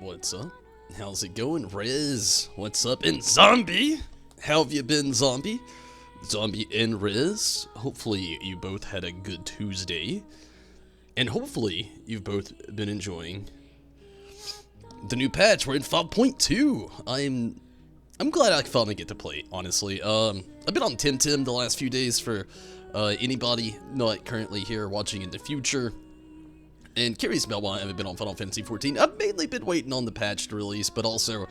What's up? How's it going, Riz? What's up? And Zombie? How have you been, Zombie? Zombie and Riz? Hopefully you both had a good Tuesday. And hopefully you've both been enjoying the new patch. We're in 5.2. I'm glad I finally get to play, honestly. I've been on Tim the last few days for anybody not currently here watching in the future. And curious about why I haven't been on Final Fantasy XIV. I've mainly been waiting on the patch to release, but also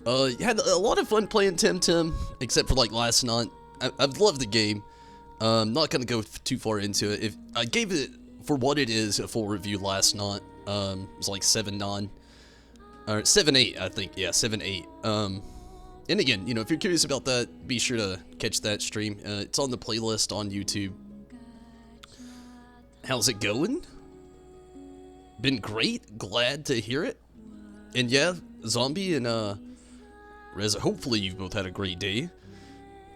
had a lot of fun playing Tim, except for like last night. I've loved the game. Not gonna go too far into it. If I gave it, for what it is, a full review last night. It was like 7.9 or 7.8, I think. Yeah, 7.8. And again, you know, if you're curious about that, be sure to catch that stream. It's on the playlist on YouTube. How's it going? Been great, glad to hear it. And yeah, Zombie and Rez, hopefully you've both had a great day.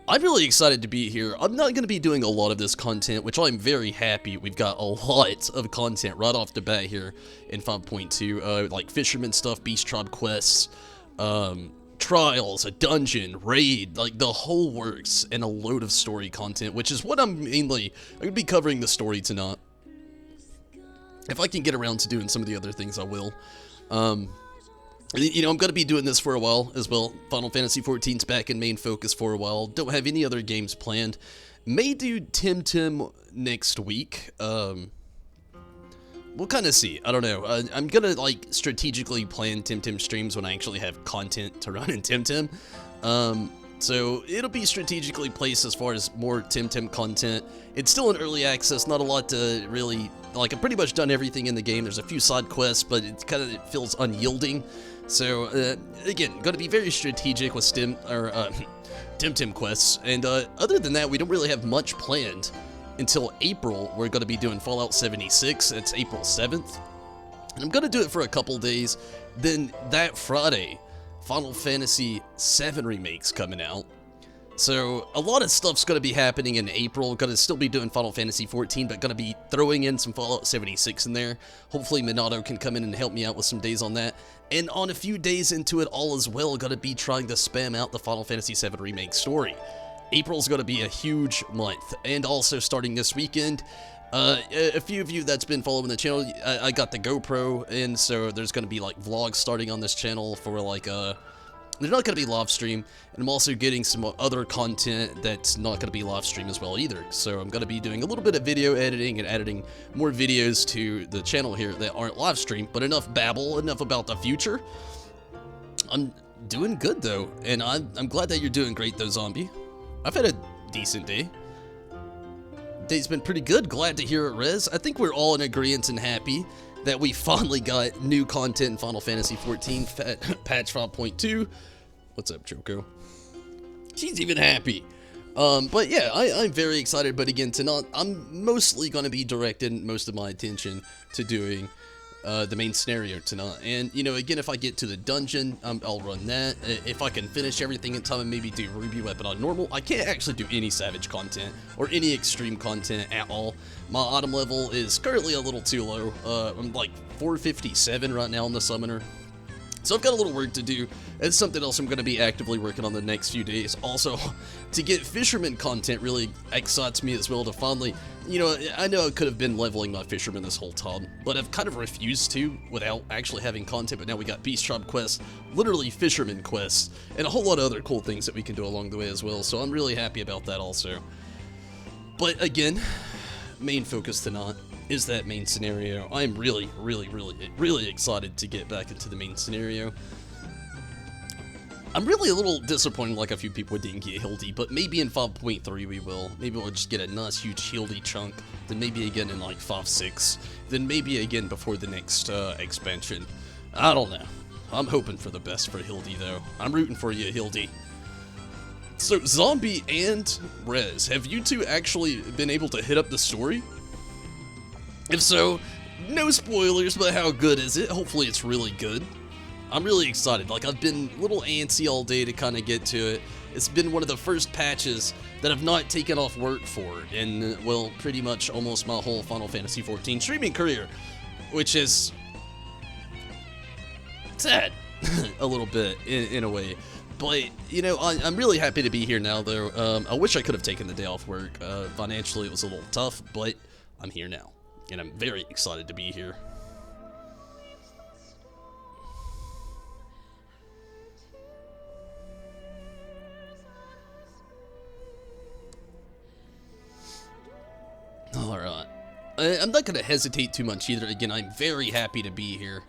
I'm really excited to be here. I'm not going to be doing a lot of this content, which I'm very happy. We've got a lot of content right off the bat here in 5.2, like fisherman stuff, beast tribe quests, trials, a dungeon, raid, like the whole works, and a load of story content, which is what I'm going to be covering the story tonight. If I can get around to doing some of the other things, I will. You know, I'm going to be doing this for a while as well. Final Fantasy XIV's back in main focus for a while. Don't have any other games planned. May do Tim next week. We'll kind of see. I don't know. I'm going to, like, strategically plan Tim streams when I actually have content to run in Tim. So it'll be strategically placed as far as more Tim content. It's still in early access, not a lot to really, like, I've pretty much done everything in the game. There's a few side quests, but it kind of feels unyielding. So, again, going to be very strategic with Tim quests. And other than that, we don't really have much planned until April. We're going to be doing Fallout 76. It's April 7th. And I'm going to do it for a couple days. Then that Friday, Final Fantasy VII Remake's coming out. So, a lot of stuff's going to be happening in April. Going to still be doing Final Fantasy XIV, but going to be throwing in some Fallout 76 in there. Hopefully, Minato can come in and help me out with some days on that. And on a few days into it all as well, going to be trying to spam out the Final Fantasy VII Remake story. April's going to be a huge month. And also, starting this weekend, a few of you that's been following the channel, I got the GoPro, and so there's going to be, like, vlogs starting on this channel for, like, they're not going to be live stream, and I'm also getting some other content that's not going to be live stream as well either. So I'm going to be doing a little bit of video editing and editing more videos to the channel here that aren't live stream, but enough babble, enough about the future. I'm doing good though, and I'm glad that you're doing great though, Zombie. I've had a decent day. Day's been pretty good, glad to hear it, Rez. I think we're all in agreement and happy that we finally got new content in Final Fantasy XIV patch 5.2. What's up, Choco? She's even happy. But yeah, I'm very excited, but again, tonight, I'm mostly going to be directing most of my attention to doing the main scenario tonight. And, you know, again, if I get to the dungeon, I'll run that. If I can finish everything in time and maybe do Ruby Weapon on normal, I can't actually do any Savage content or any extreme content at all. My item level is currently a little too low. I'm like 457 right now on the Summoner. So I've got a little work to do. It's something else I'm going to be actively working on the next few days. Also, to get fisherman content really excites me as well to finally, you know, I know I could have been leveling my fisherman this whole time, but I've kind of refused to without actually having content, but now we got beast tribe quests, literally fisherman quests, and a whole lot of other cool things that we can do along the way as well, so I'm really happy about that also. But again, main focus tonight is that main scenario. I'm really excited to get back into the main scenario. I'm really a little disappointed like a few people didn't get Hildy, but maybe in 5.3 we will. Maybe we'll just get a nice huge Hildy chunk, then maybe again in like 5.6, then maybe again before the next expansion. I don't know. I'm hoping for the best for Hildy though. I'm rooting for you, Hildy. So Zombie and Rez, have you two actually been able to hit up the story? If so, no spoilers, but how good is it? Hopefully it's really good. I'm really excited. Like, I've been a little antsy all day to kind of get to it. It's been one of the first patches that I've not taken off work for in, well, pretty much almost my whole Final Fantasy XIV streaming career, which is sad a little bit in a way. But, you know, I'm really happy to be here now, though. I wish I could have taken the day off work. Financially, it was a little tough, but I'm here now, and I'm very excited to be here. Alright. I'm not going to hesitate too much either. Again, I'm very happy to be here.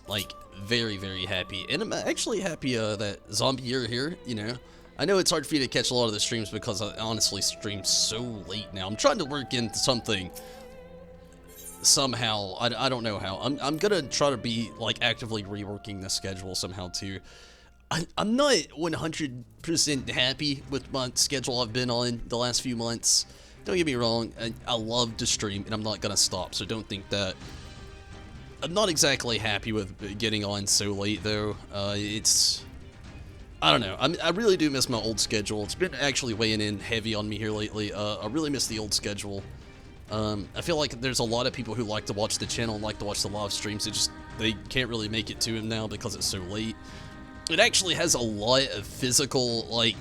Like, very, very happy. And I'm actually happy that Zombie, you're here, you know. I know it's hard for you to catch a lot of the streams because I honestly stream so late now. I'm trying to work into something somehow. I don't know how. I'm going to try to be, like, actively reworking the schedule somehow, too. I'm not 100% happy with my schedule I've been on the last few months. Don't get me wrong, I love to stream, and I'm not going to stop, so don't think that. I'm not exactly happy with getting on so late, though. It's... I don't know. I really do miss my old schedule. It's been actually weighing in heavy on me here lately. I really miss the old schedule. I feel like there's a lot of people who like to watch the channel and like to watch the live streams. They can't really make it to him now because it's so late. It actually has a lot of physical, like,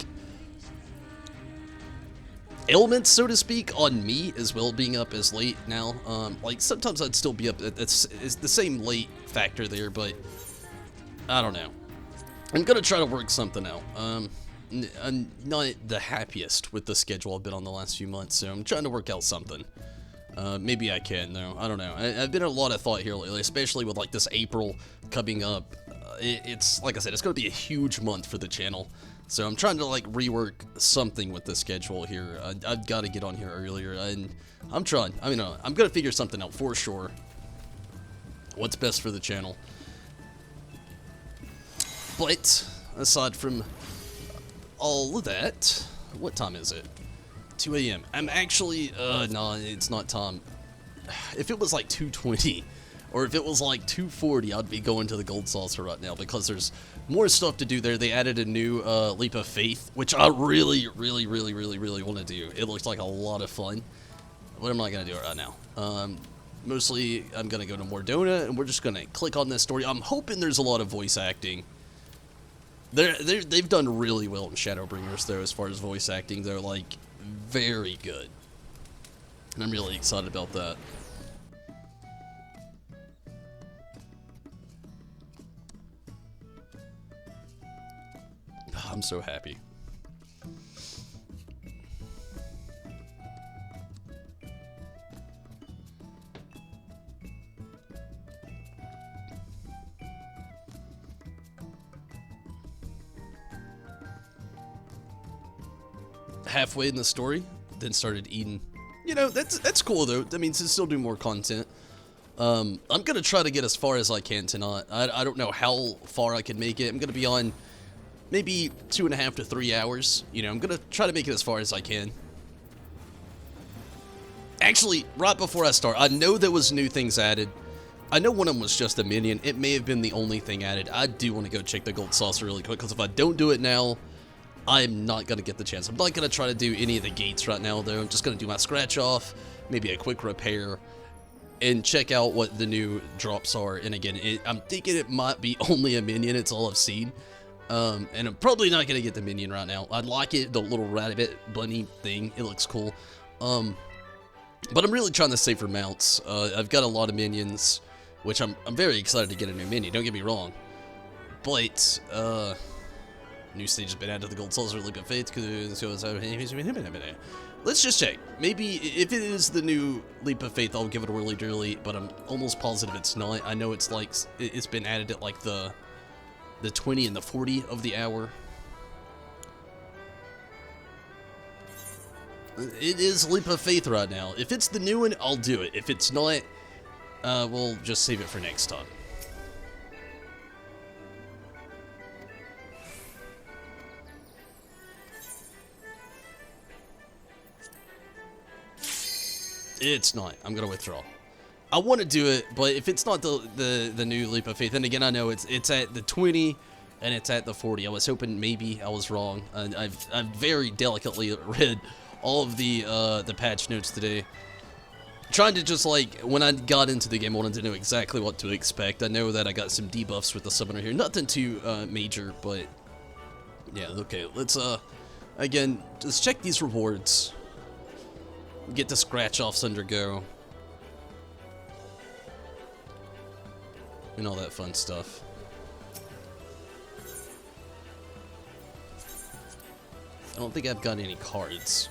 ailments, so to speak, on me as well, being up as late now. Like, sometimes I'd still be up. It's the same late factor there, but I don't know. I'm gonna try to work something out. I'm not the happiest with the schedule I've been on the last few months, so I'm trying to work out something. Maybe I can, though. I don't know. I've been in a lot of thought here lately, especially with, like, this April coming up. It's, like I said, it's gonna be a huge month for the channel. So I'm trying to, like, rework something with the schedule here. I've got to get on here earlier, and I'm trying. I mean, I'm going to figure something out for sure. What's best for the channel. But, aside from all of that, what time is it? 2 a.m. I'm actually, no, it's not time. If it was like 2:20, or if it was like 2:40, I'd be going to the Gold Saucer right now, because there's more stuff to do there. They added a new Leap of Faith, which I really want to do. It looks like a lot of fun, but I'm not going to do it right now. Mostly, I'm going to go to Mordona, and we're just going to click on this story. I'm hoping there's a lot of voice acting. They've done really well in Shadowbringers, though, as far as voice acting. They're, like, very good, and I'm really excited about that. I'm so happy. Halfway in the story, then started eating. You know, that's cool, though. That means to still do more content. I'm gonna try to get as far as I can tonight. I don't know how far I can make it. I'm gonna be on maybe 2.5 to 3 hours. You know, I'm gonna try to make it as far as I can. Actually, right before I start, I know there was new things added. I know one of them was just a minion. It may have been the only thing added. I do want to go check the Gold Saucer really quick, because if I don't do it now, I'm not gonna get the chance. I'm not gonna try to do any of the gates right now, though. I'm just gonna do my scratch off, maybe a quick repair, and check out what the new drops are. And again, I'm thinking it might be only a minion. It's all I've seen. And I'm probably not gonna get the minion right now. I'd like it, the little rabbit bunny thing. It looks cool. But I'm really trying to save for mounts. I've got a lot of minions, which I'm very excited to get a new minion. Don't get me wrong. But new stage has been added to the Gold Saucer Leap of Faith. Let's just check. Maybe if it is the new Leap of Faith, I'll give it a whirly-durly, but I'm almost positive it's not. I know it's like it's been added at like the 20 and the 40 of the hour. It is Leap of Faith right now. If it's the new one, I'll do it. If it's not, we'll just save it for next time. It's not. I'm gonna withdraw. I want to do it, but if it's not the new Leap of Faith, then again, I know it's at the 20 and it's at the 40. I was hoping maybe I was wrong. I've very delicately read all of the patch notes today. Trying to just, like, when I got into the game, I wanted to know exactly what to expect. I know that I got some debuffs with the summoner here. Nothing too major, but yeah, okay. Let's, again, just check these rewards. Get the scratch-offs undergo. And all that fun stuff. I don't think I've got any cards.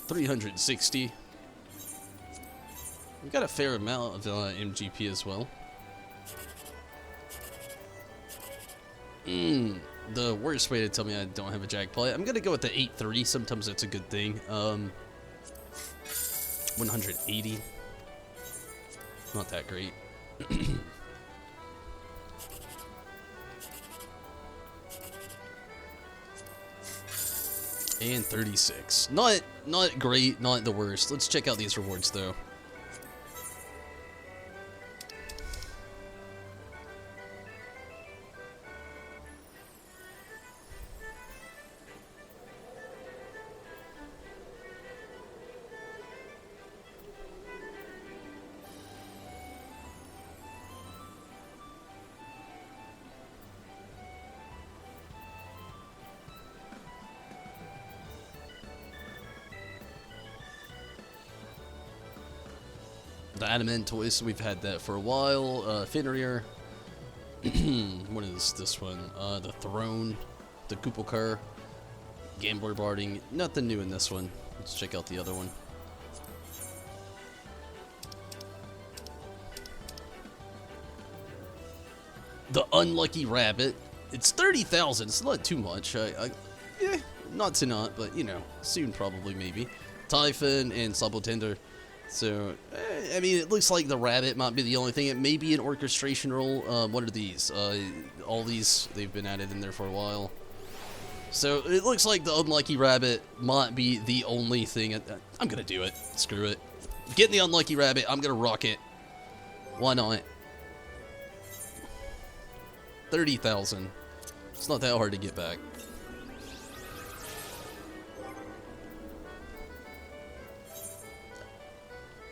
$360. We've got a fair amount of MGP as well. The worst way to tell me I don't have a Jack play. I'm gonna go with the 8-3. Sometimes that's a good thing. 180. Not that great. And 36. Not great, not the worst. Let's check out these rewards though. The Adamant toys, we've had that for a while. Fenrir. What is this one? The Throne. The Kupolkar. Gambler Barding. Nothing new in this one. Let's check out the other one. The Unlucky Rabbit. It's 30,000. It's not too much. Yeah, not to not, but you know, soon probably maybe. Typhon and Sabotender. So, I mean, it looks like the rabbit might be the only thing. It may be an orchestration role. What are these? All these, they've been added in there for a while. So, it looks like the Unlucky Rabbit might be the only thing. I'm going to do it. Screw it. Getting the Unlucky Rabbit, I'm going to rock it. Why not? 30,000. It's not that hard to get back.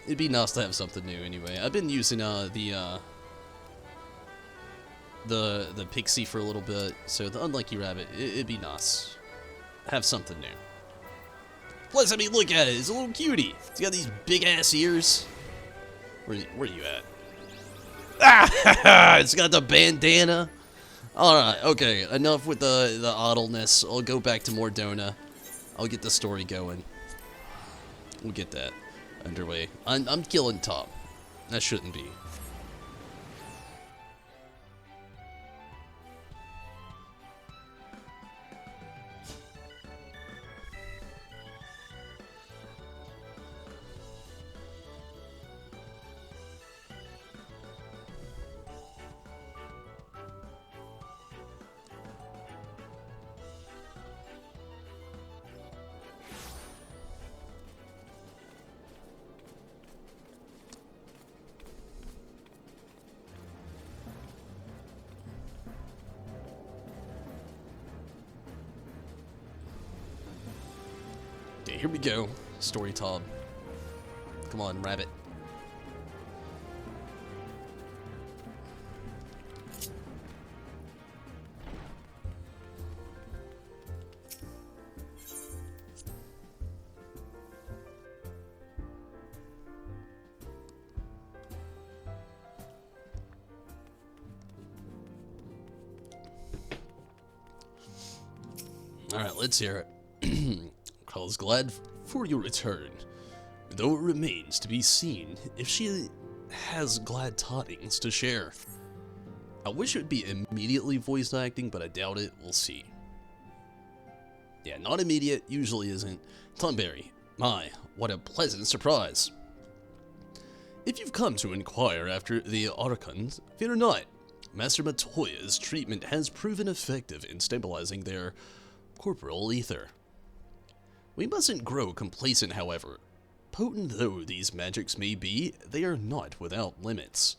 It'd be nice to have something new anyway. I've been using the Pixie for a little bit, so the Unlucky Rabbit, it'd be nice. Have something new. Plus, I mean, look at it. It's a little cutie. It's got these big-ass ears. Where are you at? Ah! It's got the bandana. Alright, okay. Enough with the idleness. I'll go back to Mordona. I'll get the story going. We'll get that underway. I'm killing top. That shouldn't be. Okay, here we go. Story Tob. Come on, rabbit. Alright, let's hear it. Carl's glad for your return, though it remains to be seen if she has glad tidings to share. I wish it would be immediately voice acting, but I doubt it. We'll see. Yeah, not immediate, usually isn't. Thunberry, my, what a pleasant surprise. If you've come to inquire after the Archons, fear not. Master Matoya's treatment has proven effective in stabilizing their corporal ether. We mustn't grow complacent, however. Potent though these magics may be, they are not without limits.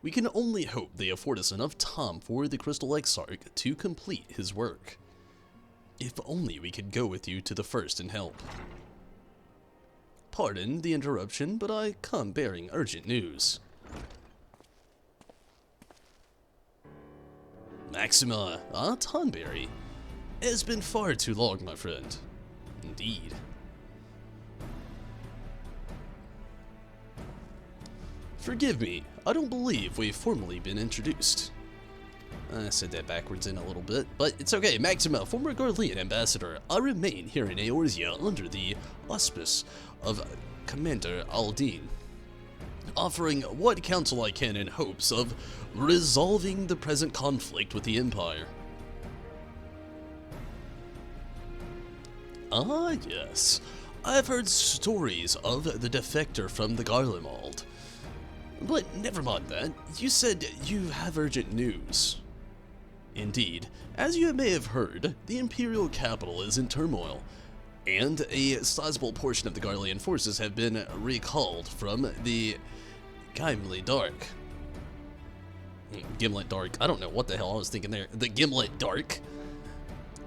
We can only hope they afford us enough time for the Crystal Exarch to complete his work. If only we could go with you to the first and help. Pardon the interruption, but I come bearing urgent news. Maxima, Tonberry. It has been far too long, my friend. Indeed. Forgive me, I don't believe we've formally been introduced. I said that backwards in a little bit, but it's okay. Maxima, former Garlean ambassador, I remain here in Eorzea under the auspice of Commander Aldine, offering what counsel I can in hopes of resolving the present conflict with the Empire. Ah, yes. I've heard stories of the defector from the Garlemald. But never mind that. You said you have urgent news. Indeed, as you may have heard, the Imperial capital is in turmoil, and a sizable portion of the Garlean forces have been recalled from the Gimli Dark. Gimlet Dark. I don't know what the hell I was thinking there. The Gimlet Dark.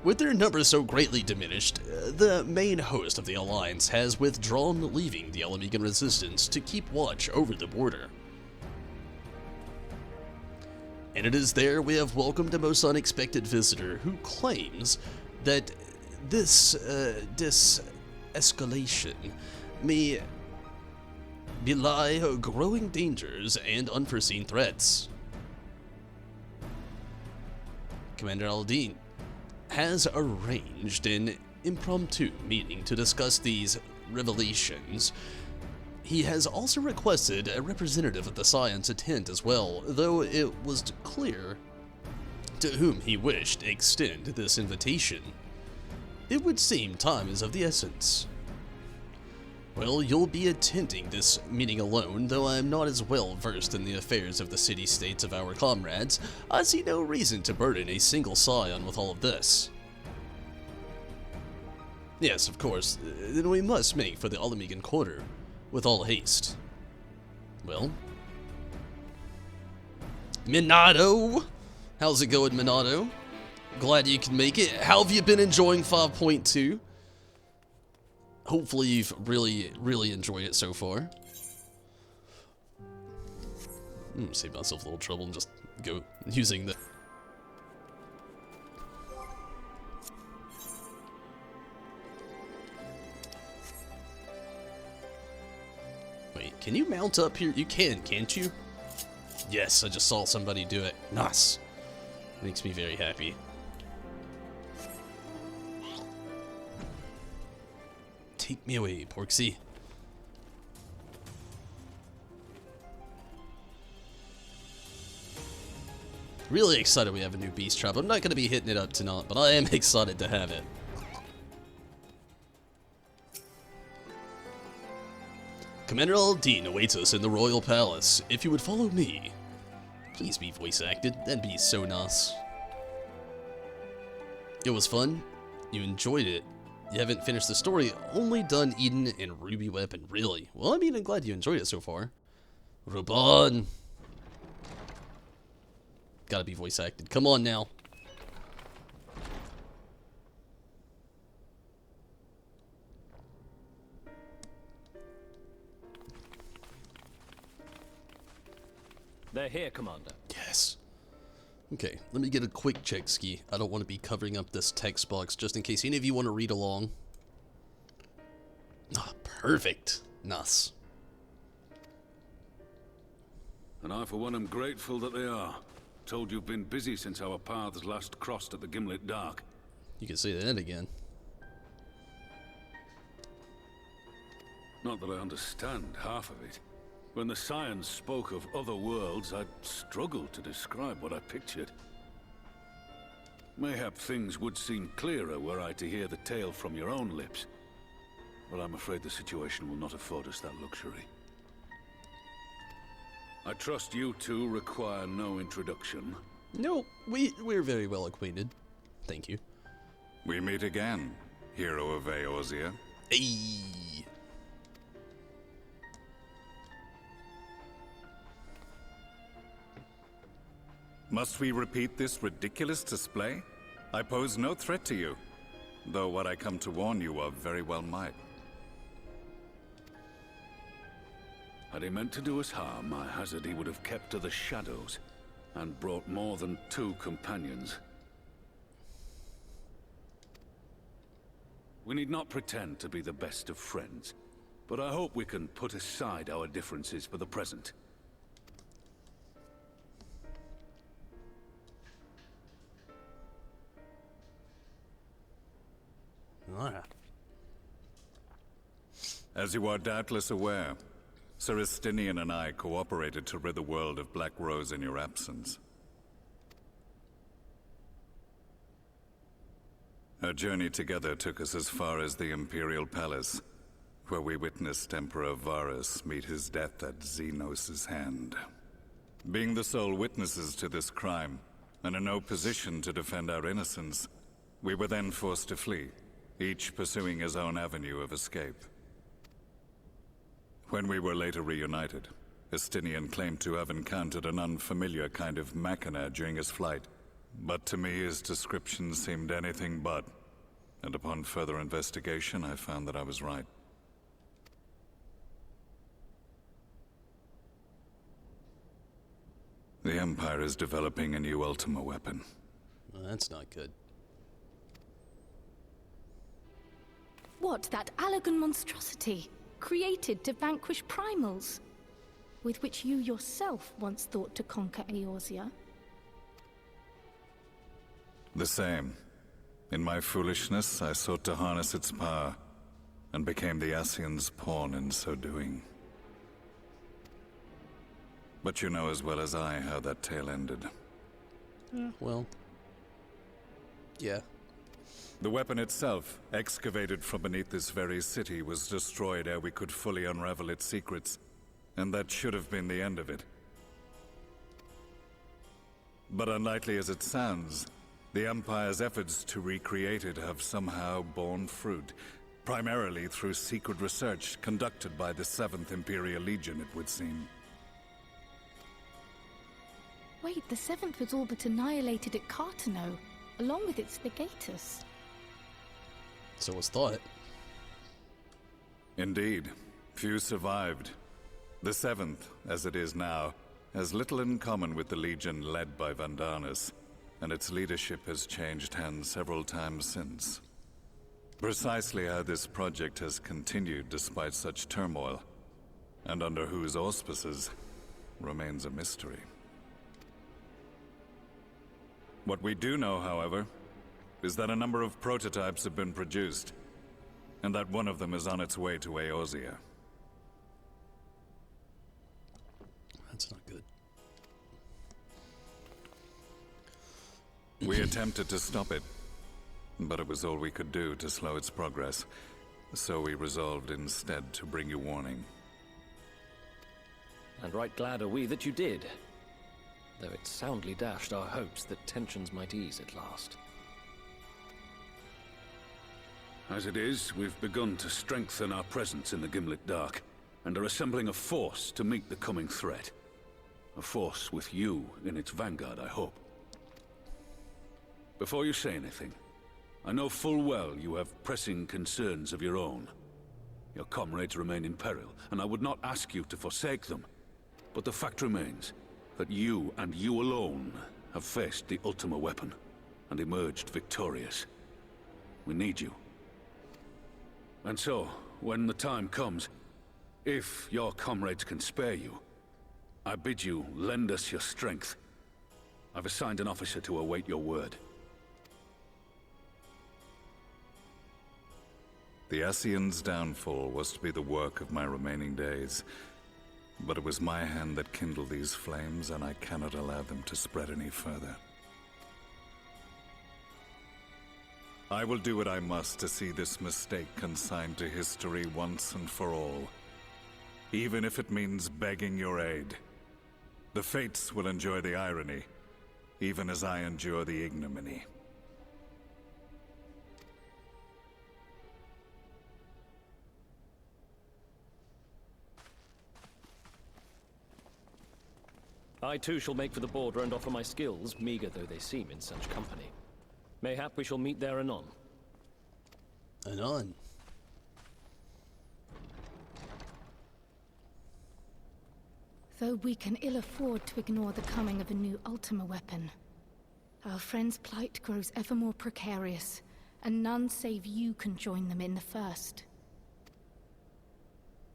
With their numbers so greatly diminished, the main host of the Alliance has withdrawn, leaving the Alamegan resistance to keep watch over the border. And it is there we have welcomed a most unexpected visitor who claims that this escalation may belie growing dangers and unforeseen threats. Commander Aldine has arranged an impromptu meeting to discuss these revelations. He has also requested a representative of the Scions attend as well, though it was clear to whom he wished to extend this invitation. It would seem time is of the essence. Well, you'll be attending this meeting alone, though I am not as well versed in the affairs of the city-states of our comrades. I see no reason to burden a single Scion with all of this. Yes, of course, then we must make for the Alamegan quarter, with all haste. Well, Minato! How's it going, Minato? Glad you can make it. How have you been enjoying 5.2? Hopefully you've really enjoyed it so far. Save myself a little trouble and just go using the... Wait, can you mount up here? You can, can't you? Yes, I just saw somebody do it. Nice. Makes me very happy. Take me away, Porksy. Really excited we have a new beast trap. I'm not going to be hitting it up tonight, but I am excited to have it. Commander Aldine awaits us in the Royal Palace. If you would follow me, please be voice acted. That'd be so nice. It was fun. You enjoyed it. You haven't finished the story, only done Eden and Ruby Weapon, really. Well, I mean, I'm glad you enjoyed it so far. Ruban! Gotta be voice acted. Come on now. They're here, Commander. Yes. Okay, let me get a quick check ski. I don't want to be covering up this text box just in case any of you want to read along. Ah, perfect. Nice. And I, for one, am grateful that they are. Told you've been busy since our paths last crossed at the Gimlet Dark. You can say that again. Not that I understand half of it. When the Scions spoke of other worlds, I struggled to describe what I pictured. Mayhap things would seem clearer were I to hear the tale from your own lips. But I'm afraid the situation will not afford us that luxury. I trust you two require no introduction. No, we're very well acquainted. Thank you. We meet again, hero of Eorzea. Hey. Must we repeat this ridiculous display? I pose no threat to you, though what I come to warn you of very well might. Had he meant to do us harm, I hazard he would have kept to the shadows, and brought more than 2 companions. We need not pretend to be the best of friends, but I hope we can put aside our differences for the present. Alright. As you are doubtless aware, Sir Estinian and I cooperated to rid the world of Black Rose in your absence. Our journey together took us as far as the Imperial Palace, where we witnessed Emperor Varus meet his death at Xenos' hand. Being the sole witnesses to this crime, and in no position to defend our innocence, we were then forced to flee, each pursuing his own avenue of escape. When we were later reunited, Estinian claimed to have encountered an unfamiliar kind of machina during his flight, but to me his description seemed anything but, and upon further investigation I found that I was right. The Empire is developing a new Ultima weapon. Well, that's not good. What, that Allagan monstrosity, created to vanquish primals, with which you yourself once thought to conquer Eorzea? The same. In my foolishness, I sought to harness its power, and became the Ascian's pawn in so doing. But you know as well as I how that tale ended. Well, yeah. The weapon itself, excavated from beneath this very city, was destroyed ere we could fully unravel its secrets, and that should have been the end of it. But unlikely as it sounds, the Empire's efforts to recreate it have somehow borne fruit, primarily through secret research conducted by the 7th Imperial Legion, it would seem. Wait, the 7th was all but annihilated at Cartano, along with its legatus. So was thought. Indeed. Few survived. The 7th, as it is now, has little in common with the Legion led by Vandanus, and its leadership has changed hands several times since. Precisely how this project has continued despite such turmoil, and under whose auspices, remains a mystery. What we do know, however, is that a number of prototypes have been produced, and that one of them is on its way to Eorzea. That's not good. We attempted to stop it, but it was all we could do to slow its progress, so we resolved instead to bring you warning. And right glad are we that you did, though it soundly dashed our hopes that tensions might ease at last. As it is, we've begun to strengthen our presence in the Gimlet Dark, and are assembling a force to meet the coming threat. A force with you in its vanguard, I hope. Before you say anything, I know full well you have pressing concerns of your own. Your comrades remain in peril, and I would not ask you to forsake them. But the fact remains that you, and you alone, have faced the Ultima weapon, and emerged victorious. We need you. And so, when the time comes, if your comrades can spare you, I bid you lend us your strength. I've assigned an officer to await your word. The Ascian's downfall was to be the work of my remaining days, but it was my hand that kindled these flames, and I cannot allow them to spread any further. I will do what I must to see this mistake consigned to history once and for all, even if it means begging your aid. The fates will enjoy the irony, even as I endure the ignominy. I too shall make for the border and offer my skills, meager though they seem in such company. Mayhap we shall meet there anon. Anon. Though we can ill afford to ignore the coming of a new Ultima weapon, our friend's plight grows ever more precarious, and none save you can join them in the first.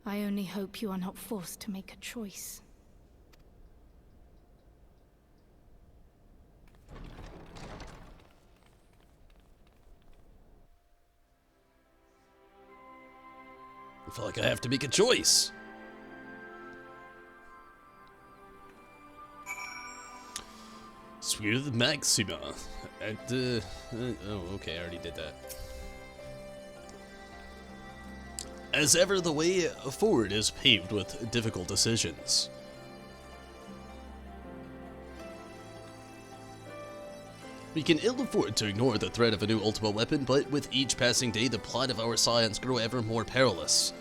I only hope you are not forced to make a choice. I feel like I have to make a choice. With Maxima. Oh, okay, I already did that. As ever, the way forward is paved with difficult decisions. We can ill afford to ignore the threat of a new Ultima weapon, but with each passing day, the plight of our scions grow ever more perilous.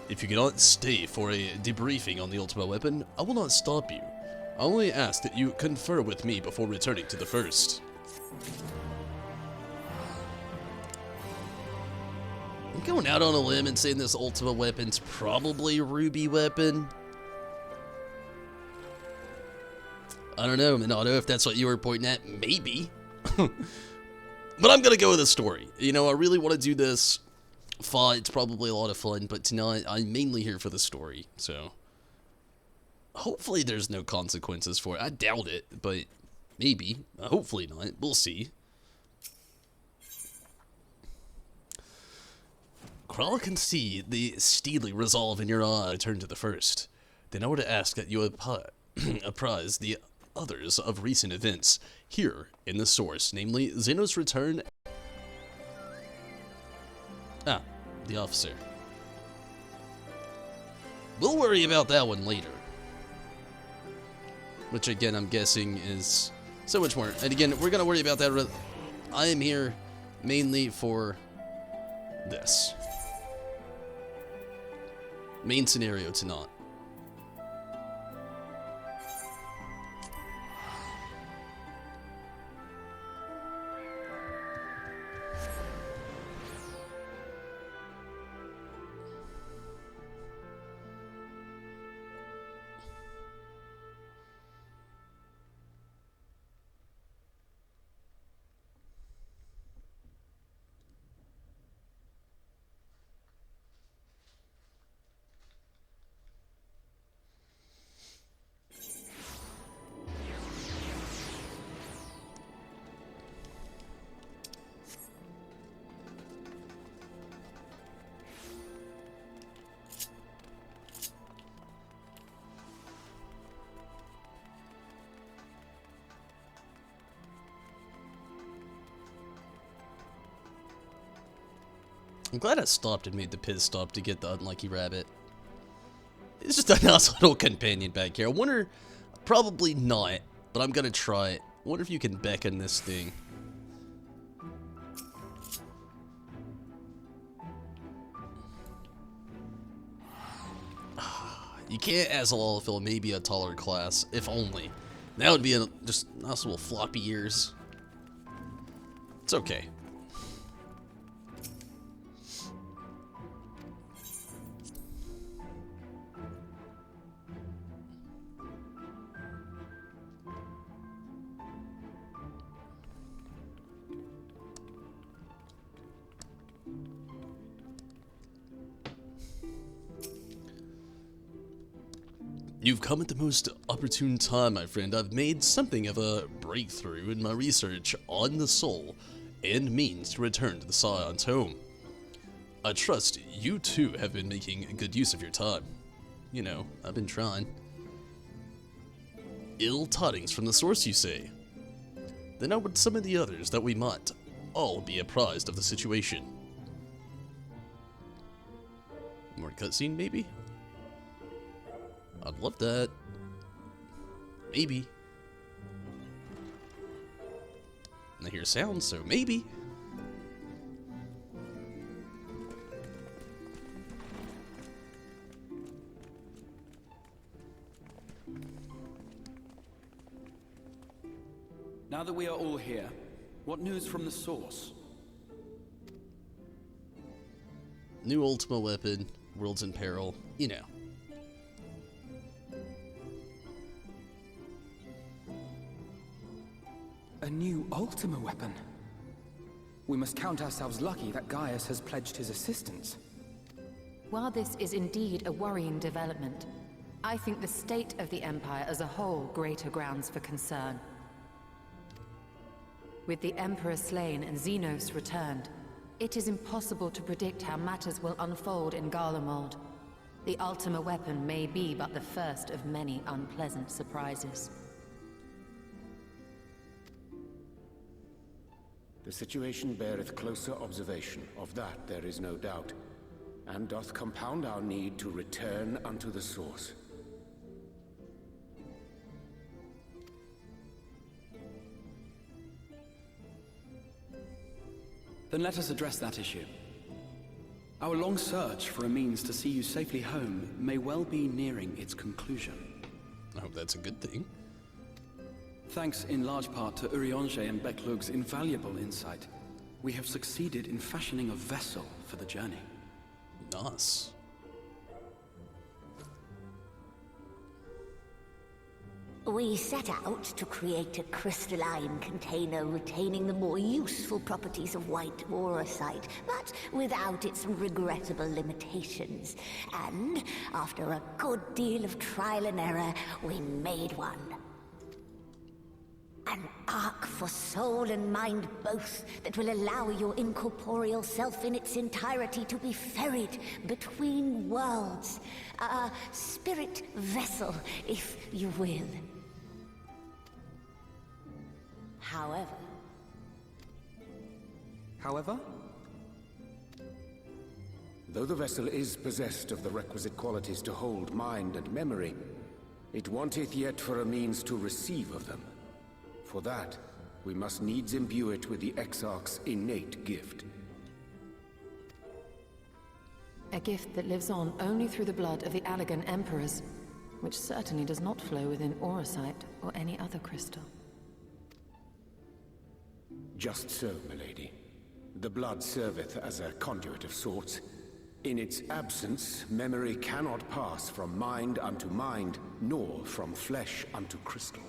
If you cannot stay for a debriefing on the Ultima weapon, I will not stop you. I only ask that you confer with me before returning to the first. I'm going out on a limb and saying this Ultima weapon's probably a Ruby weapon. I don't know, Minato, if that's what you were pointing at, maybe. But I'm gonna go with the story. You know, I really want to do this fight. It's probably a lot of fun, but tonight I'm mainly here for the story, so hopefully there's no consequences for it. I doubt it, but maybe. Hopefully not. We'll see. Krala can see the steely resolve in your eye. Turn to the first. Then I were to ask that you apprise the others of recent events here in the source, namely Zeno's return. Ah, the officer. We'll worry about that one later. Which again, I'm guessing is so much more. And again, we're gonna worry about that. I am here mainly for this. Main scenario to not. I'm glad I stopped and made the pit stop to get the unlucky rabbit. It's just a nice little companion back here. I wonder, probably not, but I'm gonna try it. I wonder if you can beckon this thing. You can't as a Lolafil, maybe a taller class, if only. That would be just nice little floppy ears. It's okay. You've come at the most opportune time, my friend. I've made something of a breakthrough in my research on the soul and means to return to the Scion's home. I trust you too have been making good use of your time. You know, I've been trying. Ill tidings from the source, you say? Then I would summon the others that we might all be apprised of the situation. More cutscene, maybe? I'd love that. Maybe. I hear sounds, so maybe. Now that we are all here, what news from the source? New Ultima weapon, world's in peril, you know. A new Ultima weapon? We must count ourselves lucky that Gaius has pledged his assistance. While this is indeed a worrying development, I think the state of the Empire as a whole greater grounds for concern. With the Emperor slain and Xenos returned, it is impossible to predict how matters will unfold in Garlemald. The Ultima weapon may be but the first of many unpleasant surprises. The situation beareth closer observation, of that there is no doubt, and doth compound our need to return unto the source. Then let us address that issue. Our long search for a means to see you safely home may well be nearing its conclusion. I hope that's a good thing. Thanks in large part to Urianger and Becklug's invaluable insight, we have succeeded in fashioning a vessel for the journey. Nice. We set out to create a crystalline container retaining the more useful properties of white aurosite, but without its regrettable limitations. And after a good deal of trial and error, we made one. An ark for soul and mind both, that will allow your incorporeal self in its entirety to be ferried between worlds. A spirit vessel, if you will. However? Though the vessel is possessed of the requisite qualities to hold mind and memory, it wanteth yet for a means to receive of them. For that, we must needs imbue it with the Exarch's innate gift. A gift that lives on only through the blood of the Allegan Emperors, which certainly does not flow within aurosite or any other crystal. Just so, milady. The blood serveth as a conduit of sorts. In its absence, memory cannot pass from mind unto mind, nor from flesh unto crystal.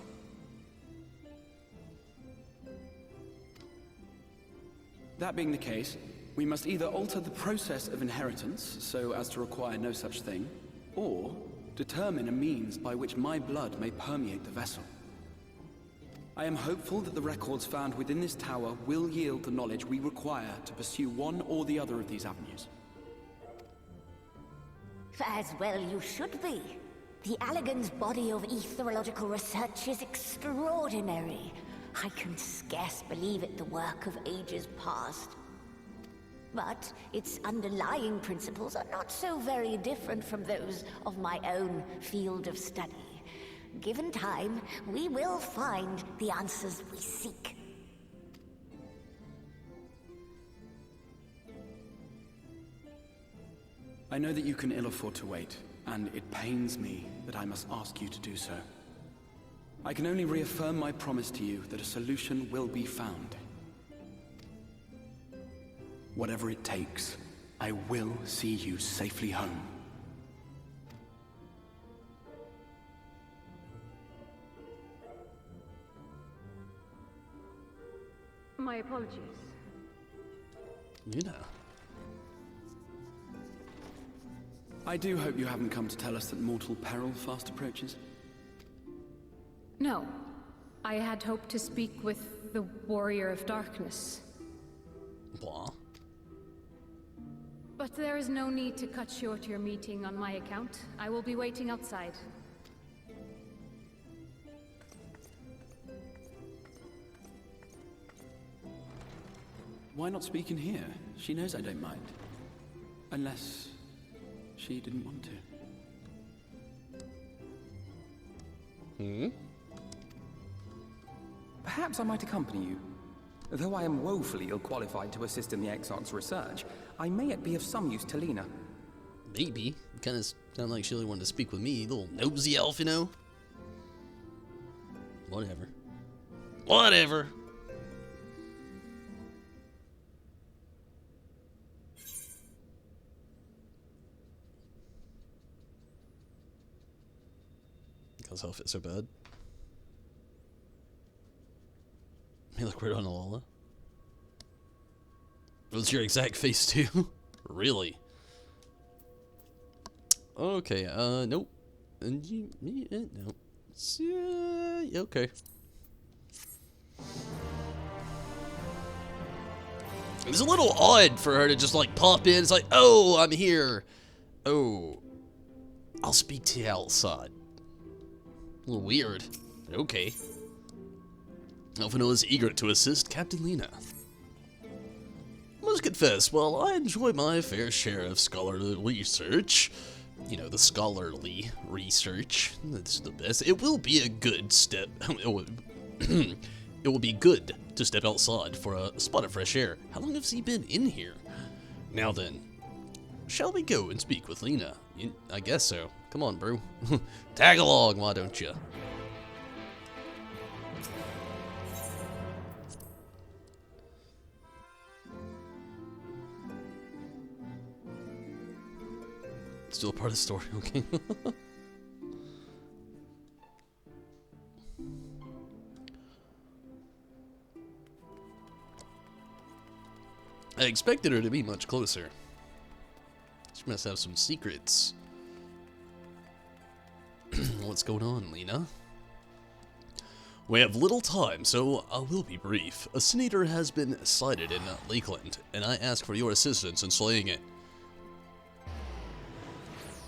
That being the case, we must either alter the process of inheritance so as to require no such thing, or determine a means by which my blood may permeate the vessel. I am hopeful that the records found within this tower will yield the knowledge we require to pursue one or the other of these avenues. As well you should be. The Allegan's body of etherological research is extraordinary. I can scarce believe it the work of ages past. But its underlying principles are not so very different from those of my own field of study. Given time, we will find the answers we seek. I know that you can ill afford to wait, and it pains me that I must ask you to do so. I can only reaffirm my promise to you that a solution will be found. Whatever it takes, I will see you safely home. My apologies. You know. I do hope you haven't come to tell us that mortal peril fast approaches. No. I had hoped to speak with the Warrior of Darkness. Blah. But there is no need to cut short your meeting on my account. I will be waiting outside. Why not speak in here? She knows I don't mind. Unless she didn't want to. Perhaps I might accompany you. Though I am woefully ill-qualified to assist in the Exarch's research, I may yet be of some use to Lena. Maybe. Kind of sound like she really wanted to speak with me, little nosy elf, you know? Whatever. Whatever. Because outfit's so bad. You look weird on Alala. It was your exact face too? Really? Okay, nope. And you, nope. Okay. It was a little odd for her to just like pop in. It's like, oh, I'm here. Oh, I'll speak to you outside. A little weird. Okay. Alphinaud is eager to assist Captain Lena. Must confess, while I enjoy my fair share of scholarly research, you know, the scholarly research, that's the best, it will be a good step, it will be good to step outside for a spot of fresh air. How long has he been in here? Now then, shall we go and speak with Lena? I guess so. Come on, bro. Tag along, why don't you? Still a part of the story, okay. I expected her to be much closer. She must have some secrets. What's going on, Lena? We have little time, so I will be brief. A Sin Eater has been sighted in Lakeland, and I ask for your assistance in slaying it.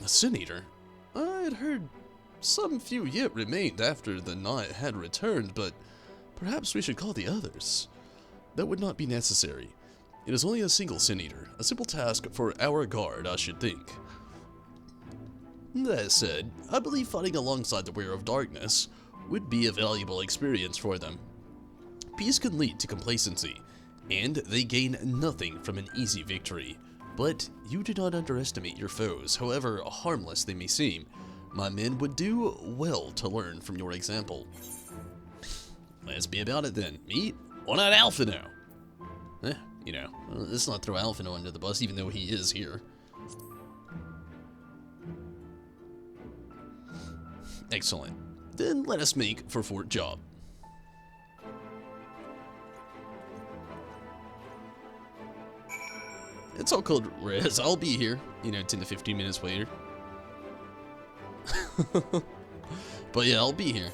A Sin Eater? I had heard some few yet remained after the night had returned, but perhaps we should call the others. That would not be necessary. It is only a single Sin Eater, a simple task for our guard, I should think. That said, I believe fighting alongside the Wearer of Darkness would be a valuable experience for them. Peace can lead to complacency, and they gain nothing from an easy victory. But you do not underestimate your foes, however harmless they may seem. My men would do well to learn from your example. Let's be about it then. Me? Why not Alphinaud? You know, let's not throw Alphinaud under the bus, even though he is here. Excellent. Then let us make for Fort Job. It's all called res. I'll be here, 10 to 15 minutes later. But yeah, I'll be here.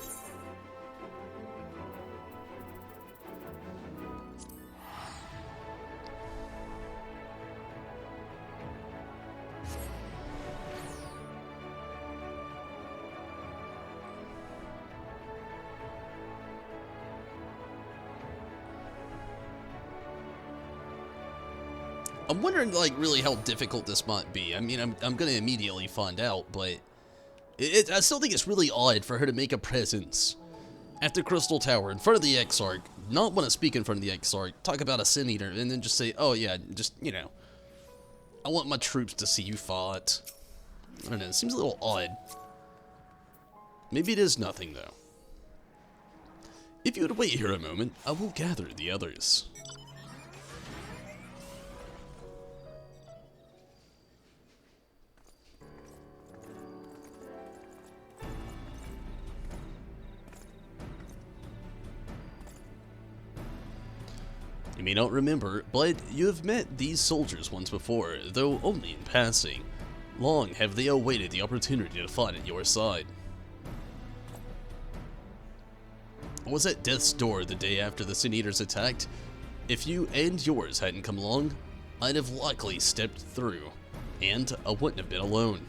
I'm wondering, like, really how difficult this might be. I mean, I'm gonna immediately find out, but I still think it's really odd for her to make a presence at the Crystal Tower in front of the Exarch, not want to speak in front of the Exarch, talk about a Sin Eater, and then just say, oh yeah, just, I want my troops to see you fought. I don't know, it seems a little odd. Maybe it is nothing, though. If you would wait here a moment, I will gather the others. You may not remember, but you have met these soldiers once before, though only in passing. Long have they awaited the opportunity to fight at your side. I was at death's door the day after the Sin Eaters attacked. If you and yours hadn't come along, I'd have likely stepped through, and I wouldn't have been alone.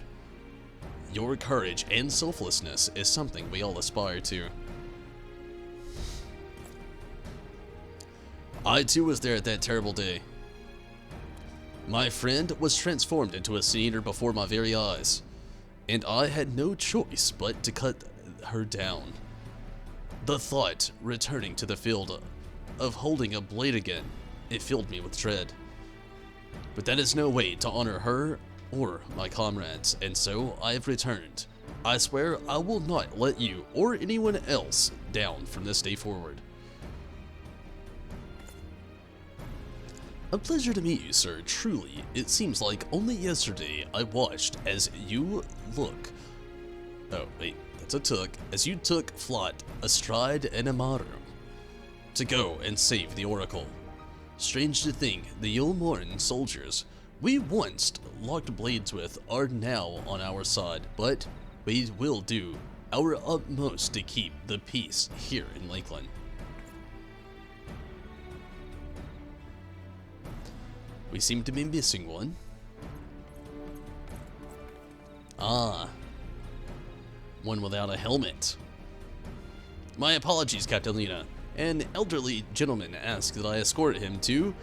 Your courage and selflessness is something we all aspire to. I too was there at that terrible day. My friend was transformed into a Sin Eater before my very eyes, and I had no choice but to cut her down. The thought returning to the field of holding a blade again, it filled me with dread. But that is no way to honor her or my comrades, and so I have returned. I swear I will not let you or anyone else down from this day forward. A pleasure to meet you, sir. Truly, it seems like only yesterday I watched as you look. Oh, wait, that's a took. As you took flight astride an Amaru to go and save the Oracle. Strange to think, the Yulmoran soldiers we once locked blades with are now on our side, but we will do our utmost to keep the peace here in Lakeland. We seem to be missing one. Ah. One without a helmet. My apologies, Captain Lena. An elderly gentleman asked that I escort him to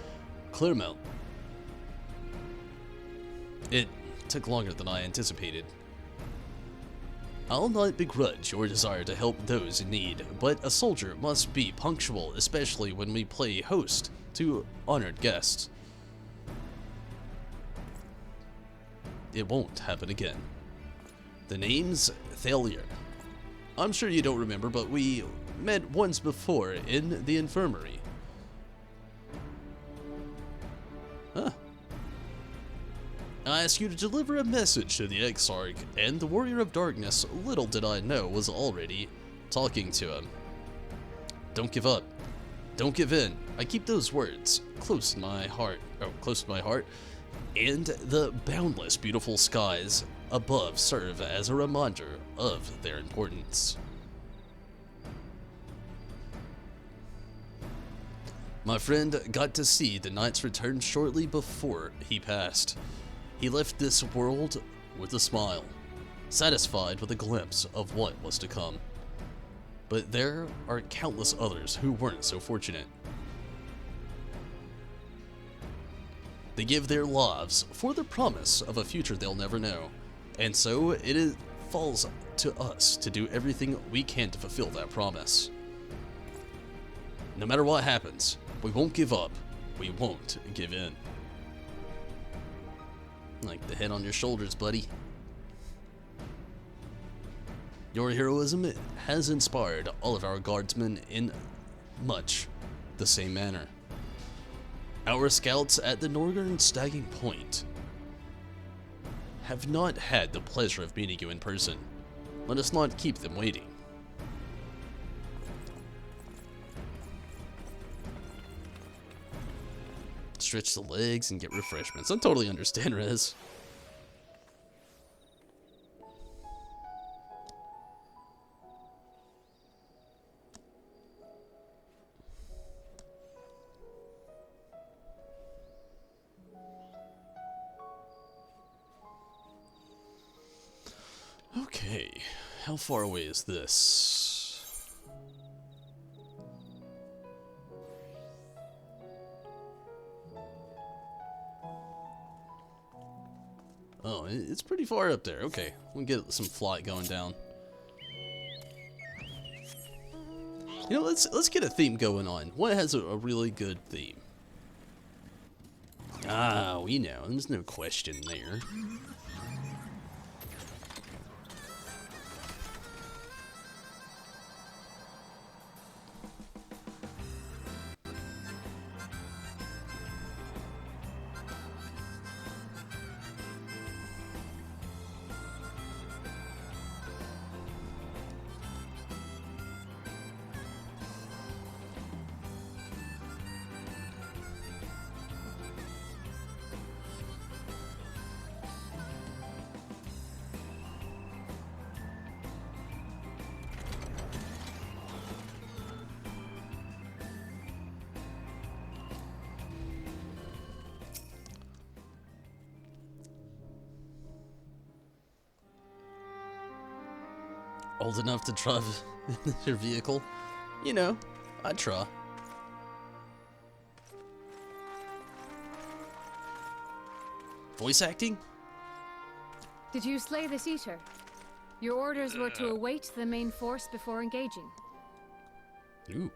Clermont. It took longer than I anticipated. I'll not begrudge your desire to help those in need, but a soldier must be punctual, especially when we play host to honored guests. It won't happen again. The name's Thalia. I'm sure you don't remember, but we met once before in the infirmary. Huh. I asked you to deliver a message to the Exarch, and the Warrior of Darkness, little did I know, was already talking to him. Don't give up. Don't give in. I keep those words close to my heart. And the boundless beautiful skies above serve as a reminder of their importance. My friend got to see the knight's return shortly before he passed. He left this world with a smile, satisfied with a glimpse of what was to come. But there are countless others who weren't so fortunate. They give their lives for the promise of a future they'll never know, and so it falls to us to do everything we can to fulfill that promise. No matter what happens, we won't give up, we won't give in. Like the head on your shoulders, buddy. Your heroism has inspired all of our guardsmen in much the same manner. Our scouts at the northern staging point have not had the pleasure of meeting you in person. Let us not keep them waiting. Stretch the legs and get refreshments. I totally understand, Rez. Okay, how far away is this? Oh, it's pretty far up there. Okay, we'll get some flight going down. You know, let's get a theme going on. What has a really good theme? Ah, we know. There's no question there. Old enough to drive your vehicle? You know, I'd try. Voice acting? Did you slay this eater? Your orders were to await the main force before engaging. Ooh.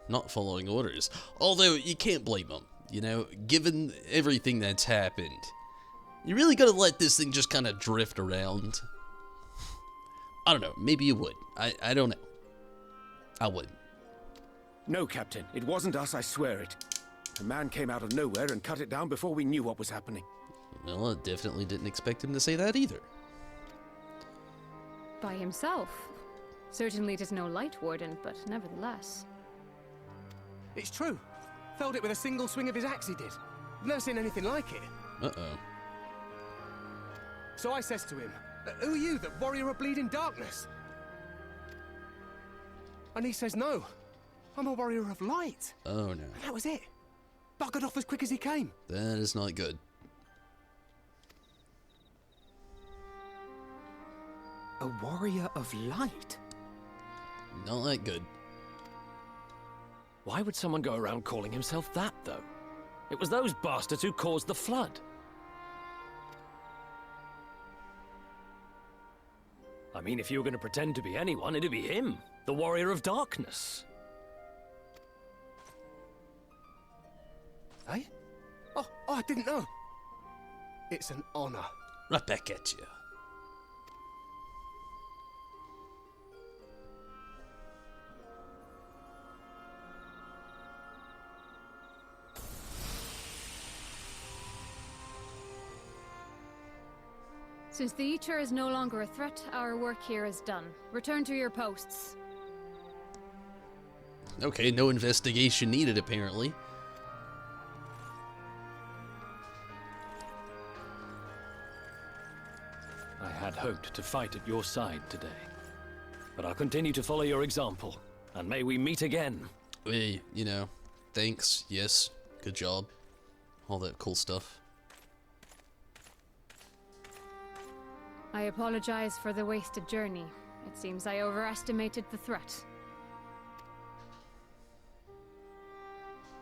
Not following orders. Although, you can't blame him. You know, given everything that's happened. You really gotta let this thing just kind of drift around. I don't know. Maybe you would. I don't know. I would. No, Captain. It wasn't us, I swear it. A man came out of nowhere and cut it down before we knew what was happening. Well, I definitely didn't expect him to say that either. By himself. Certainly it is no light warden, but nevertheless. It's true. Felled it with a single swing of his axe, he did. I've never seen anything like it. Uh-oh. So I says to him, "Who are you, that warrior of bleeding darkness?" And he says, "No, I'm a warrior of light." Oh, no. And that was it. Buggered off as quick as he came. That is not good. A warrior of light? Not that good. Why would someone go around calling himself that, though? It was those bastards who caused the flood. I mean, if you were going to pretend to be anyone, it'd be him, the Warrior of Darkness. Eh? Oh, I didn't know. It's an honor. Right back at you. Since the Eater is no longer a threat, our work here is done. Return to your posts. Okay, no investigation needed, apparently. I had hoped to fight at your side today. But I'll continue to follow your example, and may we meet again. Hey, you know, thanks, yes, good job. All that cool stuff. I apologize for the wasted journey. It seems I overestimated the threat.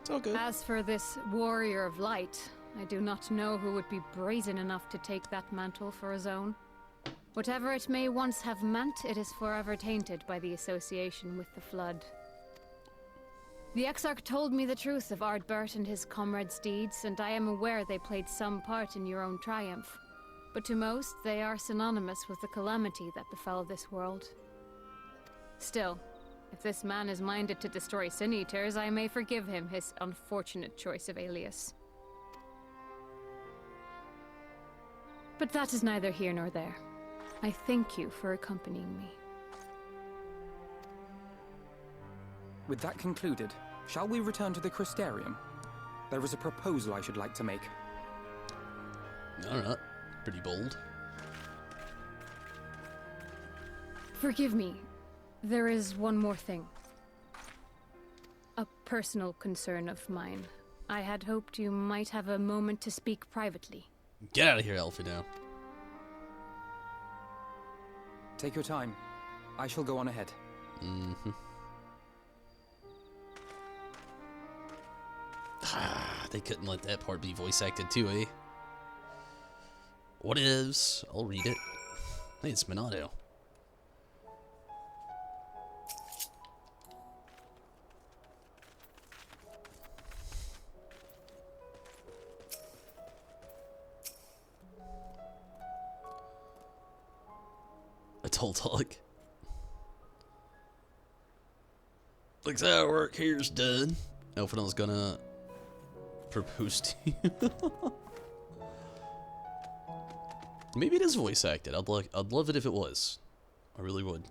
It's all good. As for this warrior of light, I do not know who would be brazen enough to take that mantle for his own. Whatever it may once have meant, it is forever tainted by the association with the Flood. The Exarch told me the truth of Ardbert and his comrades' deeds, and I am aware they played some part in your own triumph. But to most, they are synonymous with the calamity that befell this world. Still, if this man is minded to destroy Sin Eaters, I may forgive him his unfortunate choice of alias. But that is neither here nor there. I thank you for accompanying me. With that concluded, shall we return to the Crystarium? There is a proposal I should like to make. Alright, pretty bold. Forgive me. There is one more thing. A personal concern of mine. I had hoped you might have a moment to speak privately. Get out of here, Alfie, now. Take your time. I shall go on ahead. Mm-hmm. They couldn't let that part be voice acted too, eh? What is? I'll read it. Hey, it's Minato. A tall dog. Looks like our work here's done. Elfino's gonna propose to you. Maybe it is voice acted. I'd love it if it was. I really would.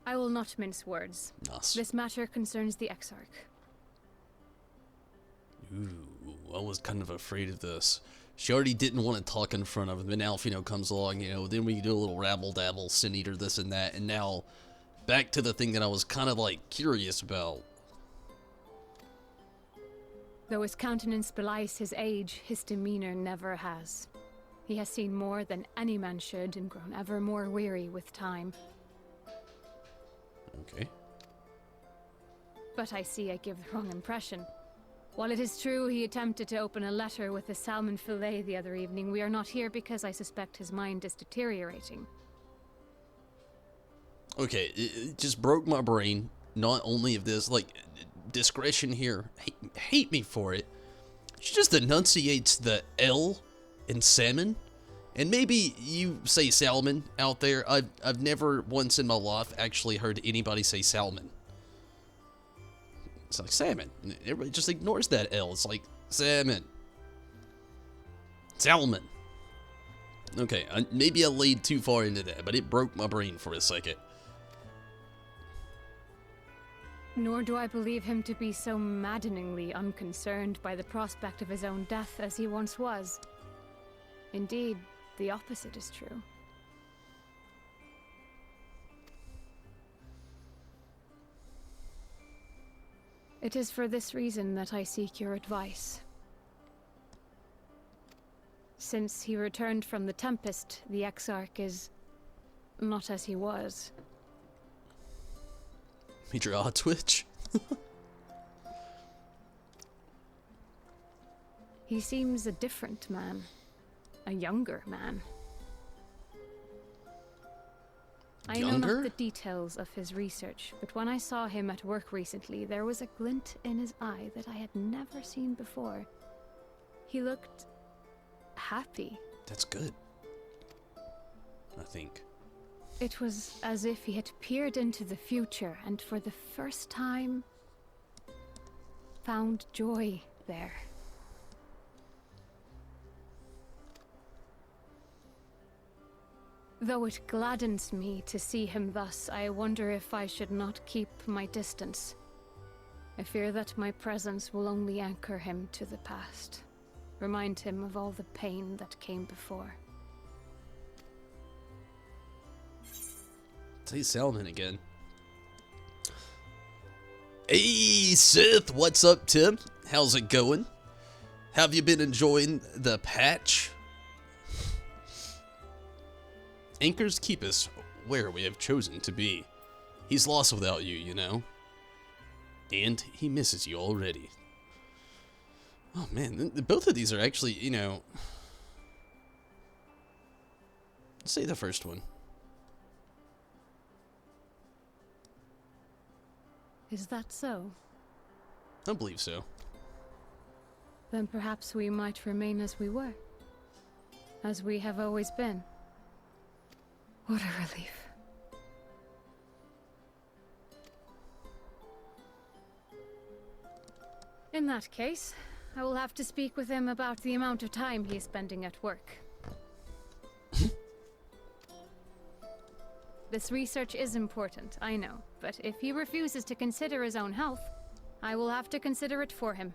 I will not mince words. Nice. This matter concerns the Exarch. Ooh, I was kind of afraid of this. She already didn't want to talk in front of him, and Alfino comes along, you know, then we do a little rabble-dabble, Sin Eater, this and that, and now back to the thing that I was kind of, like, curious about. Though his countenance belies his age, his demeanor never has. He has seen more than any man should and grown ever more weary with time. Okay. But I see I give the wrong impression. While it is true he attempted to open a letter with a salmon fillet the other evening, we are not here because I suspect his mind is deteriorating. Okay, it just broke my brain. Not only of this, like, discretion here. Hate me for it. She just enunciates the L in salmon. And maybe you say salmon out there. I've never once in my life actually heard anybody say salmon. It's like salmon. Everybody just ignores that L. It's like salmon. Salmon. Okay, maybe I laid too far into that, but it broke my brain for a second. Nor do I believe him to be so maddeningly unconcerned by the prospect of his own death as he once was. Indeed, the opposite is true. It is for this reason that I seek your advice. Since he returned from the Tempest, the Exarch is not as he was. Made your eye twitch? He seems a different man. A younger man. I know not the details of his research, but when I saw him at work recently, there was a glint in his eye that I had never seen before. He looked happy. That's good, I think. It was as if he had peered into the future and for the first time found joy there. Though it gladdens me to see him thus, I wonder if I should not keep my distance. I fear that my presence will only anchor him to the past, remind him of all the pain that came before. Say Salmon again. Hey Sith, what's up Tim? How's it going? Have you been enjoying the patch? Anchors keep us where we have chosen to be. He's lost without you, you know. And he misses you already. Oh man, both of these are actually, you know... Let's say the first one. Is that so? I believe so. Then perhaps we might remain as we were. As we have always been. What a relief. In that case, I will have to speak with him about the amount of time he is spending at work. This research is important, I know, but if he refuses to consider his own health, I will have to consider it for him.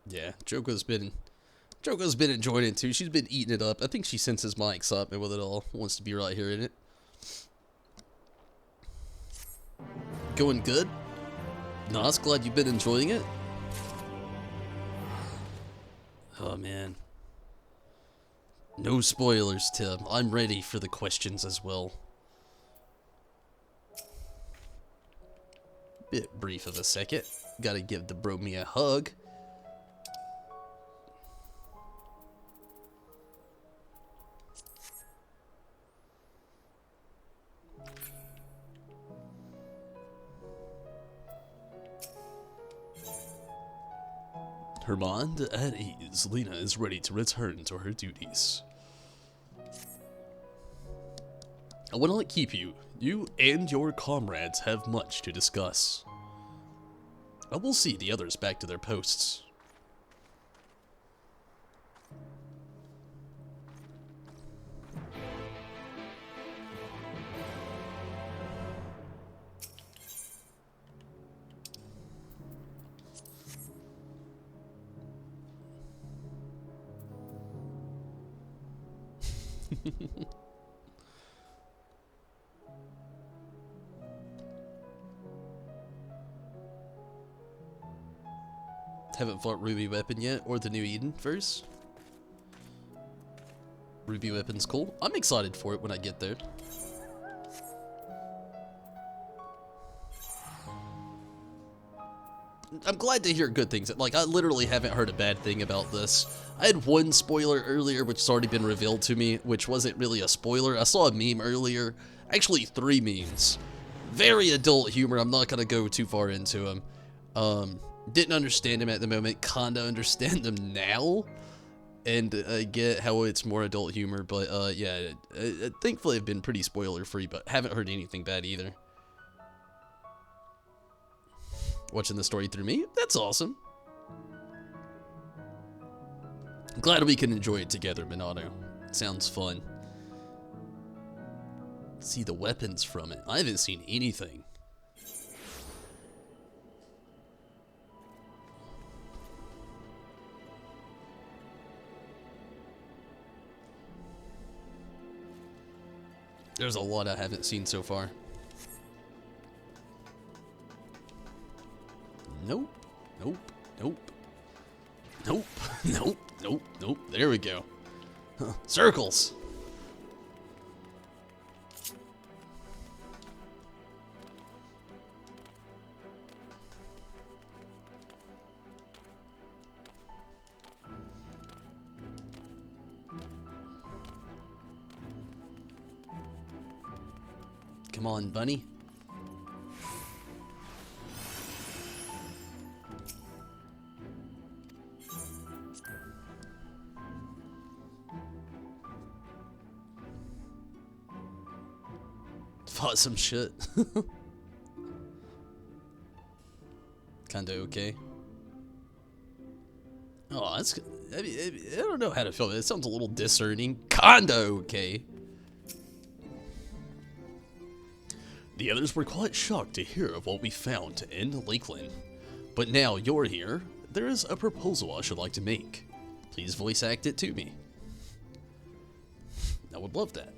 Yeah, Joko's been enjoying it too. She's been eating it up. I think she senses my excitement with it all. Wants to be right here in it. Going good? Nice, glad you've been enjoying it. Oh man. No spoilers, Tim. I'm ready for the questions as well. Bit brief of a second. Gotta give the bro me a hug. Her mind at ease, Lena is ready to return to her duties. I will not keep you. You and your comrades have much to discuss. I will see the others back to their posts. Haven't fought Ruby Weapon yet, or the new Eden verse. Ruby Weapon's cool. I'm excited for it when I get there. I'm glad to hear good things. Like, I literally haven't heard a bad thing about this. I had one spoiler earlier, which has already been revealed to me, which wasn't really a spoiler. I saw a meme earlier. Actually, 3 memes. Very adult humor. I'm not going to go too far into them. Didn't understand them at the moment. Kinda understand them now. And I get how it's more adult humor. But, yeah, thankfully I've been pretty spoiler-free, but haven't heard anything bad either. Watching the story through me, that's awesome. Glad we can enjoy it together, Minato. Sounds fun. See the weapons from it. I haven't seen anything. There's a lot I haven't seen so far. Nope. Nope. Nope. Nope. Nope. Nope. Nope. There we go. Huh. Circles. Come on, bunny. Fought some shit. Kinda okay. Oh, that's... I mean, I don't know how to feel. It sounds a little discerning. Kinda okay. The others were quite shocked to hear of what we found in Lakeland. But now you're here, there is a proposal I should like to make. Please voice act it to me. I would love that.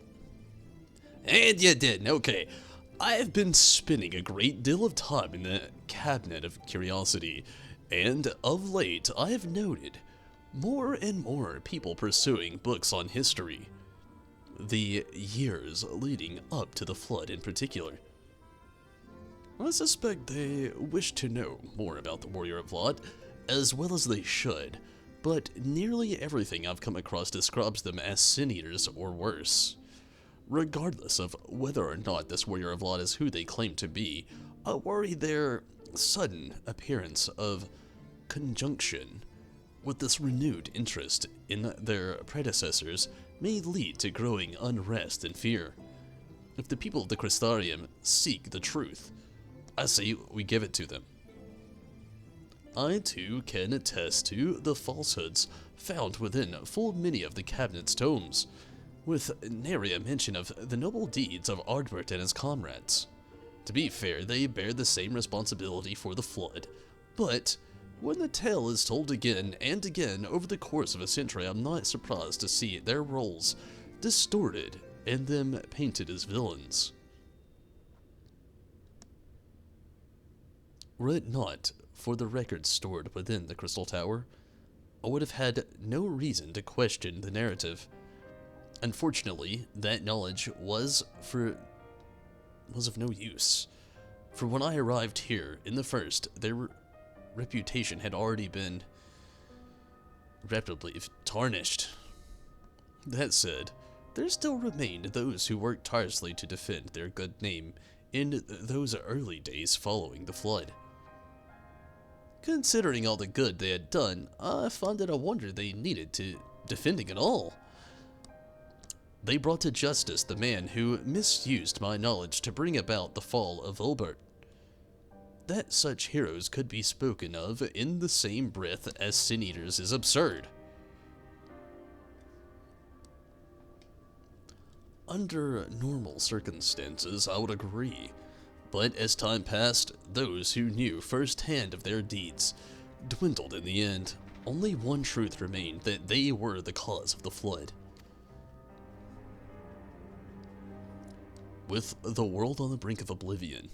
And you did, okay. I have been spending a great deal of time in the Cabinet of Curiosity, and of late I have noted more and more people pursuing books on history. The years leading up to the flood in particular. I suspect they wish to know more about the Warrior of Lot, as well as they should, but nearly everything I've come across describes them as sin eaters or worse. Regardless of whether or not this Warrior of Lot is who they claim to be, I worry their sudden appearance of conjunction with this renewed interest in their predecessors may lead to growing unrest and fear. If the people of the Crystarium seek the truth, I say we give it to them. I too can attest to the falsehoods found within full many of the cabinet's tomes, with nary a mention of the noble deeds of Ardbert and his comrades. To be fair, they bear the same responsibility for the flood, but when the tale is told again and again over the course of a century, I'm not surprised to see their roles distorted and them painted as villains. Were it not for the records stored within the Crystal Tower, I would have had no reason to question the narrative. Unfortunately, that knowledge was of no use, for when I arrived here in the first, their reputation had already been rapidly tarnished. That said, there still remained those who worked tirelessly to defend their good name in those early days following the flood. Considering all the good they had done, I found it a wonder they needed to defending at all. They brought to justice the man who misused my knowledge to bring about the fall of Ulbert. That such heroes could be spoken of in the same breath as sin eaters is absurd. Under normal circumstances, I would agree, but as time passed, those who knew firsthand of their deeds dwindled in the end. Only one truth remained, that they were the cause of the flood. With the world on the brink of oblivion,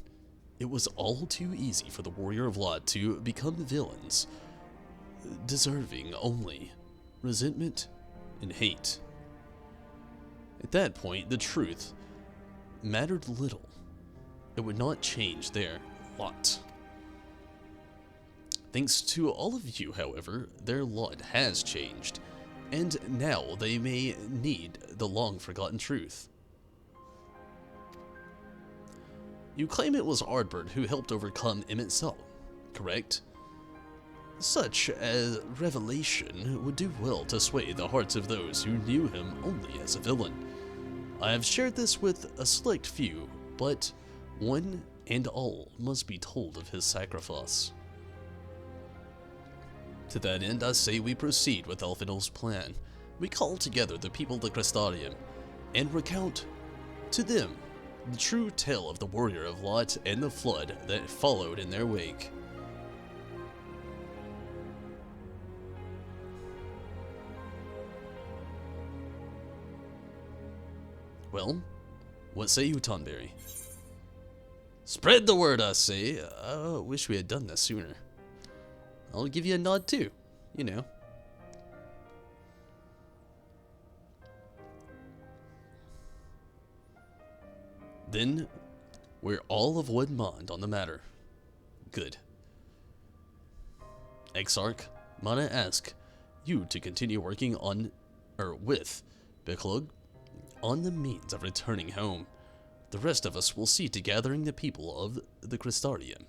it was all too easy for the Warrior of Lot to become villains, deserving only resentment and hate. At that point, the truth mattered little. It would not change their lot. Thanks to all of you, however, their lot has changed, and now they may need the long-forgotten truth. You claim it was Ardbert who helped overcome Emmett Cell, correct? Such a revelation would do well to sway the hearts of those who knew him only as a villain. I have shared this with a select few, but one and all must be told of his sacrifice. To that end, I say we proceed with Elfinel's plan. We call together the people of the Crystarium, and recount to them the true tale of the Warrior of Light and the flood that followed in their wake. Well, what say you, Tonberry? Spread the word, I say. I wish we had done this sooner. I'll give you a nod too, you know. Then, we're all of one mind on the matter. Good. Exarch, might I ask you to continue working on, with, Biklug, on the means of returning home. The rest of us will see to gathering the people of the Crystarium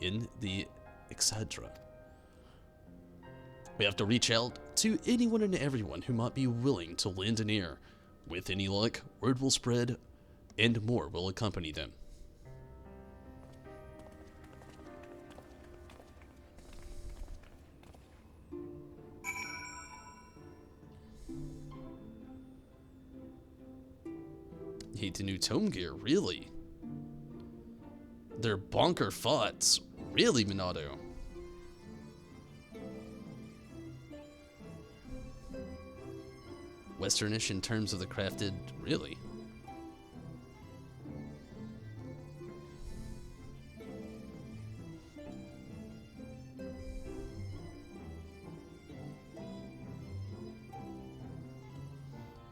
in the XIV. We have to reach out to anyone and everyone who might be willing to lend an ear. With any luck, word will spread, and more will accompany them. Hate the new tome gear, really? They're bonker thoughts, really, Minato? Westernish in terms of the crafted, really?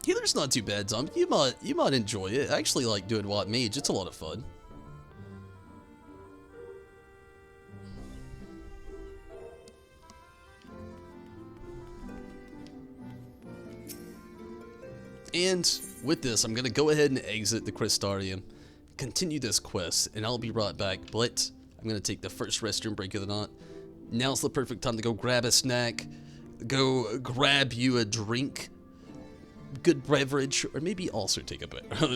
Healer's not too bad, Tom. You might enjoy it. I actually like doing Watt Mage. It's a lot of fun. And with this, I'm going to go ahead and exit the Crystarium, continue this quest, and I'll be right back. But I'm going to take the first restroom break of the night. Now's the perfect time to go grab a snack, go grab you a drink, good beverage, or maybe also take a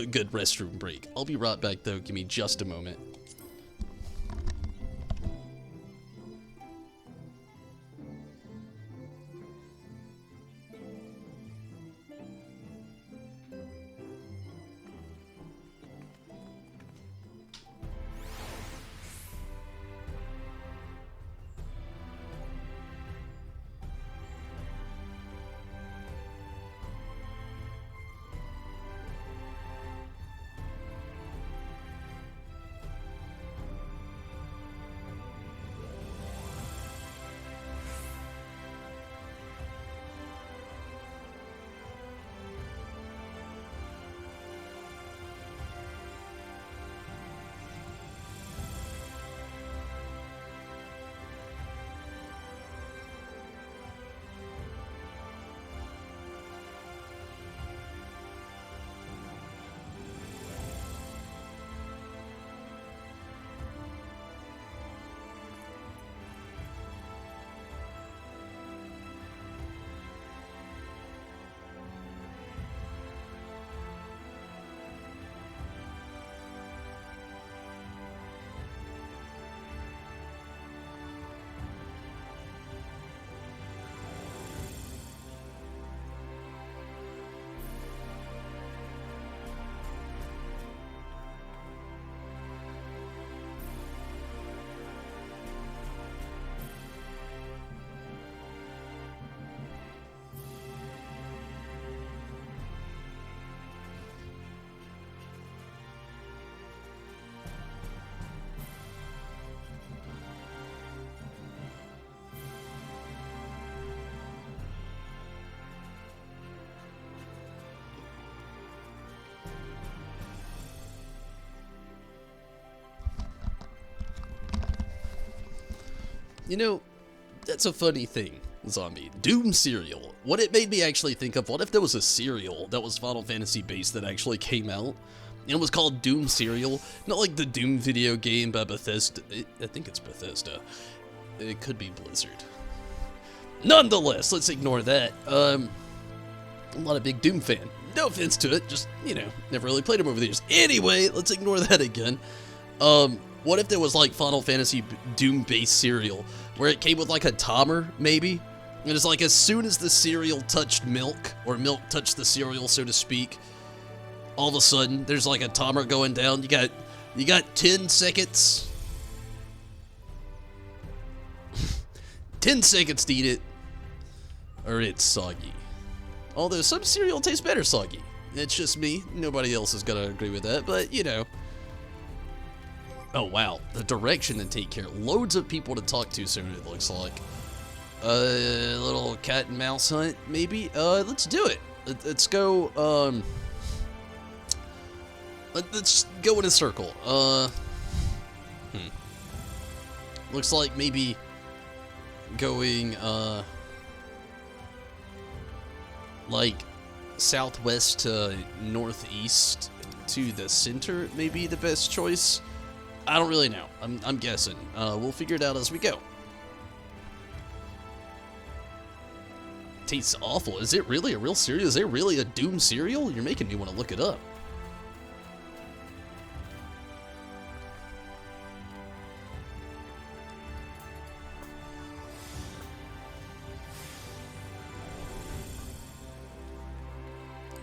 good restroom break. I'll be right back though, give me just a moment. You know, That's a funny thing, Zombie. Doom cereal. What it made me actually think of, what if there was a cereal that was Final Fantasy based that actually came out? And it was called Doom Cereal. Not like the Doom video game by Bethesda. I think it's Bethesda. It could be Blizzard. Nonetheless, let's ignore that. I'm not a big Doom fan. No offense to it, just, you know, never really played them over the years. Anyway, let's ignore that again. What if there was like Final Fantasy Doom-based cereal, where it came with like a timer, maybe? And it's like as soon as the cereal touched milk, or milk touched the cereal, so to speak, all of a sudden, there's like a timer going down. You got 10 seconds. 10 seconds to eat it, or it's soggy. Although some cereal tastes better soggy. It's just me. Nobody else is gonna agree with that, but you know. Oh wow, the direction to take care. Loads of people to talk to soon, it looks like. A little cat and mouse hunt, maybe? Let's do it. Let's go, let's go in a circle. Looks like maybe going, like southwest to northeast to the center may be the best choice. I don't really know. I'm guessing. We'll figure it out as we go. Tastes awful. Is it really a real cereal? Is it really a Doom cereal? You're making me want to look it up.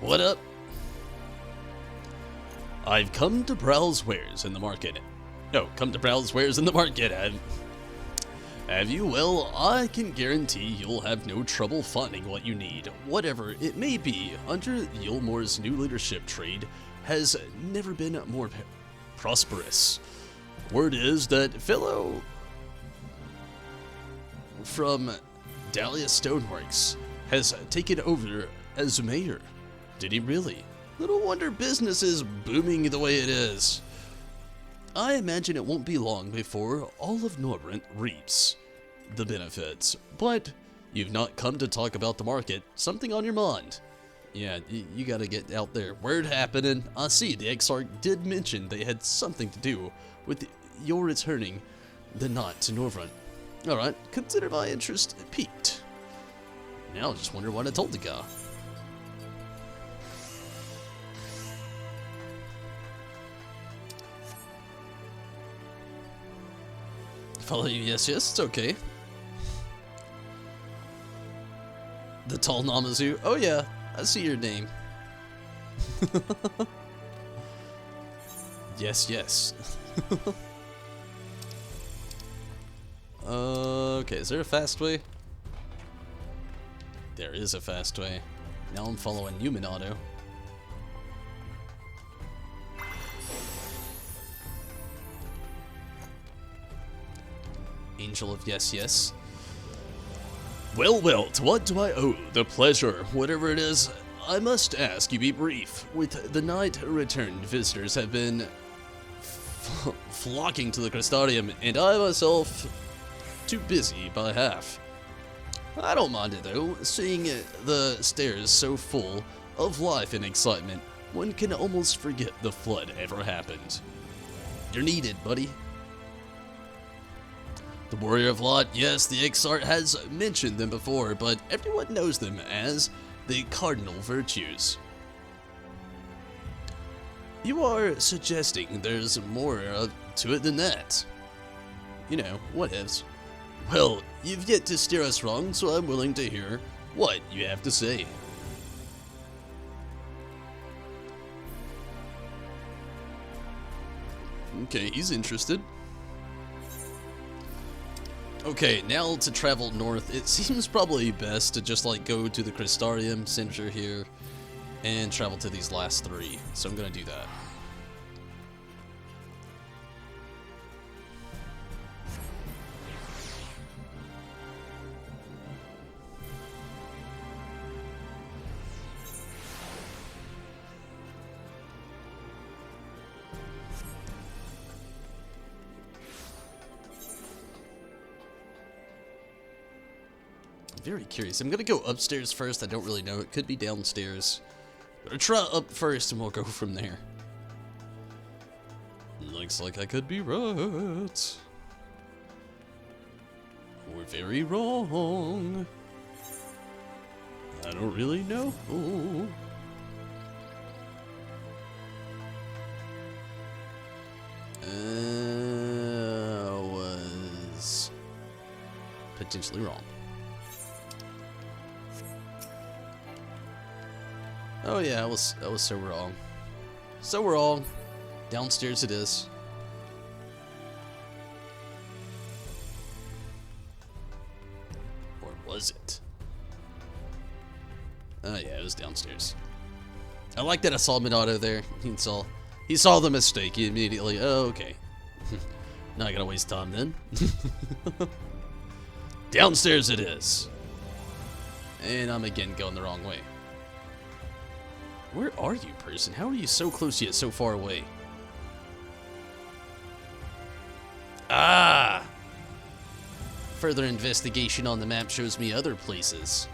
What up? I've come to browse wares in the market. No, come to browse wares in the market. Have you? Well, I can guarantee you'll have no trouble finding what you need, whatever it may be. Under Yulmore's new leadership, trade has never been more prosperous. Word is that fellow from Dahlia Stoneworks has taken over as mayor. Did he really? Little wonder business is booming the way it is. I imagine it won't be long before all of Norbrent reaps the benefits. But you've not come to talk about the market. Something on your mind. Yeah, you gotta get out there. Word happening. I see the Exarch did mention they had something to do with your returning the knot to Norbrent. Alright, consider my interest piqued. Now I just wonder what I told the guy. Follow you, yes, it's okay. The tall Namazu. Oh yeah, I see your name. Yes. Okay, is there a fast way? There is a fast way. Now I'm following Human Auto. Angel of yes. Well, to what do I owe the pleasure? Whatever it is, I must ask you be brief. With the night returned, visitors have been flocking to the Crystarium, and I myself too busy by half. I don't mind it though, seeing the stairs so full of life and excitement, one can almost forget the flood ever happened. You're needed, buddy. The Warrior of Lot, yes, the Exarch has mentioned them before, but everyone knows them as the Cardinal Virtues. You are suggesting there's more to it than that. You know, what ifs. Well, you've yet to steer us wrong, so I'm willing to hear what you have to say. Okay, he's interested. Okay, now to travel north, it seems probably best to just like go to the Crystarium Center here and travel to these last three. So I'm gonna do that. Very curious. I'm gonna go upstairs first. I don't really know. It could be downstairs. Gonna try up first and we'll go from there. Looks like I could be right. Or very wrong. I don't really know. Was potentially wrong. Oh yeah, I was so wrong. So wrong. Downstairs it is. Or was it? Oh yeah, it was downstairs. I like that I saw Minato there. He saw the mistake. He immediately, oh, okay. Not gonna waste time then. Downstairs it is. And I'm again going the wrong way. Where are you, person? How are you so close yet so far away? Ah! Further investigation on the map shows me other places.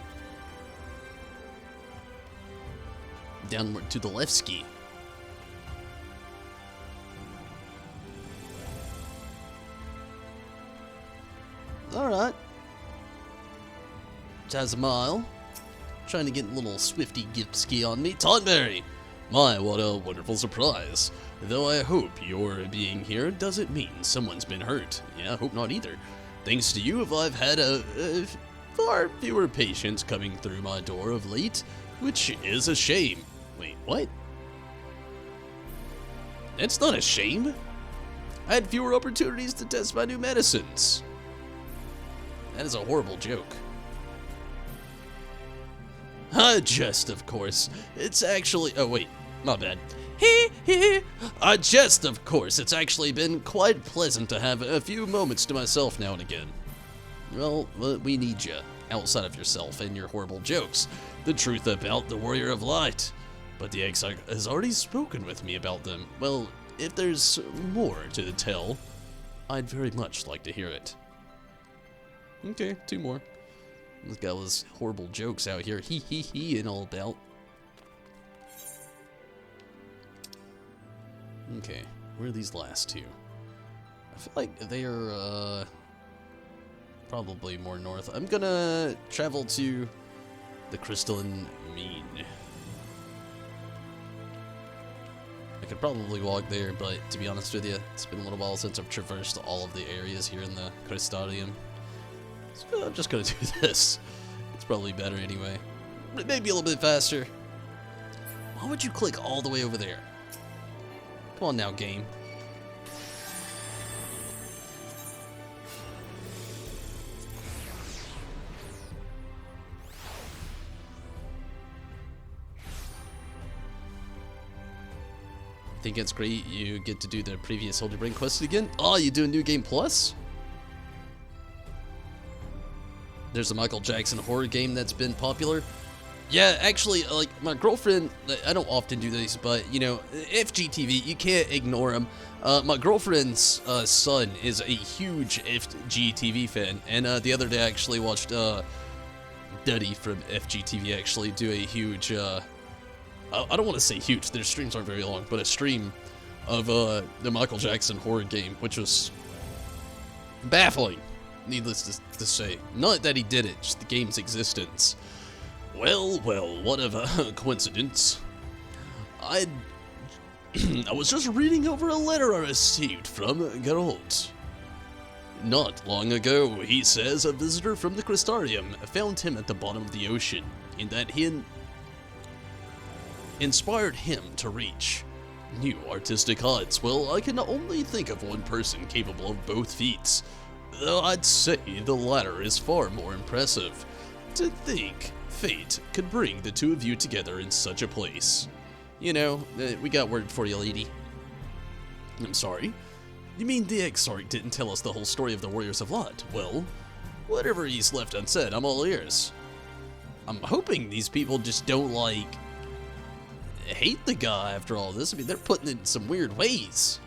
Downward to the left ski. Alright. Just a mile. Trying to get a little swifty gift ski on me. Tonberry! My, what a wonderful surprise. Though I hope your being here doesn't mean someone's been hurt. Yeah, I hope not either. Thanks to you, I've had far fewer patients coming through my door of late, which is a shame. Wait, what? That's not a shame. I had fewer opportunities to test my new medicines. That is a horrible joke. I jest, of course. It's actually... Oh, wait. My bad. I jest, of course. It's actually been quite pleasant to have a few moments to myself now and again. Well, we need you. Outside of yourself and your horrible jokes. The truth about the Warrior of Light. But the Exarch has already spoken with me about them. Well, if there's more to tell, I'd very much like to hear it. Okay, 2 more. This guy was horrible jokes out here. He and all about. Okay, where are these last 2? I feel like they are probably more north. I'm gonna travel to the Crystalline Mean. I could probably walk there, but to be honest with you, it's been a little while since I've traversed all of the areas here in the Crystarium. So I'm just gonna do this. It's probably better anyway. Maybe a little bit faster. Why would you click all the way over there? Come on now, game. I think it's great you get to do the previous Hold Your Brain quest again. Oh, you do a new game plus? There's a Michael Jackson horror game that's been popular. Yeah, actually, like, my girlfriend, I don't often do this, but, you know, FGTV, you can't ignore him. My girlfriend's son is a huge FGTV fan, and the other day I actually watched Duddy from FGTV actually do a huge, I don't want to say huge, their streams aren't very long, but a stream of the Michael Jackson horror game, which was baffling. Needless to say. Not that he did it, just the game's existence. Well, what a coincidence. I was just reading over a letter I received from Geralt. Not long ago, he says a visitor from the Crystarium found him at the bottom of the ocean, and that he inspired him to reach new artistic heights. Well, I can only think of one person capable of both feats. Though I'd say the latter is far more impressive. To think fate could bring the two of you together in such a place. You know, we got word for you, lady. I'm sorry? You mean the Exarch didn't tell us the whole story of the Warriors of Light? Well, whatever he's left unsaid, I'm all ears. I'm hoping these people just don't, like, hate the guy after all this. I mean, they're putting it in some weird ways.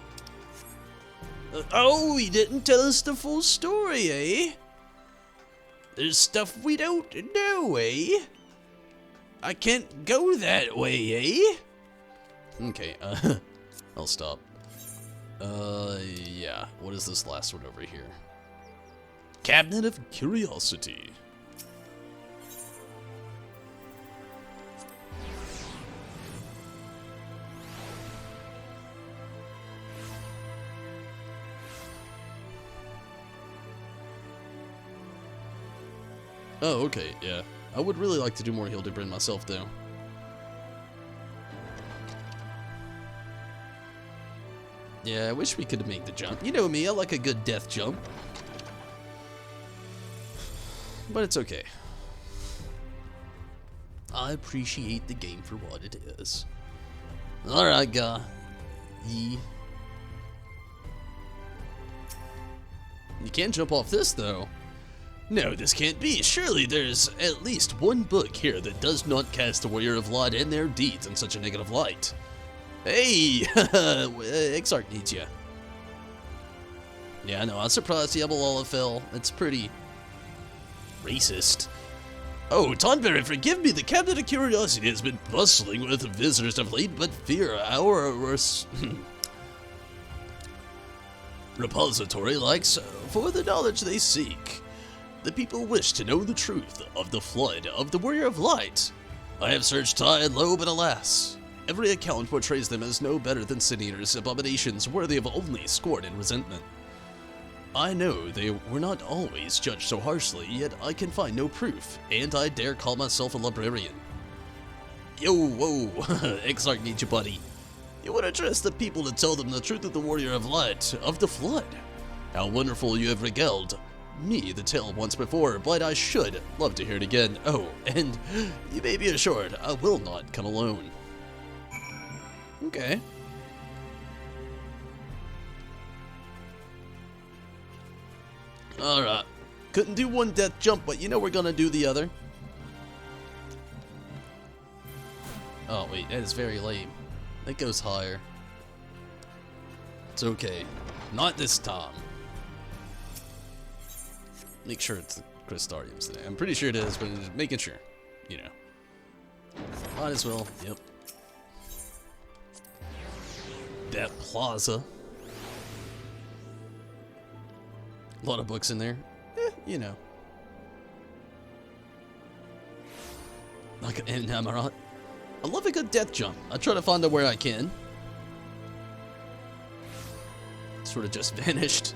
Oh, he didn't tell us the full story, eh? There's stuff we don't know, eh? I can't go that way, eh? Okay, I'll stop. Yeah. What is this last one over here? Cabinet of Curiosity. Oh, okay, yeah. I would really like to do more Hildebrand myself, though. Yeah, I wish we could make the jump. You know me, I like a good death jump. But it's okay. I appreciate the game for what it is. Alright, guy. You can't jump off this, though. No, this can't be. Surely there's at least one book here that does not cast the Warrior of Light and their deeds in such a negative light. Hey! XIV needs ya. Yeah, I know. I'm surprised Diablo fell. It's pretty racist. Oh, Tonberry, forgive me. The Cabinet of Curiosity has been bustling with visitors of late, but fear our repository likes for the knowledge they seek. The people wish to know the truth of the flood of the Warrior of Light. I have searched high and low, but alas, every account portrays them as no better than sin-eaters, abominations worthy of only scorn and resentment. I know they were not always judged so harshly, yet I can find no proof, and I dare call myself a librarian. Yo, whoa, XIV needs you, buddy. You would address the people to tell them the truth of the Warrior of Light, of the flood. How wonderful you have regaled me the tale once before, but I should love to hear it again. Oh, and you may be assured I will not come alone. Okay. Alright. Couldn't do one death jump, but you know we're gonna do the other. Oh, wait, that is very lame. That goes higher. It's okay. Not this time. Make sure it's the Crystariums today. I'm pretty sure it is, but just making sure. You know. Might as well. Yep. That plaza. A lot of books in there. You know. Like an Amaranth. I love a good death jump. I try to find out where I can. Sort of just vanished.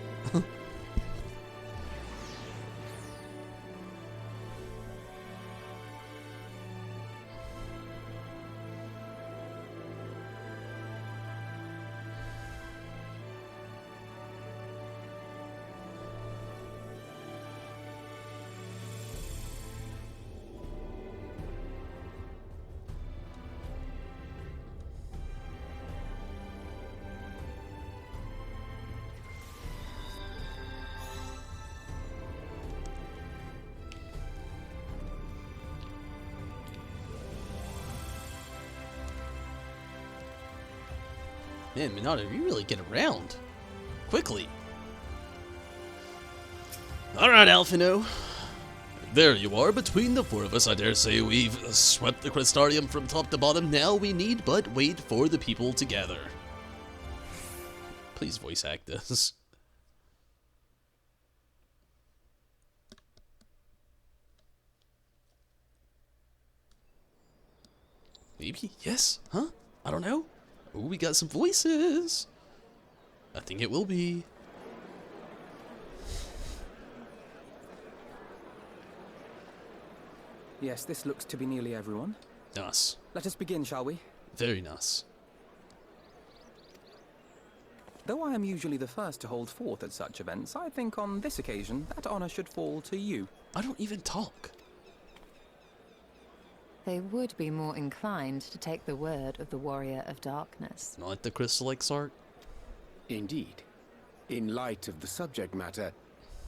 Man, Minato, you really get around quickly. Alright, Alphino. There you are, between the four of us. I dare say we've swept the Crystarium from top to bottom. Now we need but wait for the people to gather. Please voice act this. Maybe? Yes? Huh? I don't know. Oh, we got some voices. I think it will be. Yes, this looks to be nearly everyone. Nice. Let us begin, shall we? Very nice. Though I am usually the first to hold forth at such events, I think on this occasion that honor should fall to you. I don't even talk. They would be more inclined to take the word of the Warrior of Darkness. Not the Crystal Exarch? Indeed. In light of the subject matter,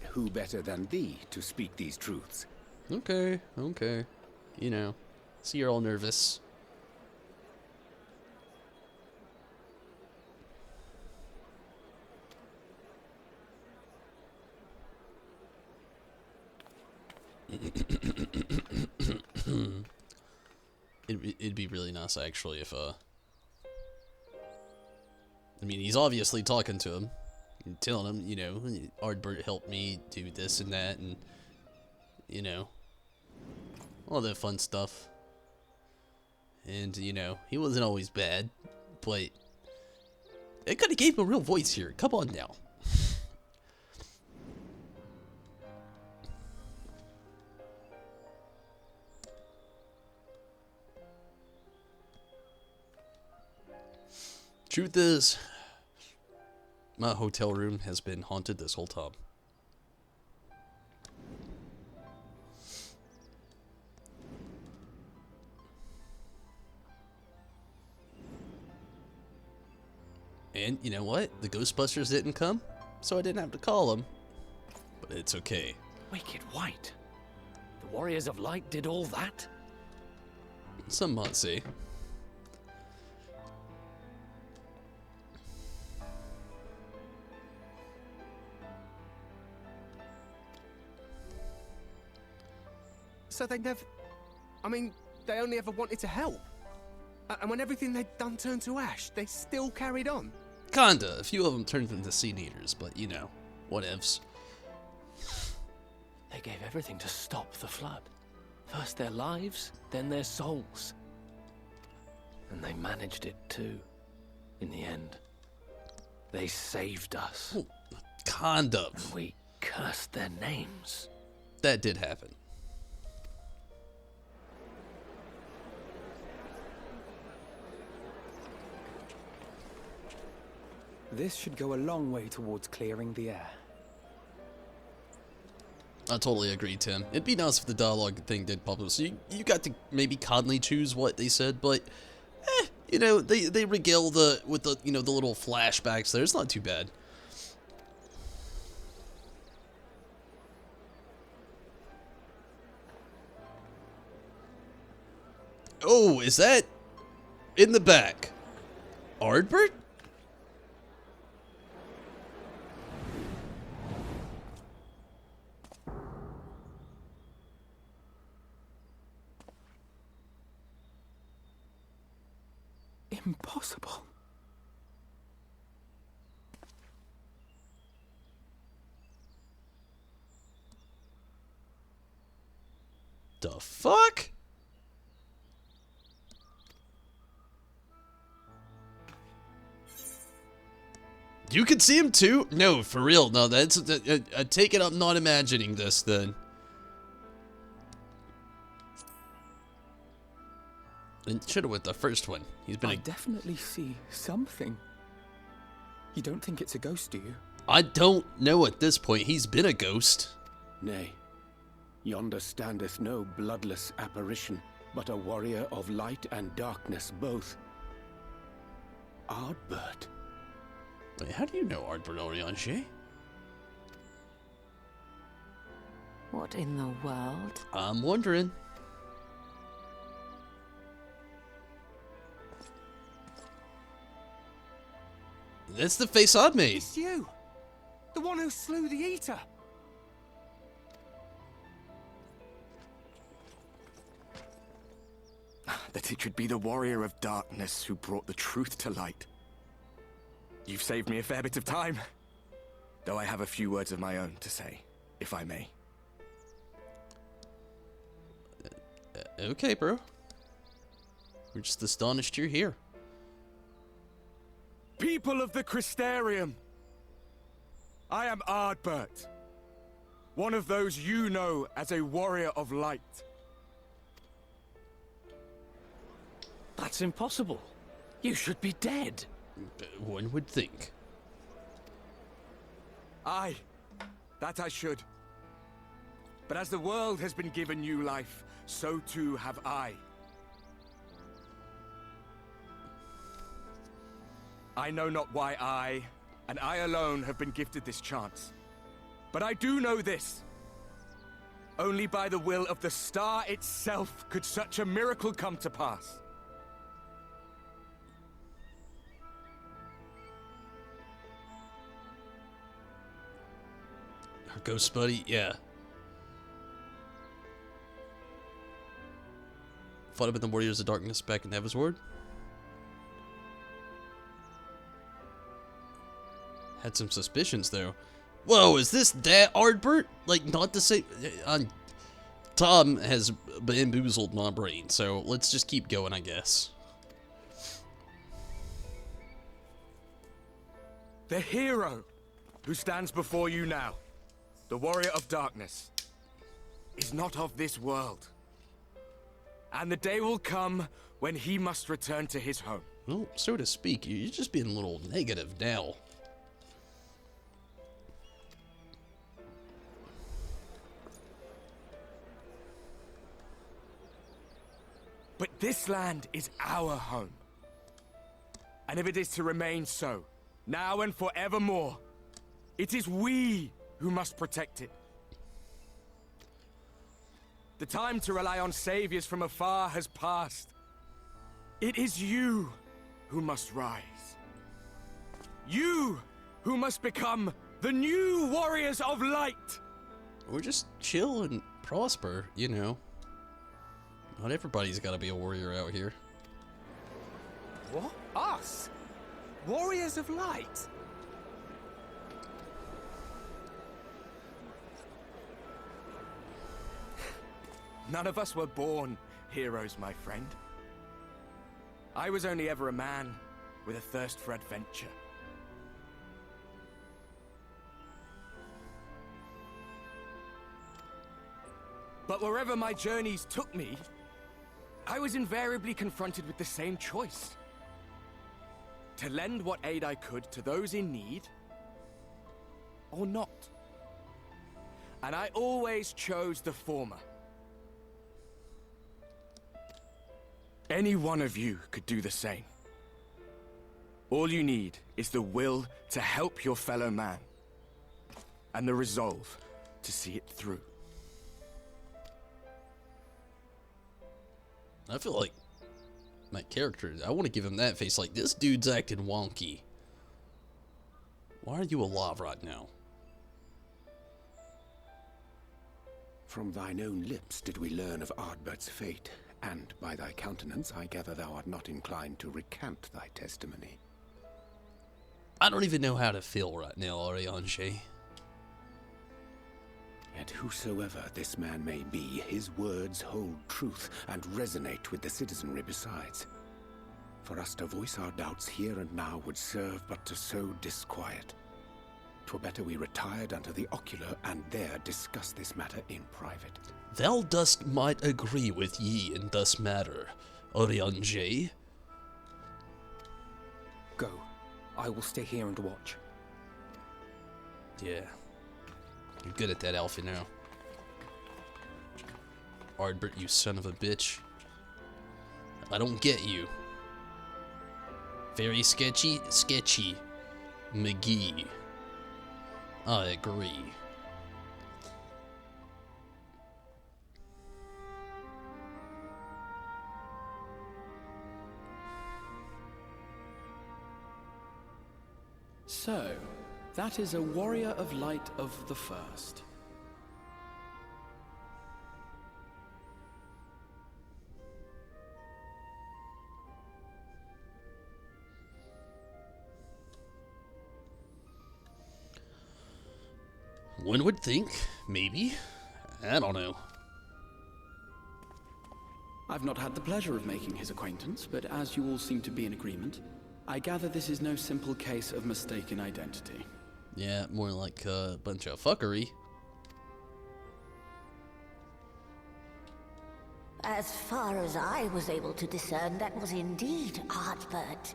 who better than thee to speak these truths? Okay, okay. You know, see, you're all nervous. It'd be really nice, actually, if, I mean, he's obviously talking to him, and telling him, you know, Ardbert helped me do this and that, and, you know, all that fun stuff. And, you know, he wasn't always bad, but it could have gave him a real voice here. Come on now. Truth is, my hotel room has been haunted this whole time. And you know what? The Ghostbusters didn't come, so I didn't have to call them. But it's okay. Wicked White. The Warriors of Light did all that? Some might say. So they never... I mean, they only ever wanted to help. And when everything they'd done turned to ash, they still carried on. Kinda. A few of them turned into Sea Eaters, but you know, whatevs. They gave everything to stop the flood. First their lives, then their souls. And they managed it too, in the end. They saved us. Well, kind of. And we cursed their names. That did happen. This should go a long way towards clearing the air. I totally agree, Tim. It'd be nice if the dialogue thing did pop up, so you got to maybe kindly choose what they said, but, you know, they regale with the, you know, the little flashbacks there. It's not too bad. Oh, is that in the back? Ardbert? Impossible. The fuck? You could see him too? No, for real. No, that's I take it I'm not imagining this then. And should have went the first one. He's been I definitely see something. You don't think it's a ghost, do you? I don't know at this point. He's been a ghost. Nay, yonder standeth no bloodless apparition, but a warrior of light and darkness both. Ardbert. Wait, how do you know Ardbert Oriange? What in the world? I'm wondering. That's the face I made. It's you! The one who slew the Eater! That it should be the warrior of darkness who brought the truth to light. You've saved me a fair bit of time, though I have a few words of my own to say, if I may. Okay, bro. We're just astonished you're here. People of the Crystarium, I am Ardbert, one of those you know as a warrior of light. That's impossible. You should be dead. One would think. Aye, that I should. But as the world has been given new life, so too have I. I know not why I, and I alone, have been gifted this chance. But I do know this. Only by the will of the star itself could such a miracle come to pass. Our ghost buddy, yeah. Fought up in the Warriors of Darkness back in Heavensward. Had some suspicions, though. Whoa, is this that Ardbert? Like, not the same... Tom has bamboozled my brain, so let's just keep going, I guess. The hero who stands before you now, the Warrior of Darkness, is not of this world. And the day will come when he must return to his home. Well, so to speak, you're just being a little negative now. But this land is our home. And if it is to remain so, now and forevermore, it is we who must protect it. The time to rely on saviors from afar has passed. It is you who must rise. You who must become the new warriors of light. Or just chill and prosper, you know. Not everybody's got to be a warrior out here. What? Us? Warriors of Light? None of us were born heroes, my friend. I was only ever a man with a thirst for adventure. But wherever my journeys took me, I was invariably confronted with the same choice. To lend what aid I could to those in need, or not. And I always chose the former. Any one of you could do the same. All you need is the will to help your fellow man, and the resolve to see it through. I feel like my character, I want to give him that face. Like, this dude's acting wonky. Why are you alive right now? From thine own lips did we learn of Ardbert's fate, and by thy countenance I gather thou art not inclined to recant thy testimony. I don't even know how to feel right now, Ariange. Yet whosoever this man may be, his words hold truth and resonate with the citizenry besides. For us to voice our doubts here and now would serve but to sow disquiet. 'Twere better we retired unto the ocular and there discuss this matter in private. Thou dost might agree with ye in this matter, Ariange. Go. I will stay here and watch. Yeah. You're good at that, Alfie, now. Ardbert, you son of a bitch. I don't get you. Very sketchy, McGee. I agree. So, that is a warrior of light of the first. One would think, maybe. I don't know. I've not had the pleasure of making his acquaintance, but as you all seem to be in agreement, I gather this is no simple case of mistaken identity. Yeah, more like a bunch of fuckery. As far as I was able to discern, that was indeed Ardbert.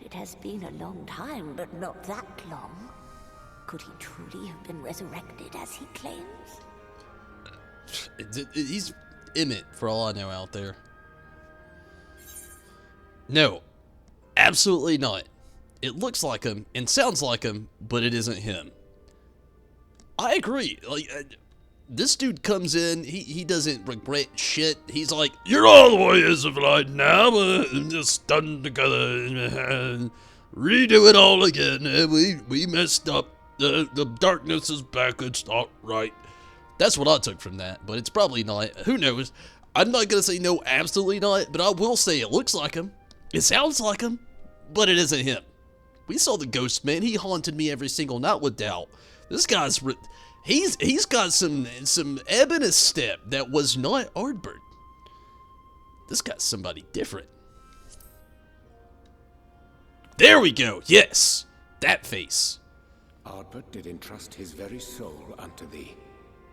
It has been a long time, but not that long. Could he truly have been resurrected as he claims? He's Emmett, for all I know, out there. No, absolutely not. It looks like him and sounds like him, but it isn't him. I agree. Like, this dude comes in, he doesn't regret shit. He's like, "You're all the warriors of light now, just stand together, redo it all again. We messed up. The darkness is back. It's not right." That's what I took from that, but it's probably not. Who knows? I'm not gonna say no, absolutely not, but I will say it looks like him. It sounds like him, but it isn't him. We saw the ghost man. He haunted me every single night with doubt. This guy's he's got some ebb in his step that was not Ardbert. This guy's somebody different. There we go. Yes, that face. Ardbert did entrust his very soul unto thee.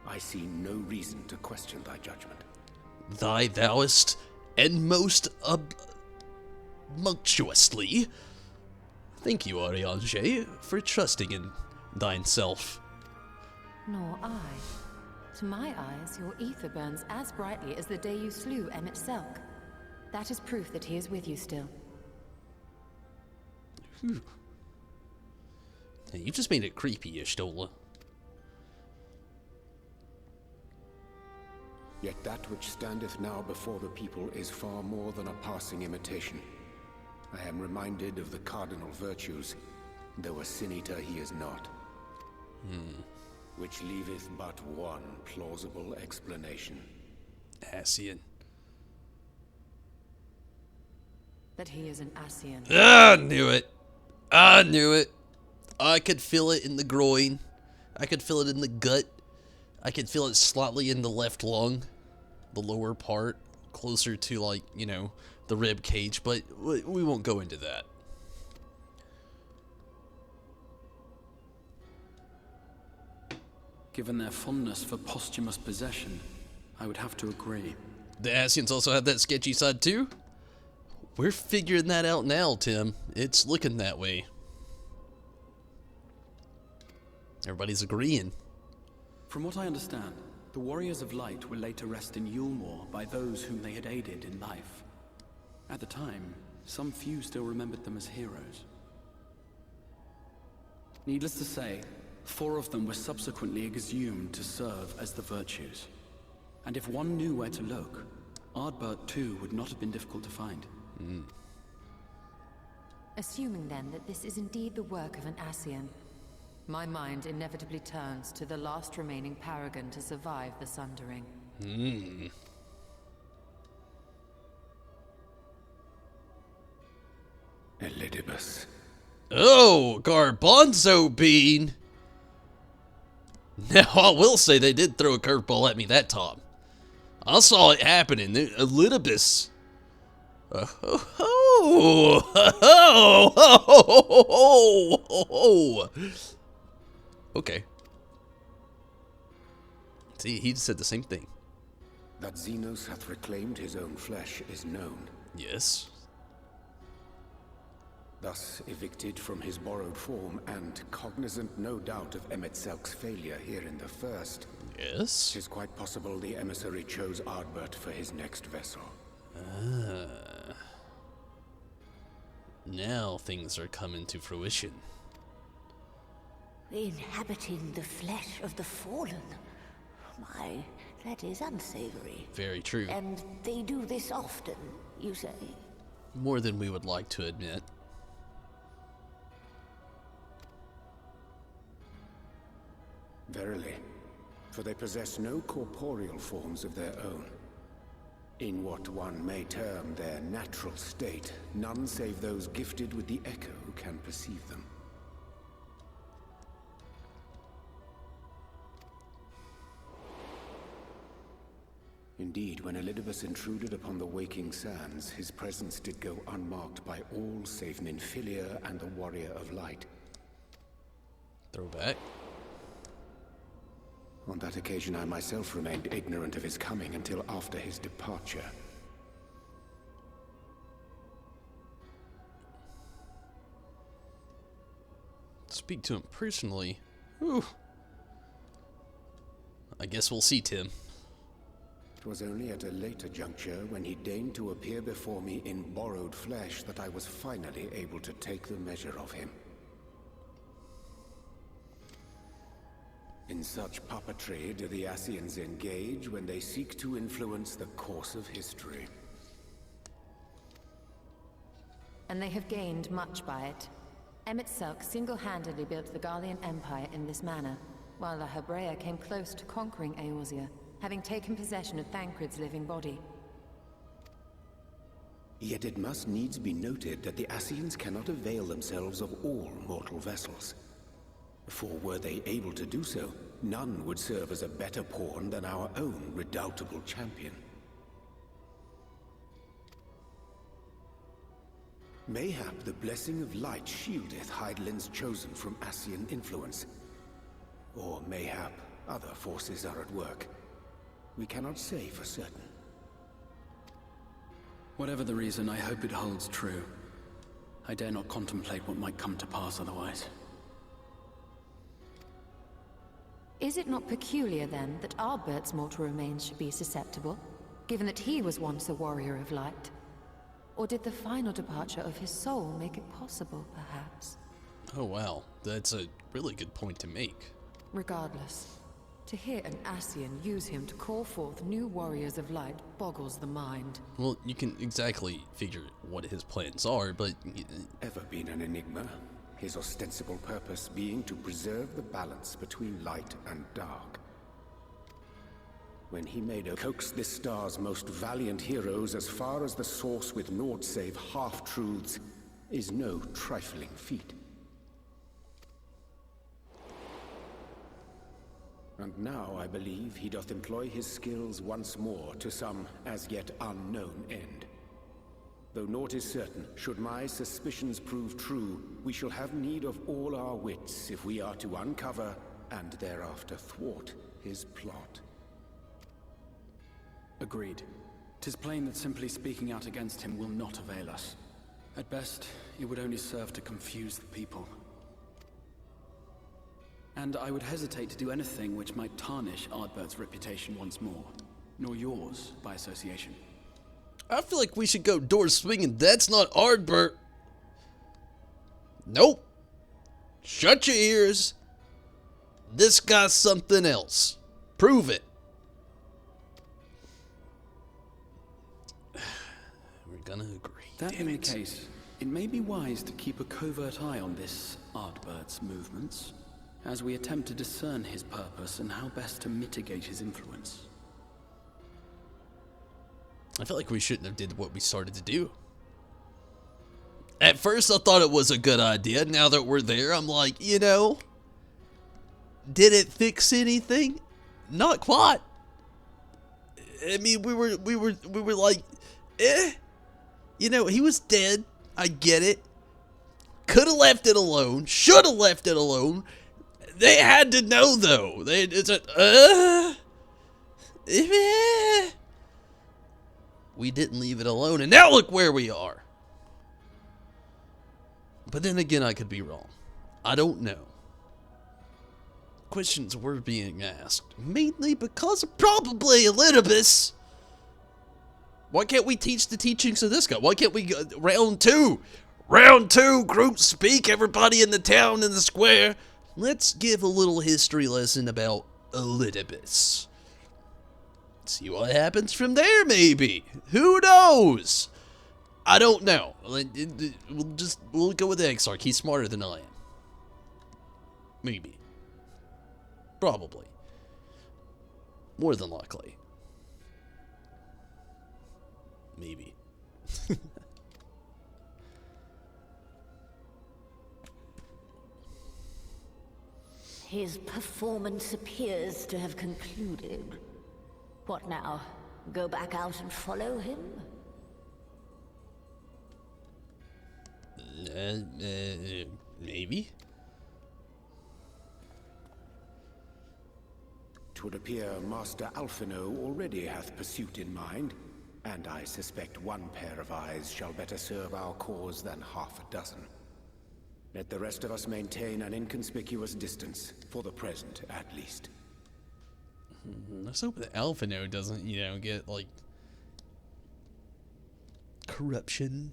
I see no reason to question thy judgment. Thy thouest and most munctuously. Thank you, Ariange, for trusting in thine self. Nor I. To my eyes, your ether burns as brightly as the day you slew Emmett Selk. That is proof that he is with you still. Whew. You just made it creepy, Y'shtola. Yet that which standeth now before the people is far more than a passing imitation. I am reminded of the cardinal virtues, though a sin-eater he is not. Which leaveth but one plausible explanation. Ascian. That he is an Ascian. I knew it. I knew it. I could feel it in the groin. I could feel it in the gut. I could feel it slightly in the left lung. The lower part. Closer to, like, you know, the rib cage. But we won't go into that. Given their fondness for posthumous possession, I would have to agree. The Ascians also have that sketchy side too? We're figuring that out now, Tim. It's looking that way. Everybody's agreeing. From what I understand, the Warriors of Light were laid to rest in Yulmore by those whom they had aided in life. At the time, some few still remembered them as heroes. Needless to say, 4 of them were subsequently exhumed to serve as the virtues. And if one knew where to look, Ardbert too would not have been difficult to find. Assuming then that this is indeed the work of an Ascian, my mind inevitably turns to the last remaining paragon to survive the Sundering. Elidibus. Oh, Garbanzo Bean! Now, I will say they did throw a curveball at me that time. I saw it happening. Elidibus. Okay. See, he said the same thing. That Xenos hath reclaimed his own flesh is known. Yes. Thus evicted from his borrowed form and cognizant no doubt of Emmett Selk's failure here in the first. Yes. 'Tis quite possible the emissary chose Ardbert for his next vessel. Now things are coming to fruition. Inhabiting the flesh of the fallen. My, that is unsavory. Very true. And they do this often, you say? More than we would like to admit. Verily, for they possess no corporeal forms of their own. In what one may term their natural state, none save those gifted with the echo can perceive them. Indeed, when Elidibus intruded upon the waking sands, his presence did go unmarked by all save Minfilia and the Warrior of Light. Throwback. On that occasion, I myself remained ignorant of his coming until after his departure. Speak to him personally. Whew. I guess we'll see, Tim. It was only at a later juncture, when he deigned to appear before me in borrowed flesh, that I was finally able to take the measure of him. In such puppetry do the Ascians engage when they seek to influence the course of history. And they have gained much by it. Emmett Selk single-handedly built the Garlean Empire in this manner, while the Hebrea came close to conquering Eorzea. having taken possession of Thancred's living body. Yet it must needs be noted that the Ascians cannot avail themselves of all mortal vessels. For were they able to do so, none would serve as a better pawn than our own redoubtable champion. Mayhap the blessing of light shieldeth Hydaelyn's chosen from Ascian influence. Or mayhap other forces are at work. We cannot say for certain. Whatever the reason, I hope it holds true. I dare not contemplate what might come to pass otherwise. Is it not peculiar, then, that Ardbert's mortal remains should be susceptible, given that he was once a warrior of light? Or did the final departure of his soul make it possible, perhaps? Oh wow, that's a really good point to make. Regardless, to hear an Ascian use him to call forth new warriors of light boggles the mind. Well, you can exactly figure what his plans are, but... Ever been an enigma, his ostensible purpose being to preserve the balance between light and dark. When he made a coax this star's most valiant heroes as far as the source with naught save half-truths is no trifling feat. And now I believe he doth employ his skills once more to some as yet unknown end. Though naught is certain, should my suspicions prove true, we shall have need of all our wits if we are to uncover and thereafter thwart his plot. Agreed. 'Tis plain that simply speaking out against him will not avail us. At best, it would only serve to confuse the people. And I would hesitate to do anything which might tarnish Ardbert's reputation once more, nor yours by association. I feel like we should go door swinging. That's not Ardbert. Nope. Shut your ears. This guy's something else. Prove it. We're gonna agree. That being the case, it may be wise to keep a covert eye on this Ardbert's movements, as we attempt to discern his purpose and how best to mitigate his influence. I feel like we shouldn't have did what we started to do. At first, I thought it was a good idea. Now that we're there, I'm like, you know, did it fix anything? Not quite. I mean, we were like, you know, he was dead. I get it. Could have left it alone. Should have left it alone. They had to know, though. We didn't leave it alone, and now look where we are. But then again, I could be wrong. I don't know. Questions were being asked, mainly because of probably Elidibus. Why can't we teach the teachings of this guy? Why can't we go round two? Round two, group speak, everybody in the town, in the square. Let's give a little history lesson about Elidibus. See what happens from there, maybe. Who knows? I don't know. We'll go with the Exarch. He's smarter than I am. Maybe. Probably. More than likely. Maybe. His performance appears to have concluded. What now? Go back out and follow him? Maybe. 'Twould appear Master Alphino already hath pursuit in mind, and I suspect one pair of eyes shall better serve our cause than half a dozen. Let the rest of us maintain an inconspicuous distance, for the present at least. Let's hope that Alphino doesn't, you know, get, like, corruption.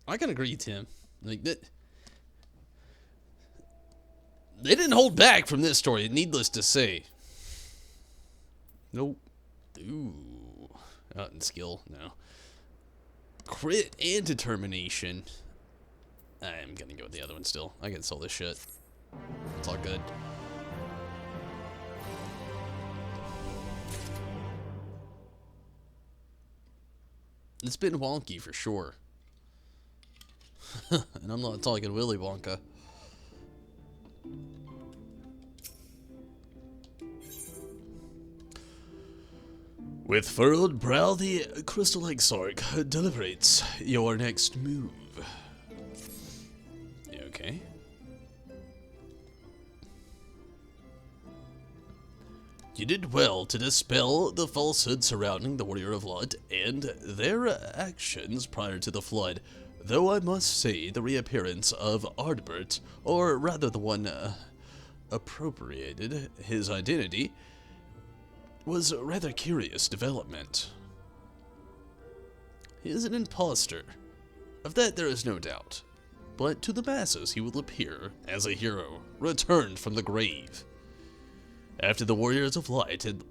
I can agree, Tim. Like, that. They didn't hold back from this story, needless to say. Nope. Ooh. Not in skill, no. Crit and determination. I'm gonna go with the other one still. I can sell this shit. It's all good. It's been wonky for sure. And I'm not talking Willy Wonka. With furrowed brow, the crystal exarch deliberates your next move. Okay. You did well to dispel the falsehood surrounding the Warrior of Light and their actions prior to the Flood, though I must say the reappearance of Ardbert, or rather the one appropriated his identity, was a rather curious development. He is an impostor, of that there is no doubt, but to the masses he will appear as a hero, returned from the grave. After the Warriors of Light had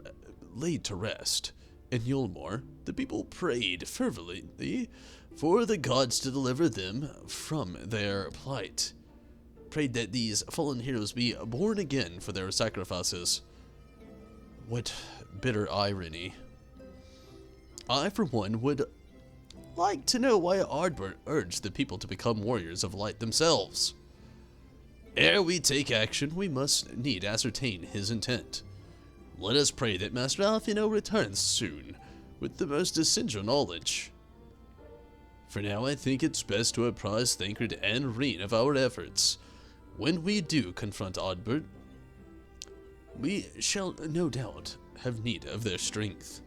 laid to rest in Yulmore, the people prayed fervently for the gods to deliver them from their plight. Prayed that these fallen heroes be born again for their sacrifices. What bitter irony. I, for one, would like to know why Ardbert urged the people to become Warriors of Light themselves. Ere we take action, we must need ascertain his intent. Let us pray that Master Alfino returns soon, with the most essential knowledge. For now, I think it's best to apprise Thancred and Reen of our efforts. When we do confront Ardbert, we shall no doubt have need of their strength.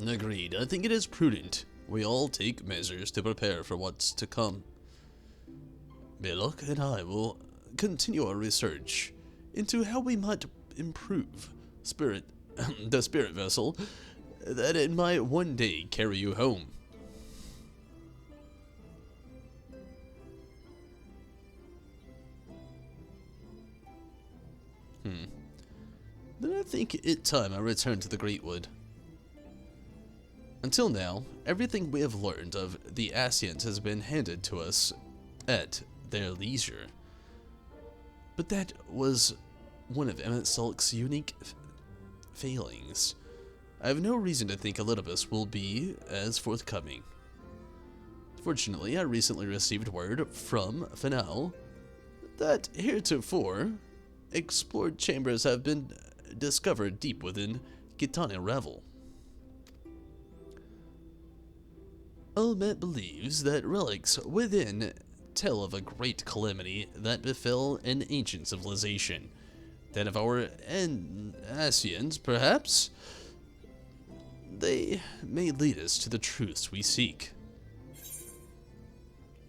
Agreed. I think it is prudent we all take measures to prepare for what's to come. Belloc and I will continue our research into how we might improve the spirit vessel that it might one day carry you home. Then I think it time I return to the Greatwood. Until now, everything we have learned of the Ascians has been handed to us at their leisure. But that was one of Emmett Sulk's unique failings. I have no reason to think Elidibus will be as forthcoming. Fortunately, I recently received word from Fanal that heretofore explored chambers have been discovered deep within Gitana Revel. Elmet believes that relics within tell of a great calamity that befell an ancient civilization. That of our Ascians, perhaps? They may lead us to the truths we seek.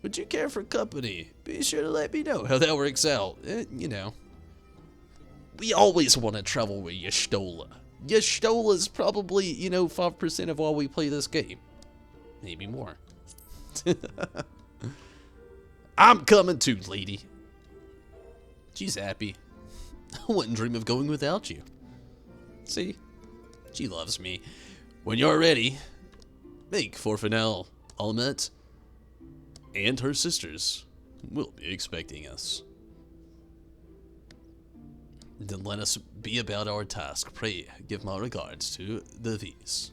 Would you care for company? Be sure to let me know how that works out. You know. We always want to travel with Y'shtola. Y'shtola's probably, 5% of why we play this game. Maybe more. I'm coming too, lady. She's happy. I wouldn't dream of going without you. See? She loves me. When you're ready, make for Fanel, Almet, and her sisters will be expecting us. Then let us be about our task. Pray, give my regards to the V's.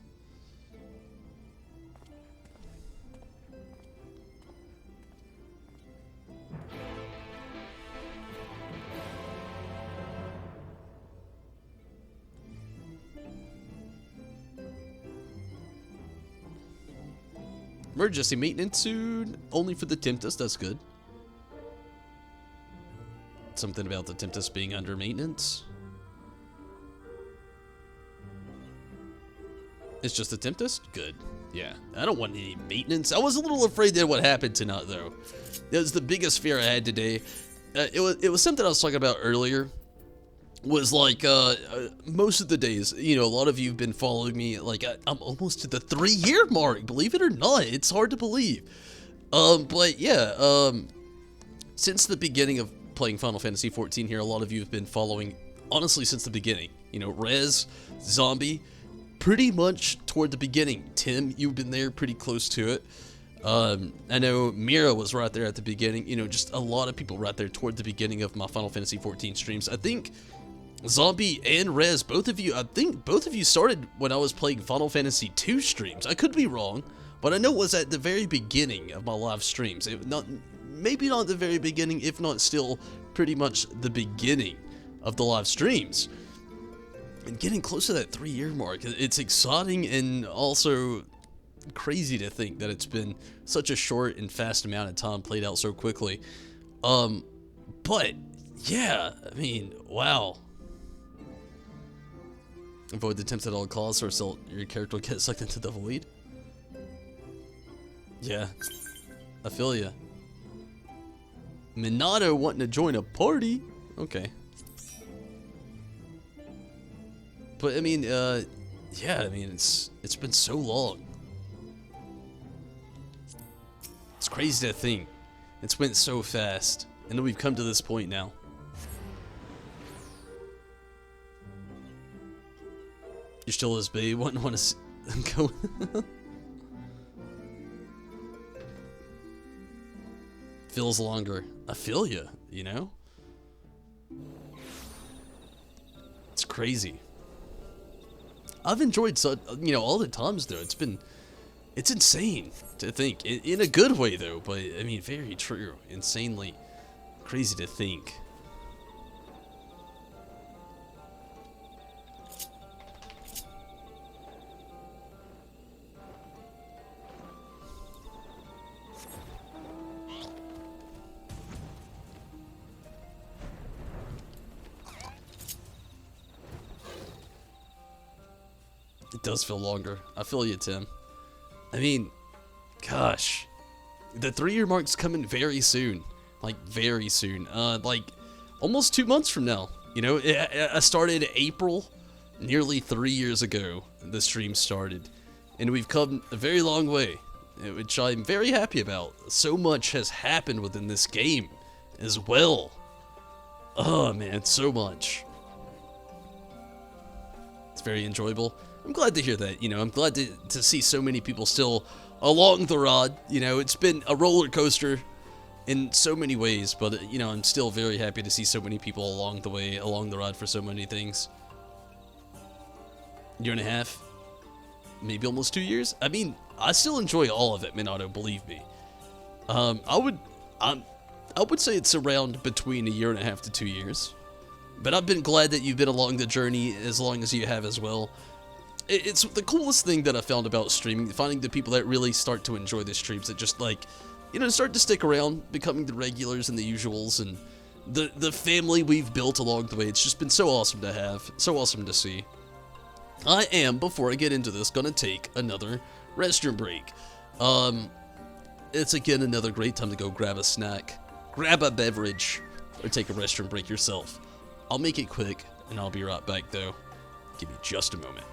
Emergency maintenance soon, only for the Tempest, that's good. Something about the Tempest being under maintenance. It's just the Tempest? Good. Yeah, I don't want any maintenance. I was a little afraid that would happen tonight, though. That was the biggest fear I had today. It was something I was talking about earlier. Was like, most of the days, a lot of you have been following me, like, I'm almost to the 3-year mark, believe it or not, it's hard to believe. But yeah, since the beginning of playing Final Fantasy XIV here, a lot of you have been following, honestly, since the beginning. Rez, Zombie, pretty much toward the beginning. Tim, you've been there pretty close to it. I know Mira was right there at the beginning. You know, just a lot of people right there toward the beginning of my Final Fantasy XIV streams. I think Zombie and Rez, both of you, I think both of you started when I was playing Final Fantasy II streams. I could be wrong, but I know it was at the very beginning of my live streams. Maybe not the very beginning, if not still pretty much the beginning of the live streams. And getting close to that 3-year mark, it's exciting and also crazy to think that it's been such a short and fast amount of time played out so quickly. But yeah, I mean, wow. Avoid the attempts at all costs, or else your character will get sucked into the void. Yeah, I feel ya. Minato wanting to join a party? Okay. But I mean, yeah, I mean, it's been so long. It's crazy to think. It's went so fast, and then we've come to this point now. You're still his babe. Wouldn't want to go. Feels longer. I feel you. You know. It's crazy. I've enjoyed all the times though. It's insane to think in a good way though. But I mean, very true. Insanely crazy to think. It does feel longer. I feel you, Tim. I mean, gosh. The 3-year mark's coming very soon. Like, very soon. Like, almost 2 months from now. You know, I started April, nearly 3 years ago, the stream started. And we've come a very long way, which I'm very happy about. So much has happened within this game as well. Oh, man, so much. It's very enjoyable. I'm glad to hear that, you know, I'm glad to see so many people still along the ride. You know, it's been a roller coaster in so many ways, but, you know, I'm still very happy to see so many people along the way, along the ride for so many things. 1.5 years? Maybe almost 2 years? I mean, I still enjoy all of it, Minato, believe me. I would say it's around between 1.5 years to 2 years. But I've been glad that you've been along the journey as long as you have as well. It's the coolest thing that I found about streaming, finding the people that really start to enjoy the streams, that just like, you know, start to stick around, becoming the regulars and the usuals, and the family we've built along the way. It's just been so awesome to have, so awesome to see. I am, before I get into this, gonna take another restroom break. It's again another great time to go grab a snack, grab a beverage, or take a restroom break yourself. I'll make it quick, and I'll be right back though. Give me just a moment.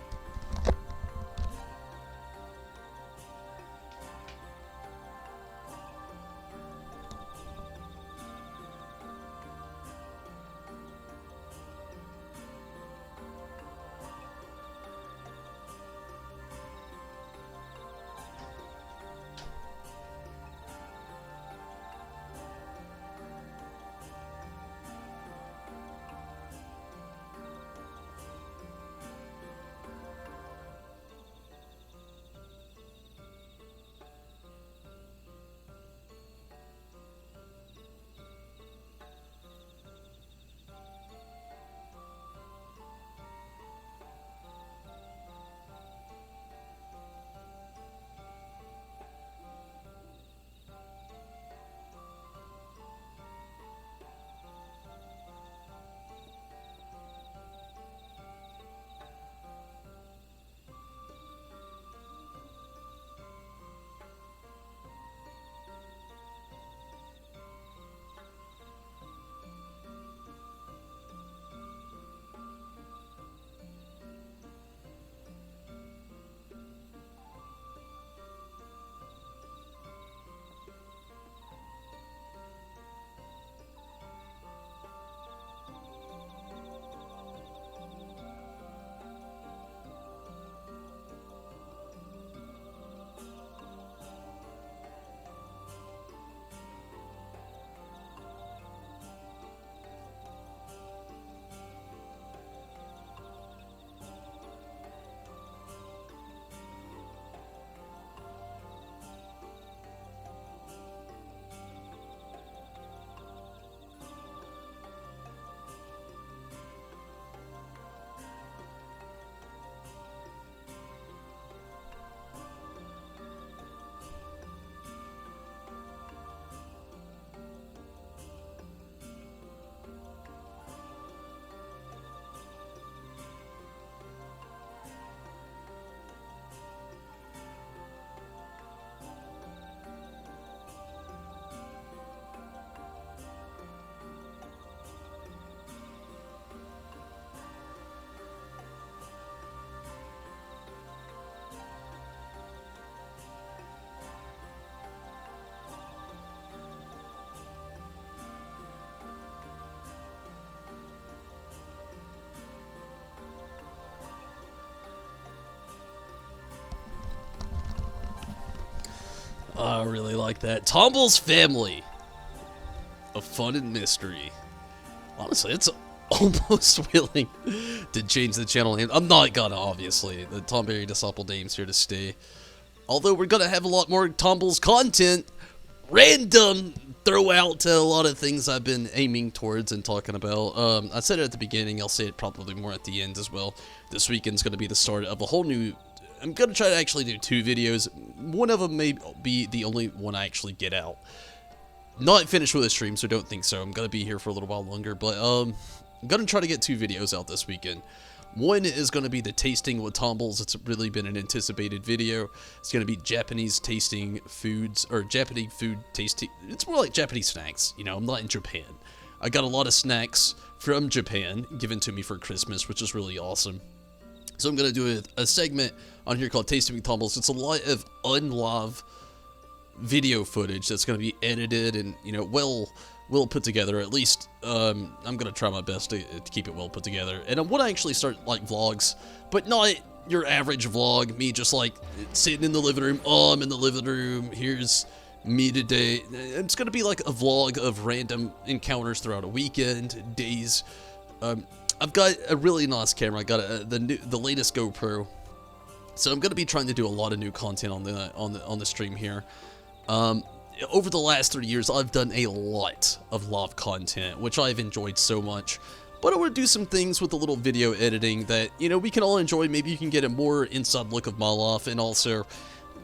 I really like that. Tomble's Family of Fun and Mystery. Honestly, it's almost willing to change the channel name. I'm not gonna, obviously. The Tomberry Disciple name's here to stay. Although we're gonna have a lot more Tomble's content. Random throw out to a lot of things I've been aiming towards and talking about. I said it at the beginning, I'll say it probably more at the end as well. This weekend's gonna be the start of a whole new... I'm gonna try to actually do 2 videos. One of them may be the only one I actually get out. Not finished with the stream, so don't think so. I'm gonna be here for a little while longer, but I'm gonna try to get 2 videos out this weekend. One is gonna be the tasting with Tombles. It's really been an anticipated video. It's gonna be Japanese tasting foods, or Japanese food tasting. It's more like Japanese snacks. You know, I'm not in Japan. I got a lot of snacks from Japan given to me for Christmas, which is really awesome. So I'm going to do a segment on here called Tasting with Tombles. It's a lot of unlive video footage that's going to be edited and, you know, well put together. At least, I'm going to try my best to keep it well put together. And I want to actually start, like, vlogs, but not your average vlog. Me just, like, sitting in the living room. Oh, I'm in the living room. Here's me today. It's going to be, like, a vlog of random encounters throughout a weekend, days. I've got a really nice camera. I got the latest GoPro, so I'm gonna be trying to do a lot of new content on the stream here. Over the last 3 years, I've done a lot of live content, which I've enjoyed so much. But I want to do some things with a little video editing that, you know, we can all enjoy. Maybe you can get a more inside look of my life, and also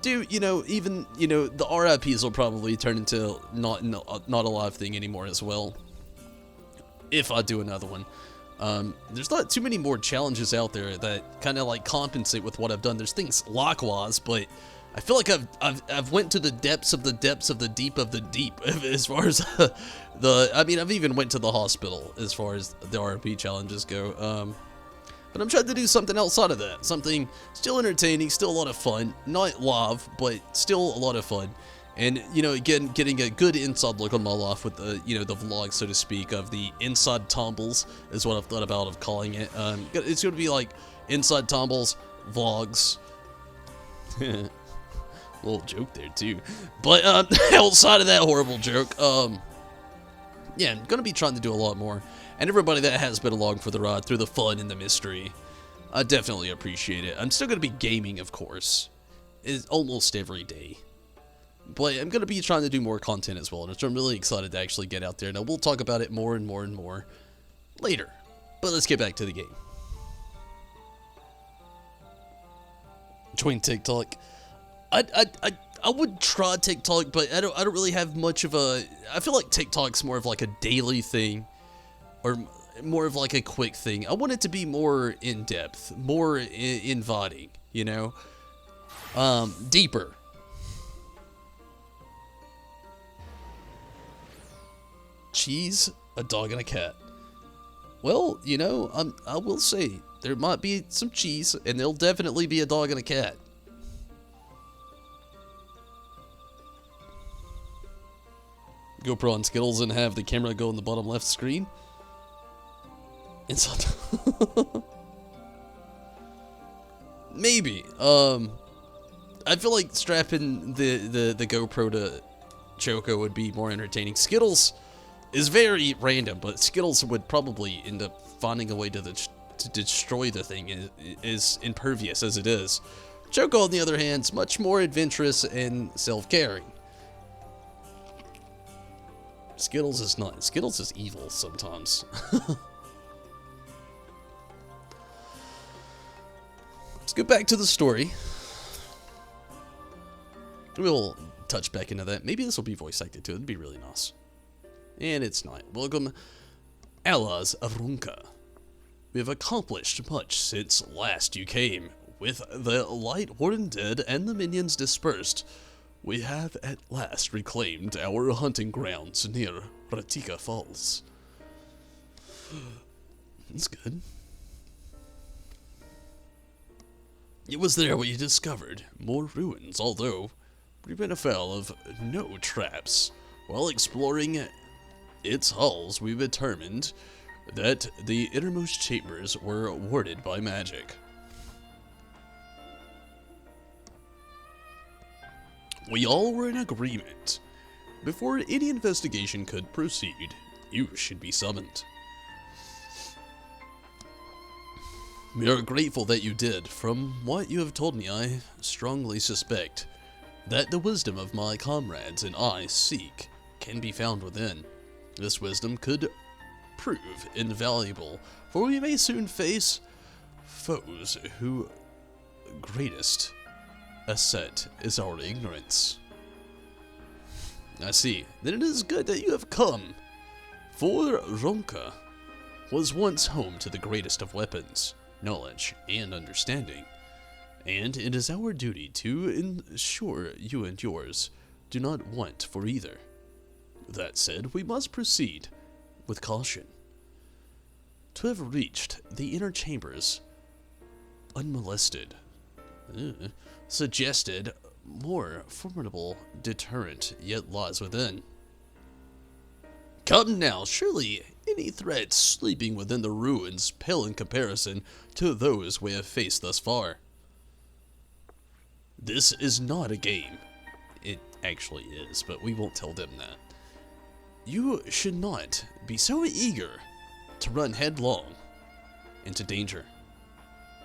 do, you know, even, you know, the RIPs will probably turn into not a live thing anymore as well, if I do another one. There's not too many more challenges out there that kind of like compensate with what I've done. There's things likewise, but I feel like I've went to the depths of the depths of the deep as far as I mean, I've even went to the hospital as far as the RP challenges go. But I'm trying to do something outside of that, something still entertaining, still a lot of fun, not live, but still a lot of fun. And, you know, again, getting a good inside look on my life with the, you know, the vlog, so to speak, of the Inside Tombles is what I've thought about of calling it. It's going to be like Inside Tombles vlogs. Little joke there, too. But, outside of that horrible joke, yeah, I'm going to be trying to do a lot more. And everybody that has been along for the ride through the fun and the mystery, I definitely appreciate it. I'm still going to be gaming, of course, almost every day. But I'm going to be trying to do more content as well, and I'm really excited to actually get out there. Now, we'll talk about it more and more and more later. But let's get back to the game. Join TikTok. I would try TikTok, but I don't really have much of a... I feel like TikTok's more of like a daily thing, or more of like a quick thing. I want it to be more in-depth, more inviting, you know? Deeper. Cheese, a dog, and a cat. Well, you know, I will say, there might be some cheese, and there'll definitely be a dog and a cat. GoPro on Skittles and have the camera go in the bottom left screen. Inside. Maybe. I feel like strapping the GoPro to Choco would be more entertaining. Skittles is very random, but Skittles would probably end up finding a way to destroy the thing, as impervious as it is. Choco, on the other hand, is much more adventurous and self-caring. Skittles is not. Skittles is evil sometimes. Let's go back to the story. We'll touch back into that. Maybe this will be voice acted too. It'd be really nice. And it's not. Welcome, allies of Runka. We have accomplished much since last you came. With the Light Warden dead and the minions dispersed, we have at last reclaimed our hunting grounds near Ratika Falls. That's good. It was there we discovered more ruins, although we've been afoul of no traps. While exploring its halls, we determined that the innermost chambers were warded by magic. We all were in agreement. Before any investigation could proceed, you should be summoned. We are grateful that you did. From what you have told me, I strongly suspect that the wisdom of my comrades and I seek can be found within. This wisdom could prove invaluable, for we may soon face foes whose greatest asset is our ignorance. I see. Then it is good that you have come. For Ronka was once home to the greatest of weapons, knowledge and understanding, and it is our duty to ensure you and yours do not want for either. That said, we must proceed with caution. To have reached the inner chambers unmolested suggested more formidable deterrent yet lies within. Come now, surely any threats sleeping within the ruins pale in comparison to those we have faced thus far. This is not a game. It actually is, but we won't tell them that. You should not be so eager to run headlong into danger.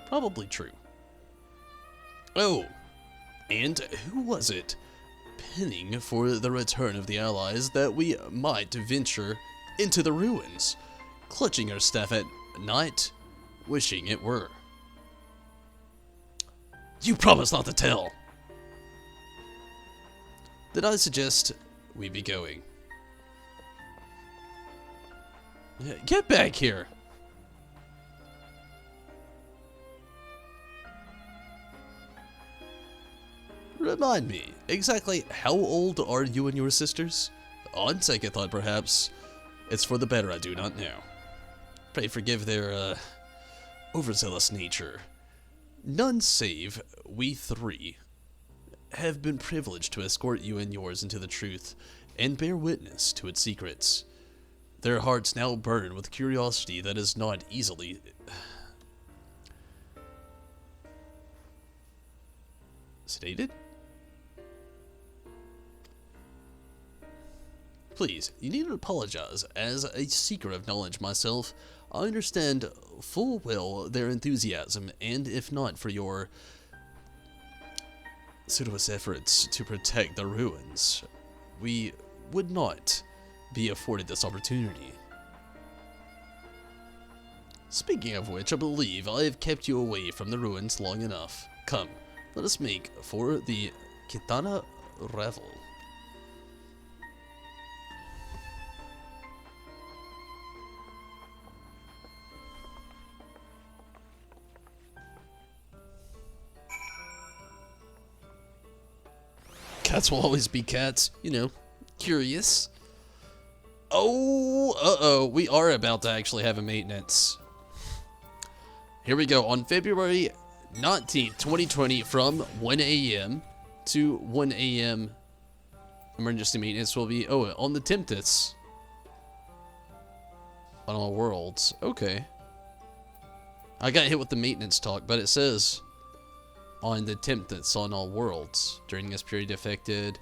Probably true. Oh, and who was it pinning for the return of the allies that we might venture into the ruins, clutching our staff at night, wishing it were? You promised not to tell. Then I suggest we be going. Get back here. Remind me, exactly how old are you and your sisters? On second thought, perhaps it's for the better I do not know. Pray forgive their, overzealous nature. None save we three have been privileged to escort you and yours into the truth and bear witness to its secrets. Their hearts now burn with curiosity that is not easily sedated? Please, you needn't apologize. As a seeker of knowledge myself, I understand full well their enthusiasm, and if not for your pseudoous efforts to protect the ruins, we would not be afforded this opportunity. Speaking of which, I believe I have kept you away from the ruins long enough. Come, let us make for the Kitana Revel. Cats will always be cats, you know, curious. Oh, we are about to actually have a maintenance. Here we go, on February 19th, 2020, from 1 a.m. to 1 a.m. emergency maintenance will be, on the Tempest. On all worlds, okay. I got hit with the maintenance talk, but it says on the Tempest on all worlds during this period affected.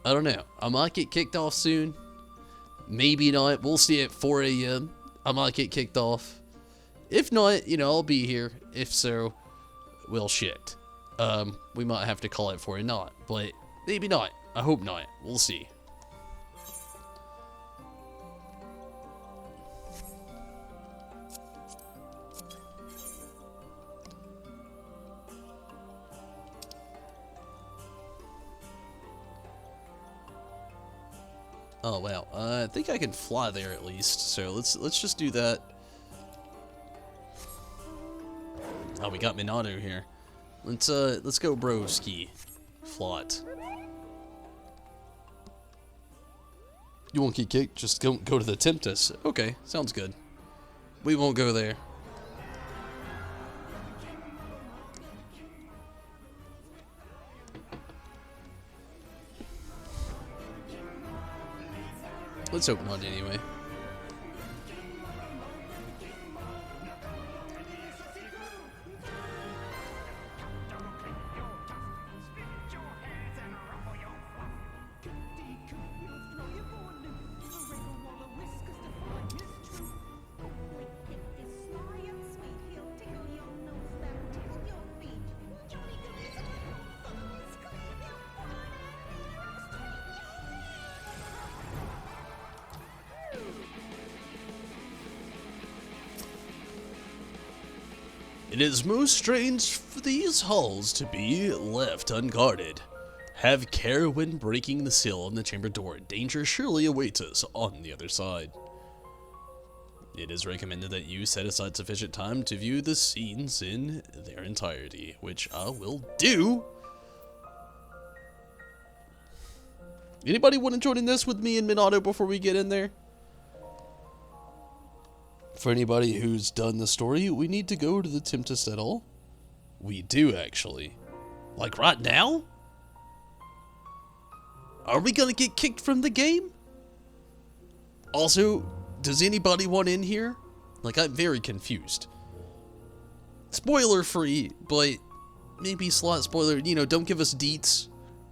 I don't know. I might get kicked off soon. Maybe not. We'll see at 4 a.m. I might get kicked off. If not, you know, I'll be here. If so, well, shit. We might have to call it for a not, but maybe not. I hope not. We'll see. Oh wow, I think I can fly there at least. So let's just do that. Oh, we got Minato here. Let's go broski. Flot. You won't get kicked, just go to the Tempest. Okay, sounds good. We won't go there. Let's hope not anyway. It is most strange for these halls to be left unguarded. Have care when breaking the seal on the chamber door. Danger surely awaits us on the other side. It is recommended that you set aside sufficient time to view the scenes in their entirety, which I will do. Anybody want to join in this with me and Minato before we get in there? For anybody who's done the story, we need to go to the Tempest at all? We do, actually. Like right now? Are we gonna get kicked from the game? Also, does anybody want in here? Like, I'm very confused. Spoiler free, but maybe slot spoiler, you know, don't give us deets.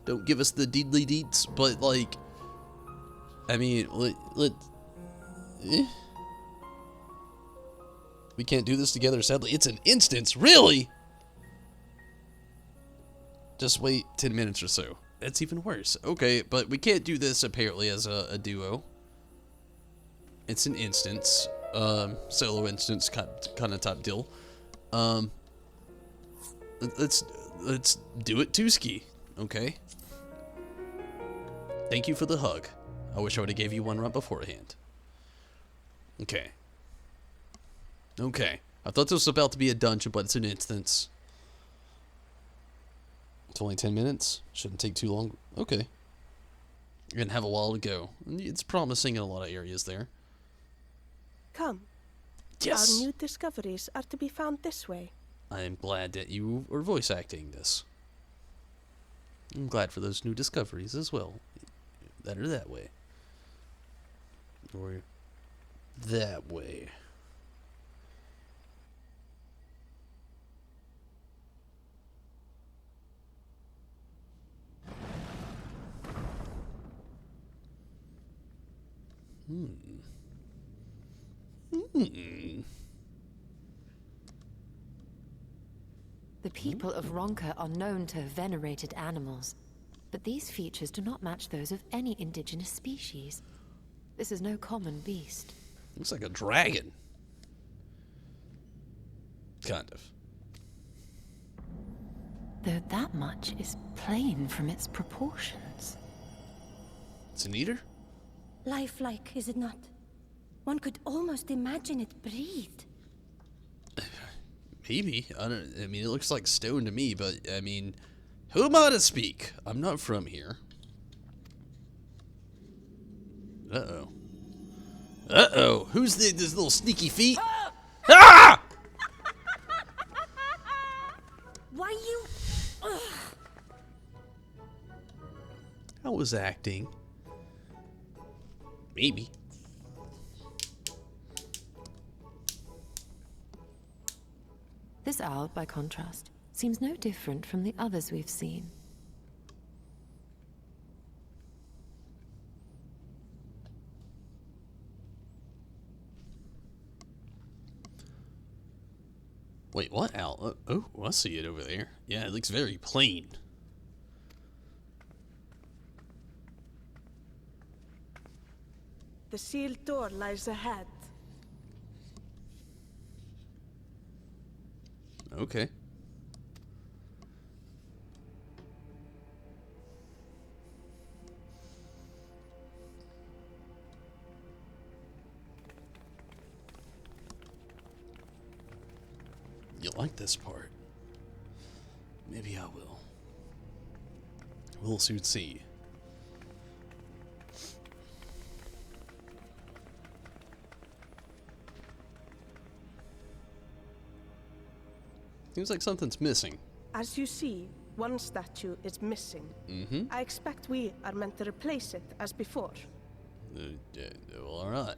Don't give us the deedly deets, but like, I mean, we can't do this together, sadly. It's an instance, really? Just wait 10 minutes or so. That's even worse. Okay, but we can't do this apparently as a duo. It's an instance, solo instance kind of type deal. Let's do it Tooski, okay? Thank you for the hug. I wish I would have gave you one right beforehand. Okay. Okay. I thought this was about to be a dungeon, but it's an instance. It's only 10 minutes. Shouldn't take too long. Okay. You're gonna have a while to go. It's promising in a lot of areas there. Come. Yes. Our new discoveries are to be found this way. I am glad that you are voice acting this. I'm glad for those new discoveries as well. That or that way. Or that way. The people of Ronka are known to have venerated animals, but these features do not match those of any indigenous species. This is no common beast. Looks like a dragon. Kind of. Though that much is plain from its proportions. It's an eater? Lifelike, is it not? One could almost imagine it breathed. Maybe. I mean, it looks like stone to me, but I mean, who am I to speak? I'm not from here. Uh-oh. Uh-oh. Who's this little sneaky feet? Ah! Why you... Ugh. I was acting. Maybe. This owl, by contrast, seems no different from the others we've seen. Wait, what owl? Oh, I see it over there. Yeah, it looks very plain. The sealed door lies ahead. Okay. You like this part? Maybe I will. We'll soon see. Seems like something's missing. As you see, one statue is missing. Mm-hmm. I expect we are meant to replace it as before. Well, alright.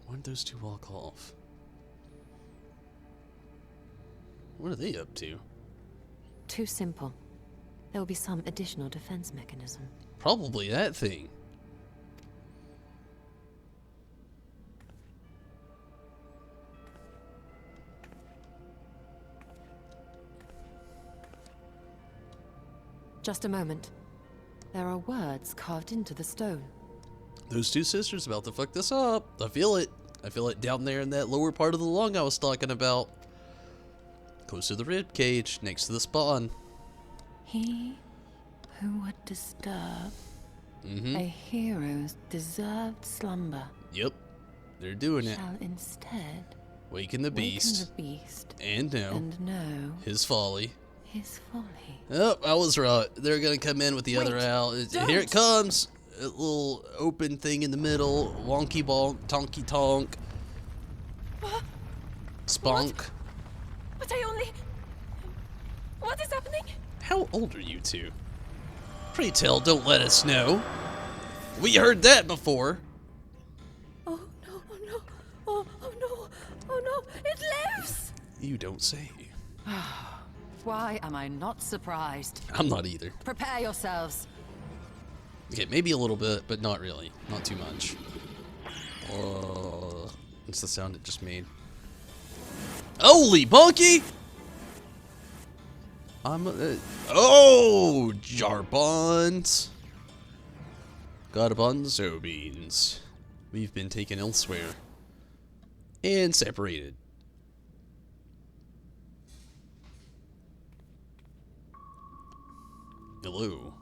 Why did those two walk off? What are they up to? Too simple. There will be some additional defense mechanism. Probably that thing. Just a moment. There are words carved into the stone. Those two sisters about to fuck this up. I feel it. I feel it down there in that lower part of the lung I was talking about. Close to the rib cage, next to the spawn. He who would disturb a hero's deserved slumber. Yep, they're doing it. Shall instead waken the beast, and know his folly. His folly. Oh, I was right. They're gonna come in with the other owl. Here it comes. A little open thing in the middle. Wonky bonk, tonky tonk. Spunk. But I only... What is happening? How old are you two? Pray tell, don't let us know. We heard that before. Oh no, oh no, oh no, oh no, it lives! You don't say. Why am I not surprised? I'm not either. Prepare yourselves. Okay, maybe a little bit, but not really. Not too much. What's the sound it just made? Holy monkey! Oh, Jarbons. Garbanzo beans. We've been taken elsewhere. And separated. Hello.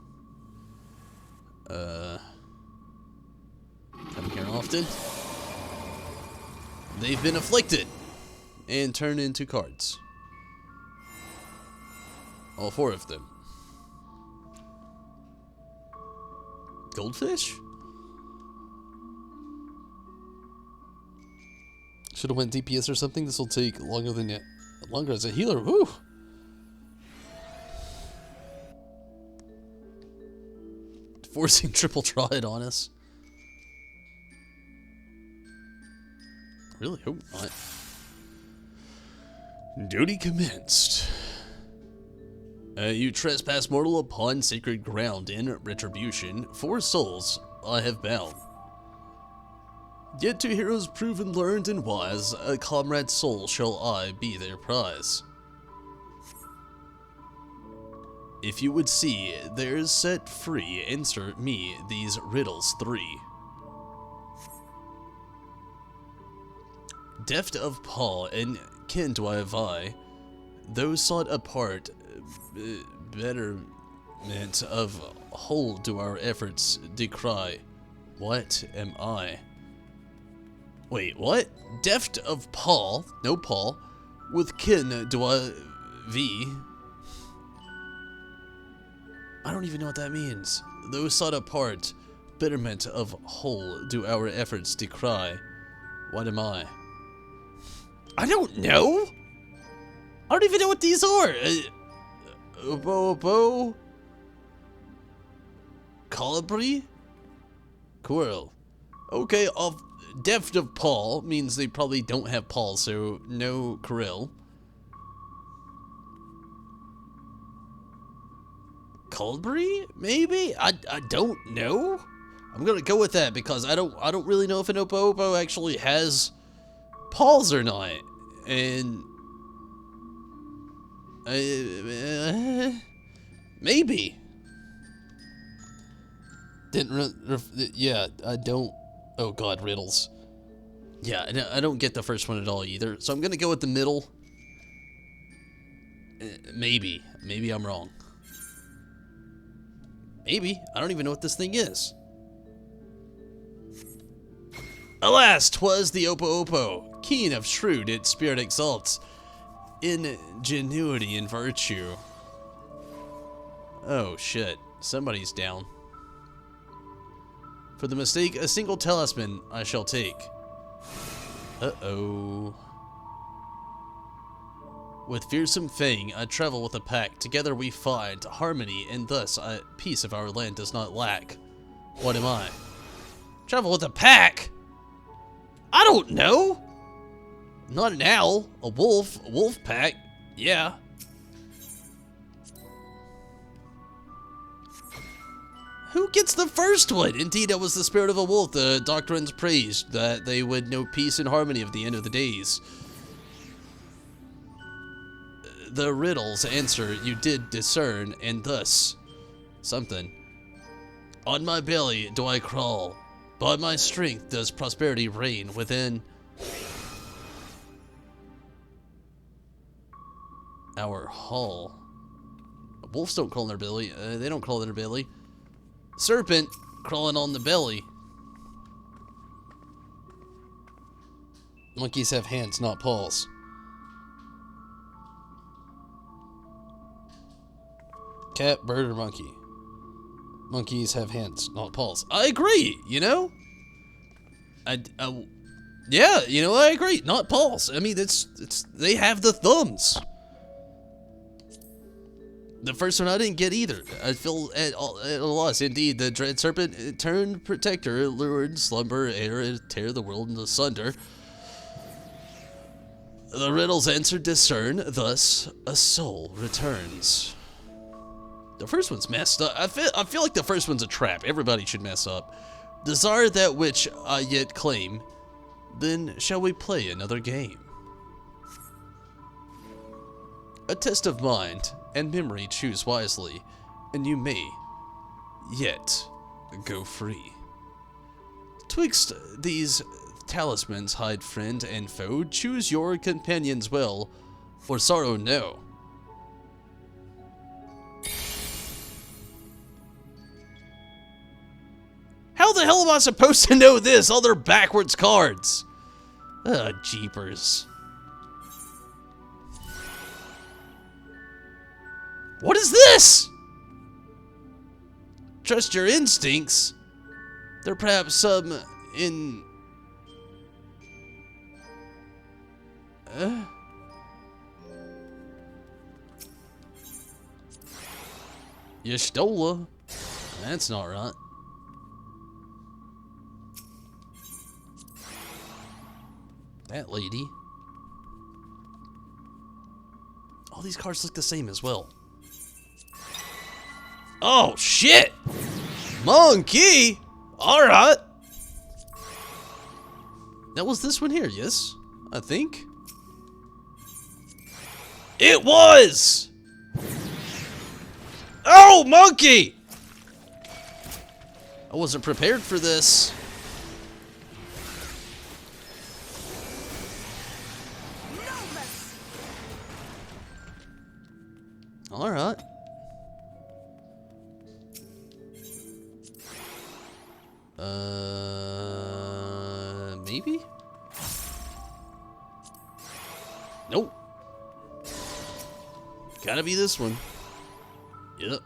Come here often. They've been afflicted and turned into cards. All four of them. Goldfish? Should have went DPS or something. This will take longer than it. Longer as a healer. Woo! Forcing triple triad on us. Really hope not. Duty commenced. You trespass mortal upon sacred ground. In retribution, 4 souls I have bound. Yet to heroes proven, learned, and wise, a comrade's soul shall I be their prize. If you would see theirs set free, answer me these riddles 3. Deft of paw and kin do I vie, those sought apart, betterment of whole do our efforts decry. What am I? Wait, what? Deft of paw, no paw, with kin do I vie. I don't even know what that means. Those sought apart, betterment of whole do our efforts decry. What am I? I don't know! I don't even know what these are! Obo? Colibri? Quirrell. Okay, deft of paw means they probably don't have paws, so no Quirrell. Colibri? Maybe? I don't know. I'm gonna go with that because I don't really know if an Opo actually has paws or not. And maybe. Yeah, I don't. Oh god, riddles. Yeah, I don't get the first one at all either. So I'm gonna go with the middle. Maybe I'm wrong. Maybe. I don't even know what this thing is. Alas, 'twas the Opo, keen of shrewd its spirit exalts, ingenuity and virtue. Oh shit, somebody's down. For the mistake, a single talisman I shall take. Uh-oh. With fearsome fang, I travel with a pack. Together we find harmony, and thus peace of our land does not lack. What am I? Travel with a pack? I don't know. Not an owl, a wolf pack. Yeah. Who gets the first one? Indeed, it was the spirit of a wolf. The doctrines praised that they would know peace and harmony at the end of the days. The riddles answer you did discern, and thus something. On my belly do I crawl, By my strength does prosperity reign within our hall. Wolves don't crawl on their belly. They don't crawl on their belly. Serpent crawling on the belly. Monkeys have hands, not paws. Cat, bird, or monkey? Monkeys have hands, not paws. I agree, you know? Yeah, you know, I agree. Not paws. I mean, they have the thumbs. The first one I didn't get either. I feel at a loss. Indeed, the dread serpent turned protector, lured slumber, ere tear the world asunder. The riddles answer discern, thus a soul returns. The first one's messed up. I feel like the first one's a trap. Everybody should mess up. Desire that which I yet claim, then shall we play another game. A test of mind and memory, choose wisely, and you may yet go free. Twixt these talismans hide friend and foe, choose your companions well, or sorrow no. How the hell am I supposed to know this? All their backwards cards. Jeepers. What is this? Trust your instincts. There perhaps some in... Yestola. That's not right. That lady. All these cards look the same as well. Oh, shit! Monkey! Alright. That was this one here, yes? I think. It was! Oh, monkey! I wasn't prepared for this. Alright. Maybe? Nope. Gotta be this one. Yep.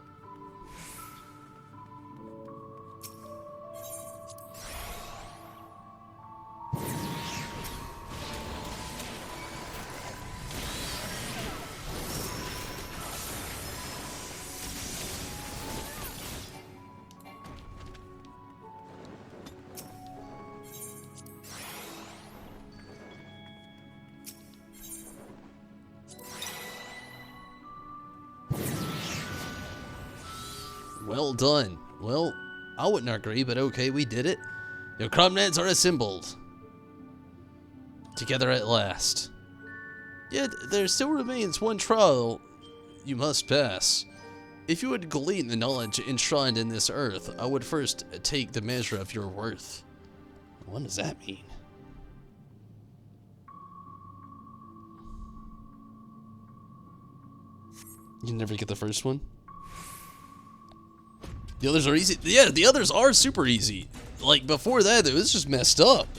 Well done. Well, I wouldn't agree, but okay, we did it. Your comrades are assembled. Together at last. Yet, there still remains one trial you must pass. If you would glean the knowledge enshrined in this earth, I would first take the measure of your worth. What does that mean? You never get the first one? The others are easy. Yeah, the others are super easy. Like, before that, it was just messed up.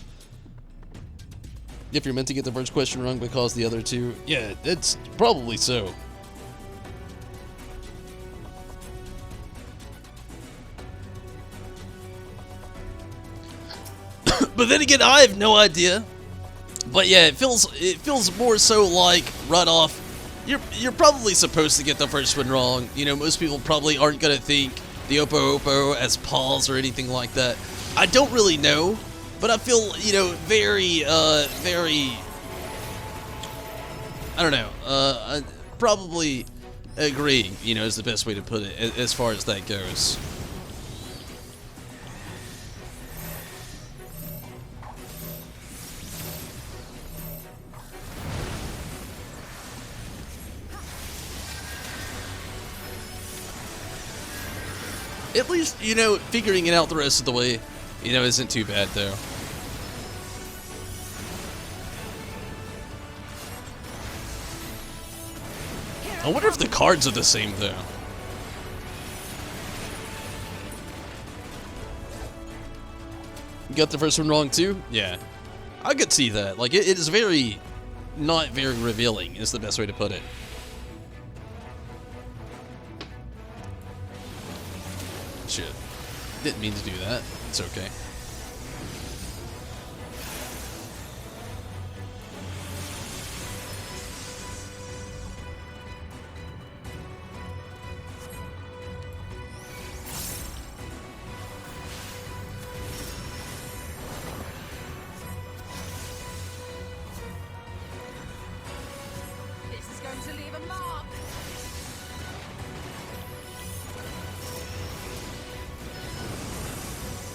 If you're meant to get the first question wrong because the other two... Yeah, it's probably so. But then again, I have no idea. But yeah, it feels more so like right off. You're probably supposed to get the first one wrong. You know, most people probably aren't gonna think the Oppo as paws or anything like that. I don't really know, but I feel, you know, very, I don't know, probably agreeing, you know, is the best way to put it as far as that goes. At least, you know, figuring it out the rest of the way, You know, isn't too bad though. I wonder if the cards are the same though. You got the first one wrong too? Yeah. I could see that. Like, it is very, not very revealing is the best way to put it. Shit. Didn't mean to do that. It's okay. This is going to leave a mark.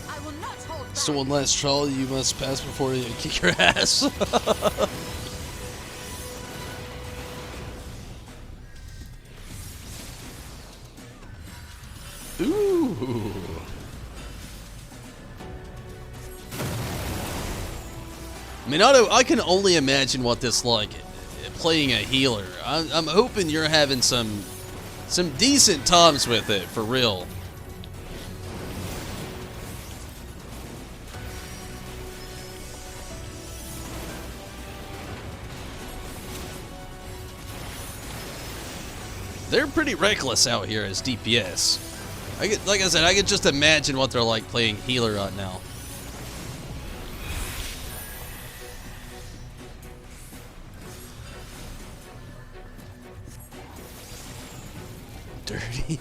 I will not hold back. So one last trial you must pass before you kick your ass. Ooh. I mean, I can only imagine what this like playing a healer. I'm hoping you're having some decent times with it for real. They're pretty reckless out here as DPS. Like I said, I could just imagine what they're like playing healer right now. Dirty.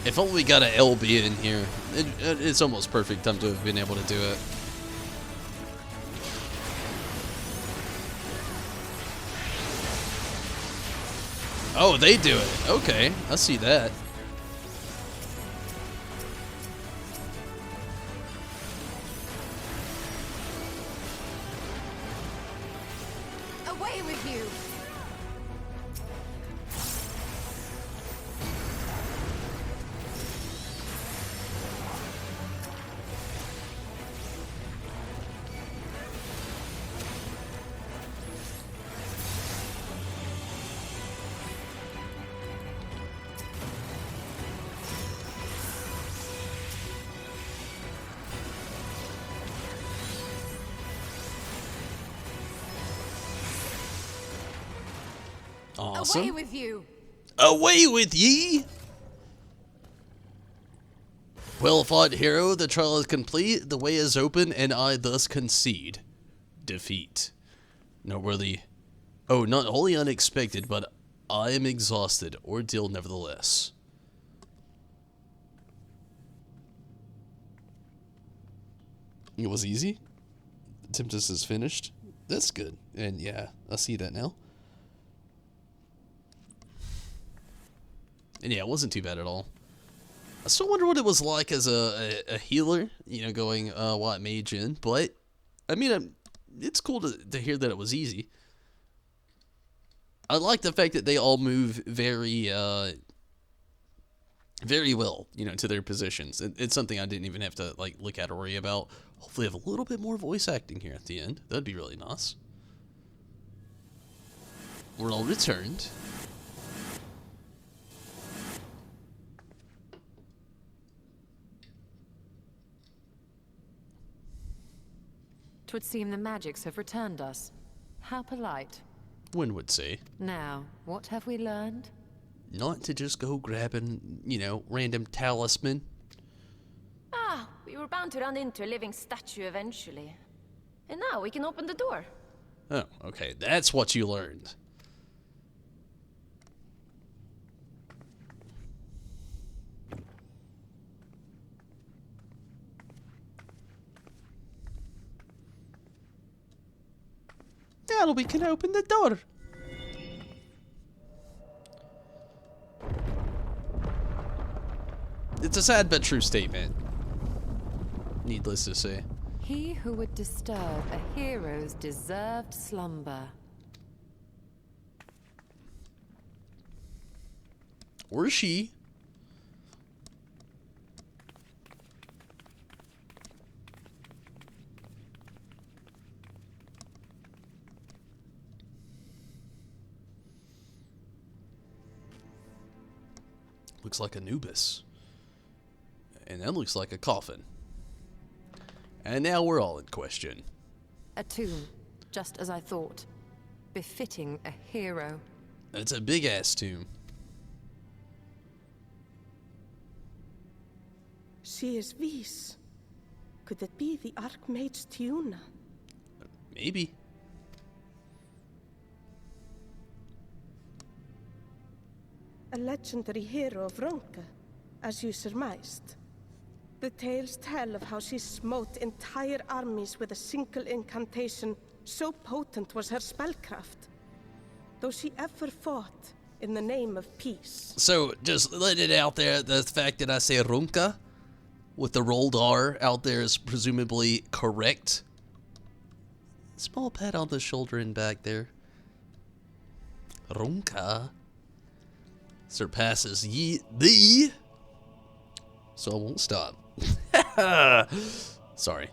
If only we got an LB in here. It's almost perfect time to have been able to do it. Oh, they do it. Okay, I see that. Away with you. Awesome. Away with you. Away with ye! Well fought, hero. The trial is complete. The way is open, and I thus concede defeat. Noteworthy. Oh, not wholly unexpected, but I am exhausted. Ordeal nevertheless. It was easy. Tempest is finished. That's good. And yeah, I see that now. And yeah, it wasn't too bad at all. I still wonder what it was like as a healer, you know, going what mage in. But I mean, it's cool to hear that it was easy. I like the fact that they all move very very well, you know, to their positions. It's something I didn't even have to like look at or worry about. Hopefully, have a little bit more voice acting here at the end. That'd be really nice. We're all returned. Twould seem the magics have returned us. How polite. One would say. Now, what have we learned? Not to just go grabbing, you know, random talisman. Ah, we were bound to run into a living statue eventually. And now we can open the door. Oh, okay. That's what you learned. Now we can open the door. It's a sad but true statement. Needless to say. He who would disturb a hero's deserved slumber. Or she. Looks like Anubis. And that looks like a coffin. And now we're all in question. A tomb, just as I thought. Befitting a hero. It's a big-ass tomb. She is Vis. Could it be the Archmage Tiuna? Maybe. A legendary hero of Ronka, as you surmised. The tales tell of how she smote entire armies with a single incantation, so potent was her spellcraft. Though she ever fought in the name of peace. So, just let it out there, the fact that I say Runka with the rolled R out there is presumably correct. Small pat on the shoulder and back there. Runka surpasses thee. So I won't stop. Sorry.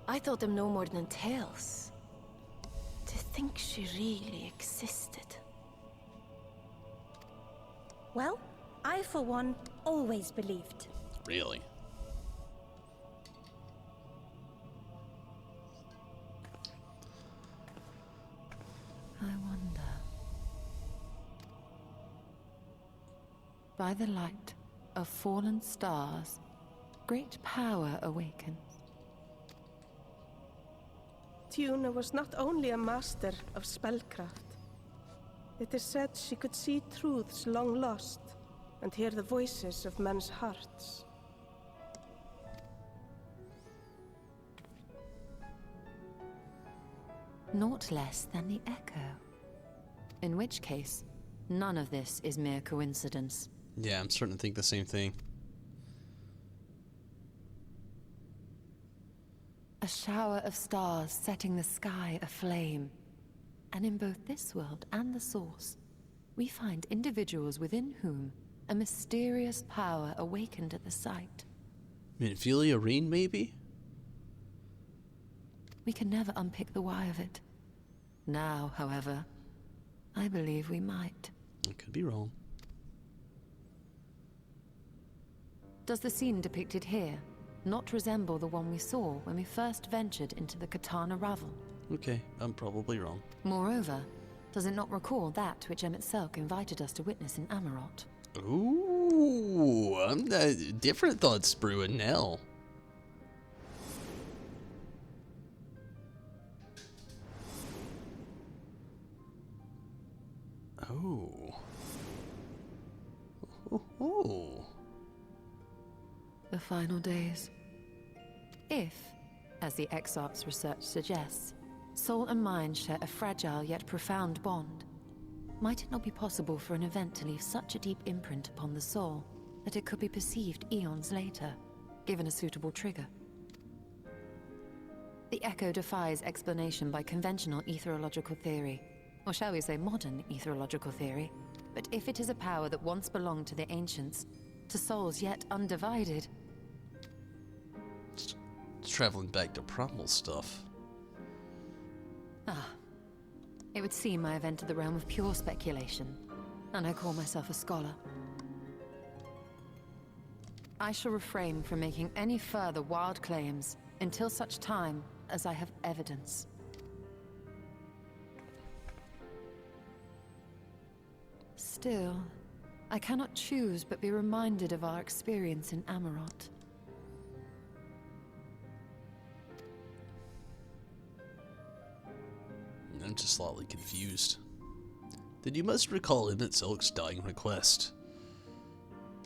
I thought them no more than tales. To think she really existed. Well, I, for one, always believed. Really? I wonder. By the light of fallen stars, great power awakens. Tiuna was not only a master of spellcraft. It is said she could see truths long lost and hear the voices of men's hearts. Naught less than the echo. In which case, none of this is mere coincidence. Yeah, I'm starting to think the same thing. A shower of stars setting the sky aflame. And in both this world and the Source, we find individuals within whom a mysterious power awakened at the sight. Minfilia Reen, maybe? We can never unpick the why of it. Now, however, I believe we might. I could be wrong. Does the scene depicted here not resemble the one we saw when we first ventured into the Katana Ravel? Okay, I'm probably wrong. Moreover, does it not recall that which Emmett Selk invited us to witness in Amarot? Ooh, I'm different thoughts brewing now. Oh. Oh. The final days. If, as the XIV's research suggests, soul and mind share a fragile yet profound bond, might it not be possible for an event to leave such a deep imprint upon the soul that it could be perceived eons later, given a suitable trigger? The echo defies explanation by conventional etherological theory, or shall we say modern etherological theory, but if it is a power that once belonged to the ancients, to souls yet undivided... It's traveling back to primal stuff. Ah. It would seem I have entered the realm of pure speculation, and I call myself a scholar. I shall refrain from making any further wild claims until such time as I have evidence. Still, I cannot choose but be reminded of our experience in Amarot. I'm just slightly confused. Then you must recall Emmett Selk's dying request.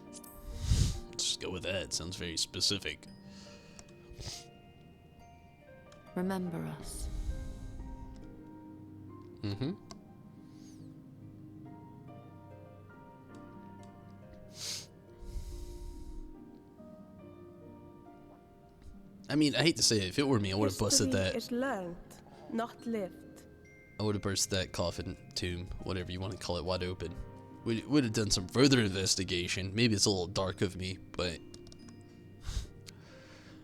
Let's just go with that. It sounds very specific. Remember us. Mm-hmm. I mean, I hate to say it, if it were me, I would have busted that. History is learned, not lived. I would have burst that coffin, tomb, whatever you want to call it, wide open. we would have done some further investigation. Maybe it's a little dark of me, but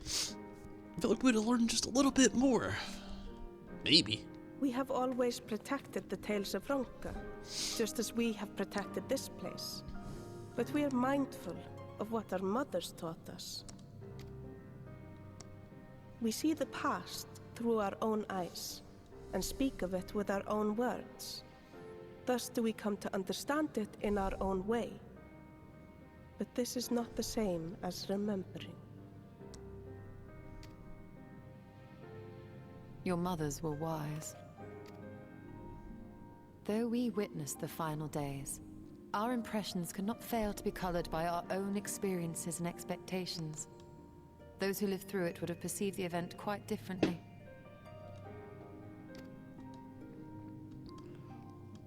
I feel like we'd have learned just a little bit more. Maybe. We have always protected the Tales of Ronka, just as we have protected this place. But we are mindful of what our mothers taught us. We see the past through our own eyes, and speak of it with our own words. Thus do we come to understand it in our own way. But this is not the same as remembering. Your mothers were wise. Though we witnessed the final days, our impressions cannot fail to be colored by our own experiences and expectations. Those who lived through it would have perceived the event quite differently.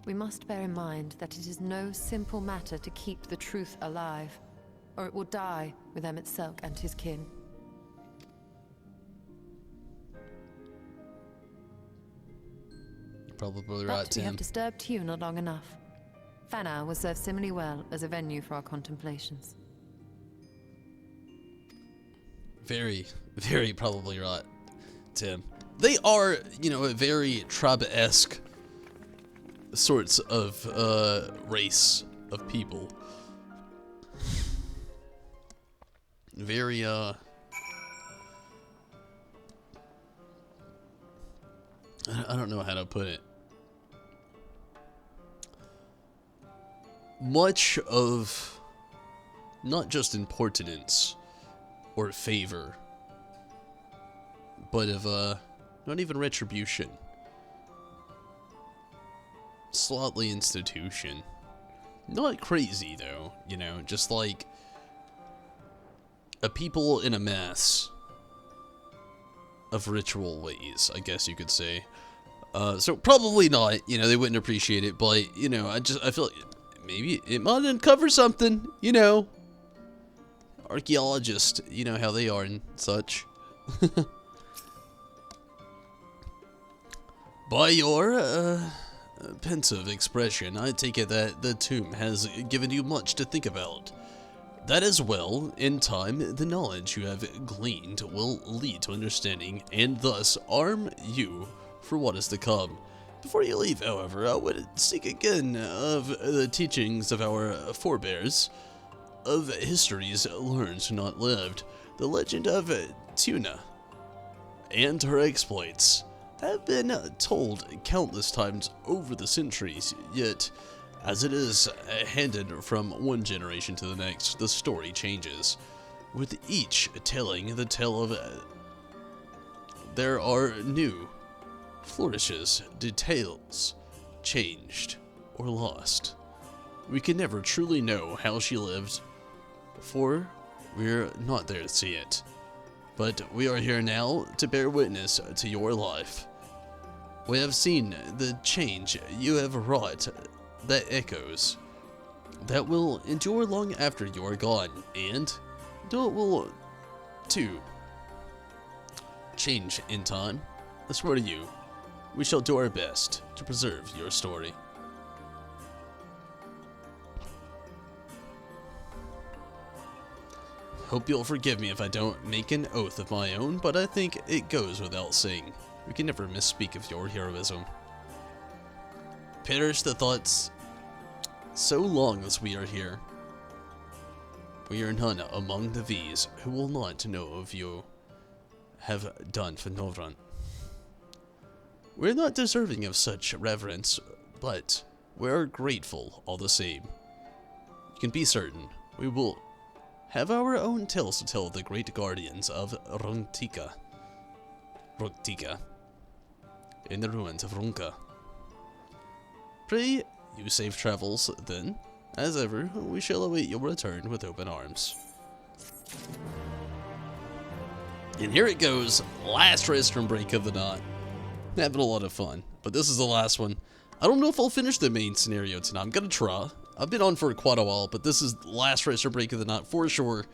We must bear in mind that it is no simple matter to keep the truth alive, or it will die with Emmett Selk and his kin. Probably right, But we have disturbed Tuna long enough. Fana will serve similarly well as a venue for our contemplations. Very, very probably right, Tim. They are, you know, a very tribe-esque sorts of race of people. Very, I don't know how to put it. Much of, not just importance or favor, but of, not even retribution. Slightly institution. Not crazy, though, you know, just like a people in a mass of ritual ways, I guess you could say. So probably not, you know, they wouldn't appreciate it, but, you know, I feel like maybe it might uncover something, you know. Archaeologists, you know how they are and such. By your, pensive expression, I take it that the tomb has given you much to think about. That as well, in time, the knowledge you have gleaned will lead to understanding, and thus arm you for what is to come. Before you leave, however, I would seek again of the teachings of our forebears, of histories learned, not lived. The legend of Tuna and her exploits have been told countless times over the centuries, yet as it is handed from one generation to the next, the story changes, with each telling the tale of there are new flourishes, details changed or lost. We can never truly know how she lived, for we're not there to see it. But we are here now to bear witness to your life. We have seen the change you have wrought that echoes, that will endure long after you are gone, and though it will, too, change in time, I swear to you, we shall do our best to preserve your story. Hope you'll forgive me if I don't make an oath of my own, but I think it goes without saying. We can never misspeak of your heroism. Perish the thoughts, so long as we are here. We are none among the V's who will not know of you have done for Novrant. We're not deserving of such reverence, but we're grateful all the same. You can be certain we will have our own tales to tell of the great guardians of Rontika, in the ruins of Ronka. Pray you safe travels, then. As ever, we shall await your return with open arms. And here it goes, last restroom break of the night. Having a lot of fun, but this is the last one. I don't know if I'll finish the main scenario tonight. I'm gonna try. I've been on for quite a while, but this is the last restroom break of the night for sure.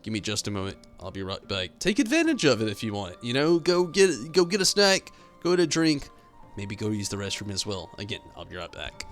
Give me just a moment. I'll be right back. Take advantage of it if you want. You know, go get a snack, go get a drink, maybe go use the restroom as well. Again, I'll be right back.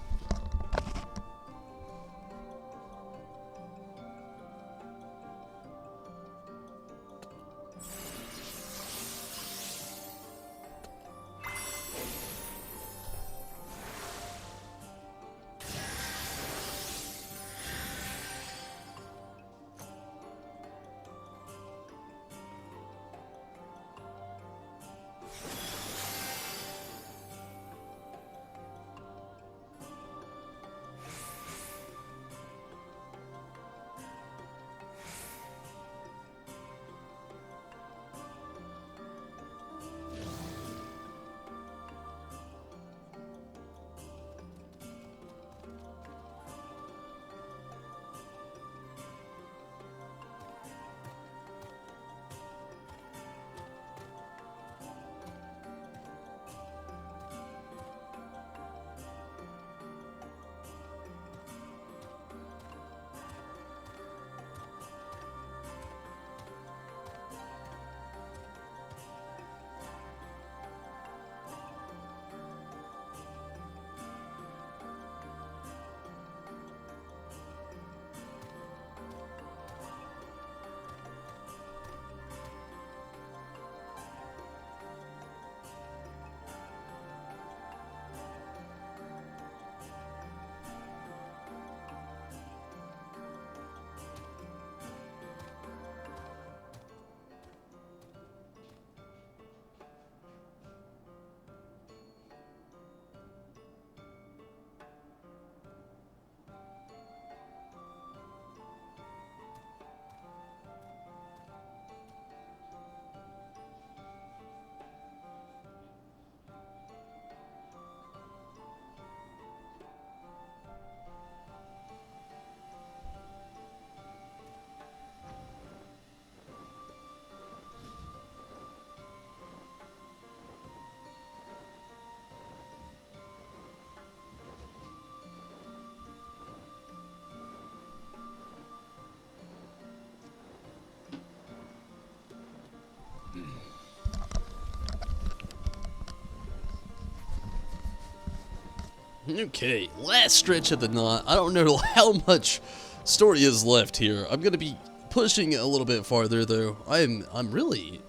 Okay, last stretch of the knot. I don't know how much story is left here. I'm gonna be pushing a little bit farther though. I'm really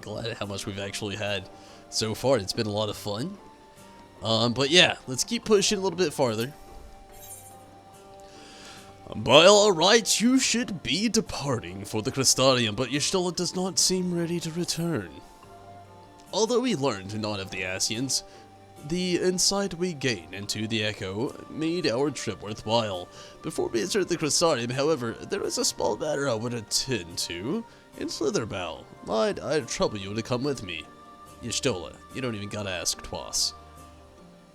glad at how much we've actually had so far. It's been a lot of fun. But yeah, let's keep pushing a little bit farther. By all rights, you should be departing for the Crystarium, but Y'shtola does not seem ready to return. Although we learned not of the Ascians, the insight we gained into the Echo made our trip worthwhile. Before we enter the Crystarium, however, there is a small matter I would attend to in Slitherbow. I'd trouble you to come with me. Y'shtola, you don't even gotta ask twice.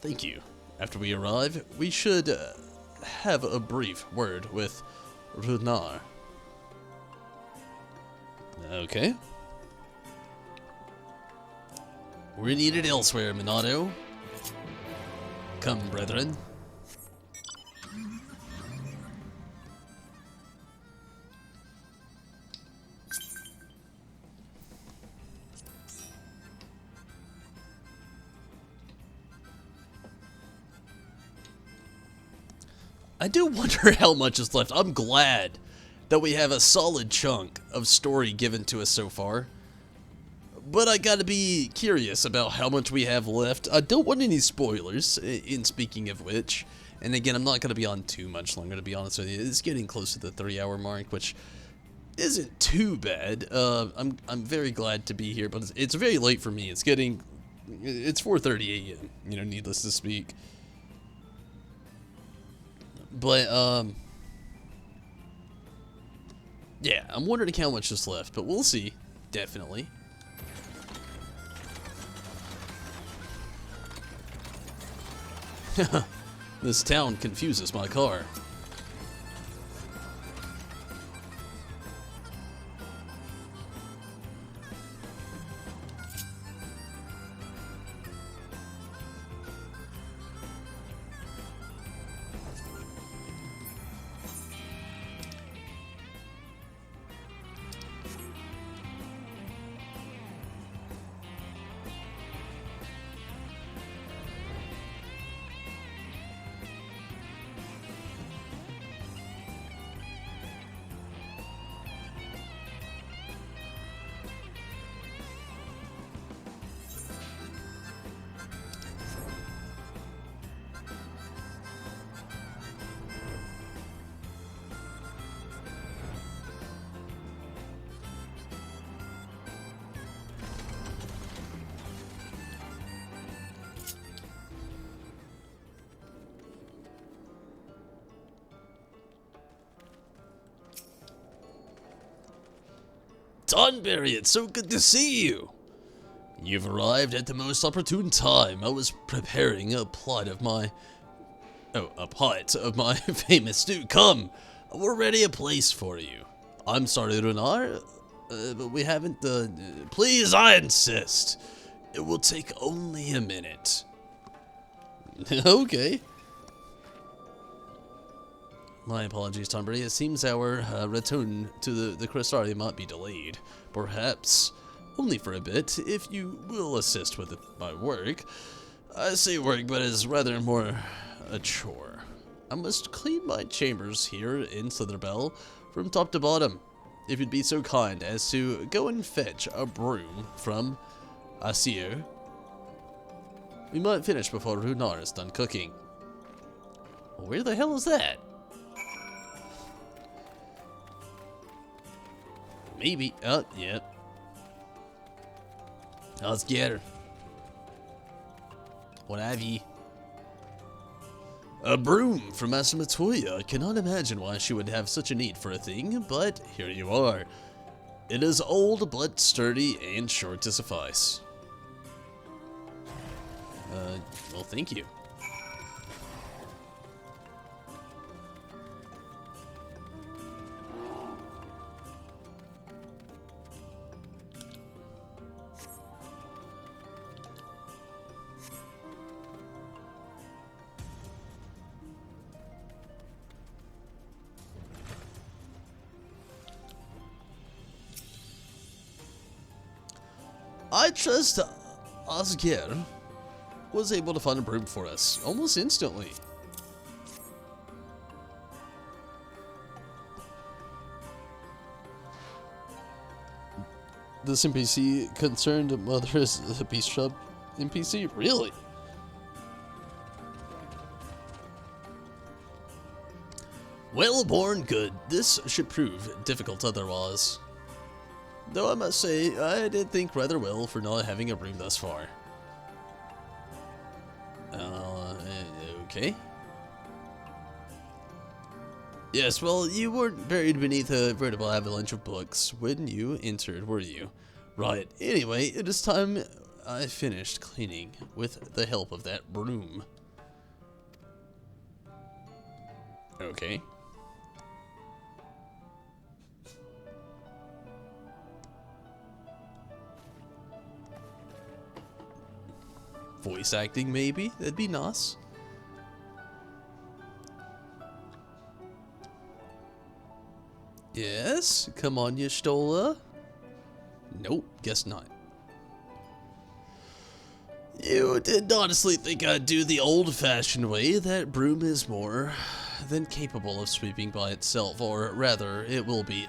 Thank you. After we arrive, we should have a brief word with Runar. Okay. We're needed elsewhere, Minato. Come, brethren. I do wonder how much is left. I'm glad that we have a solid chunk of story given to us so far. But I gotta be curious about how much we have left. I don't want any spoilers, in speaking of which. And again, I'm not gonna be on too much longer, to be honest with you. It's getting close to the 3-hour mark, which isn't too bad. I'm very glad to be here, but it's very late for me. It's 4:30 a.m., you know, needless to speak. But, yeah, I'm wondering how much is left, but we'll see, definitely. This town confuses my car. Tonberry, it's so good to see you! You've arrived at the most opportune time. I was preparing a pot of my famous stew. Come, we're ready a place for you. I'm sorry, Runar, but we haven't, please, I insist. It will take only a minute. Okay. My apologies, Tonberry. It seems our return to the Crystarium might be delayed. Perhaps only for a bit, if you will assist with my work. I say work, but it's rather more a chore. I must clean my chambers here in Slitherbell from top to bottom. If you'd be so kind as to go and fetch a broom from Asir, we might finish before Runar is done cooking. Where the hell is that? Maybe. Oh, yep. Let's get her. What have ye? A broom from Asamatoya. I cannot imagine why she would have such a need for a thing, but here you are. It is old but sturdy and sure to suffice. Well, thank you. I trust Osger was able to find a broom for us almost instantly. This NPC concerned mother is a beast shop NPC? Really? Well born good. This should prove difficult otherwise. Though I must say, I did think rather well for not having a room thus far. Okay. Yes, well, you weren't buried beneath a veritable avalanche of books when you entered, were you? Right, anyway, it is time I finished cleaning with the help of that broom. Okay. Voice acting, maybe? That'd be nice. Yes? Come on, you Stola. Nope, guess not. You did honestly think I'd do the old-fashioned way. That broom is more than capable of sweeping by itself, or rather, it will be.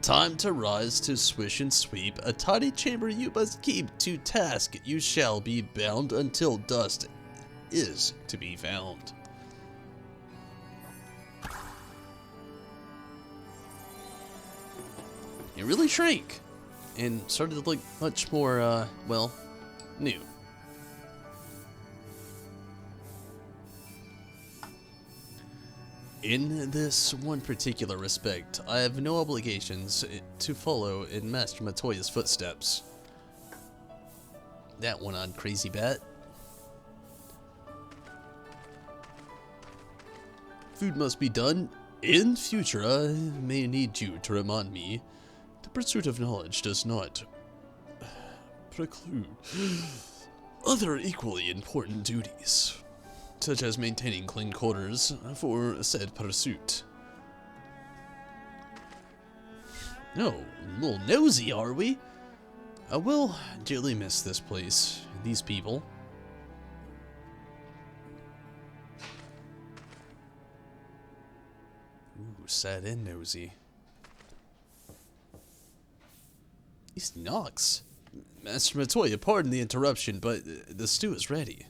Time to rise to swish and sweep. A tidy chamber you must keep. To task you shall be bound until dust is to be found. It really shrank and started to look much more, well, new. In this one particular respect, I have no obligations to follow in Master Matoya's footsteps. That one-eyed crazy bat. Food must be done. In future, I may need you to remind me. The pursuit of knowledge does not preclude other equally important duties, such as maintaining clean quarters for said pursuit. No, a little nosy, are we? I will dearly miss this place, these people. Ooh, sad and nosy. These knocks. Master Matoya, pardon the interruption, but the stew is ready.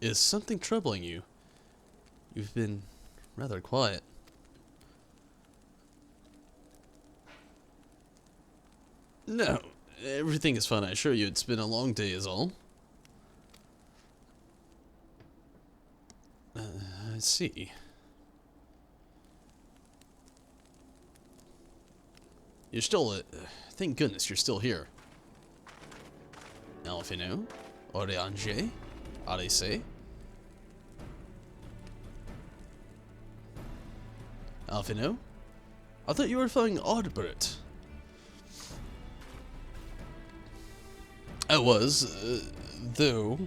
Is something troubling you? You've been rather quiet. No, everything is fine, I assure you. It's been a long day is all. I see. You're still, thank goodness you're still here. Alfino, Orange, Arese. Alfino? I thought you were following Ardbert. I was, though.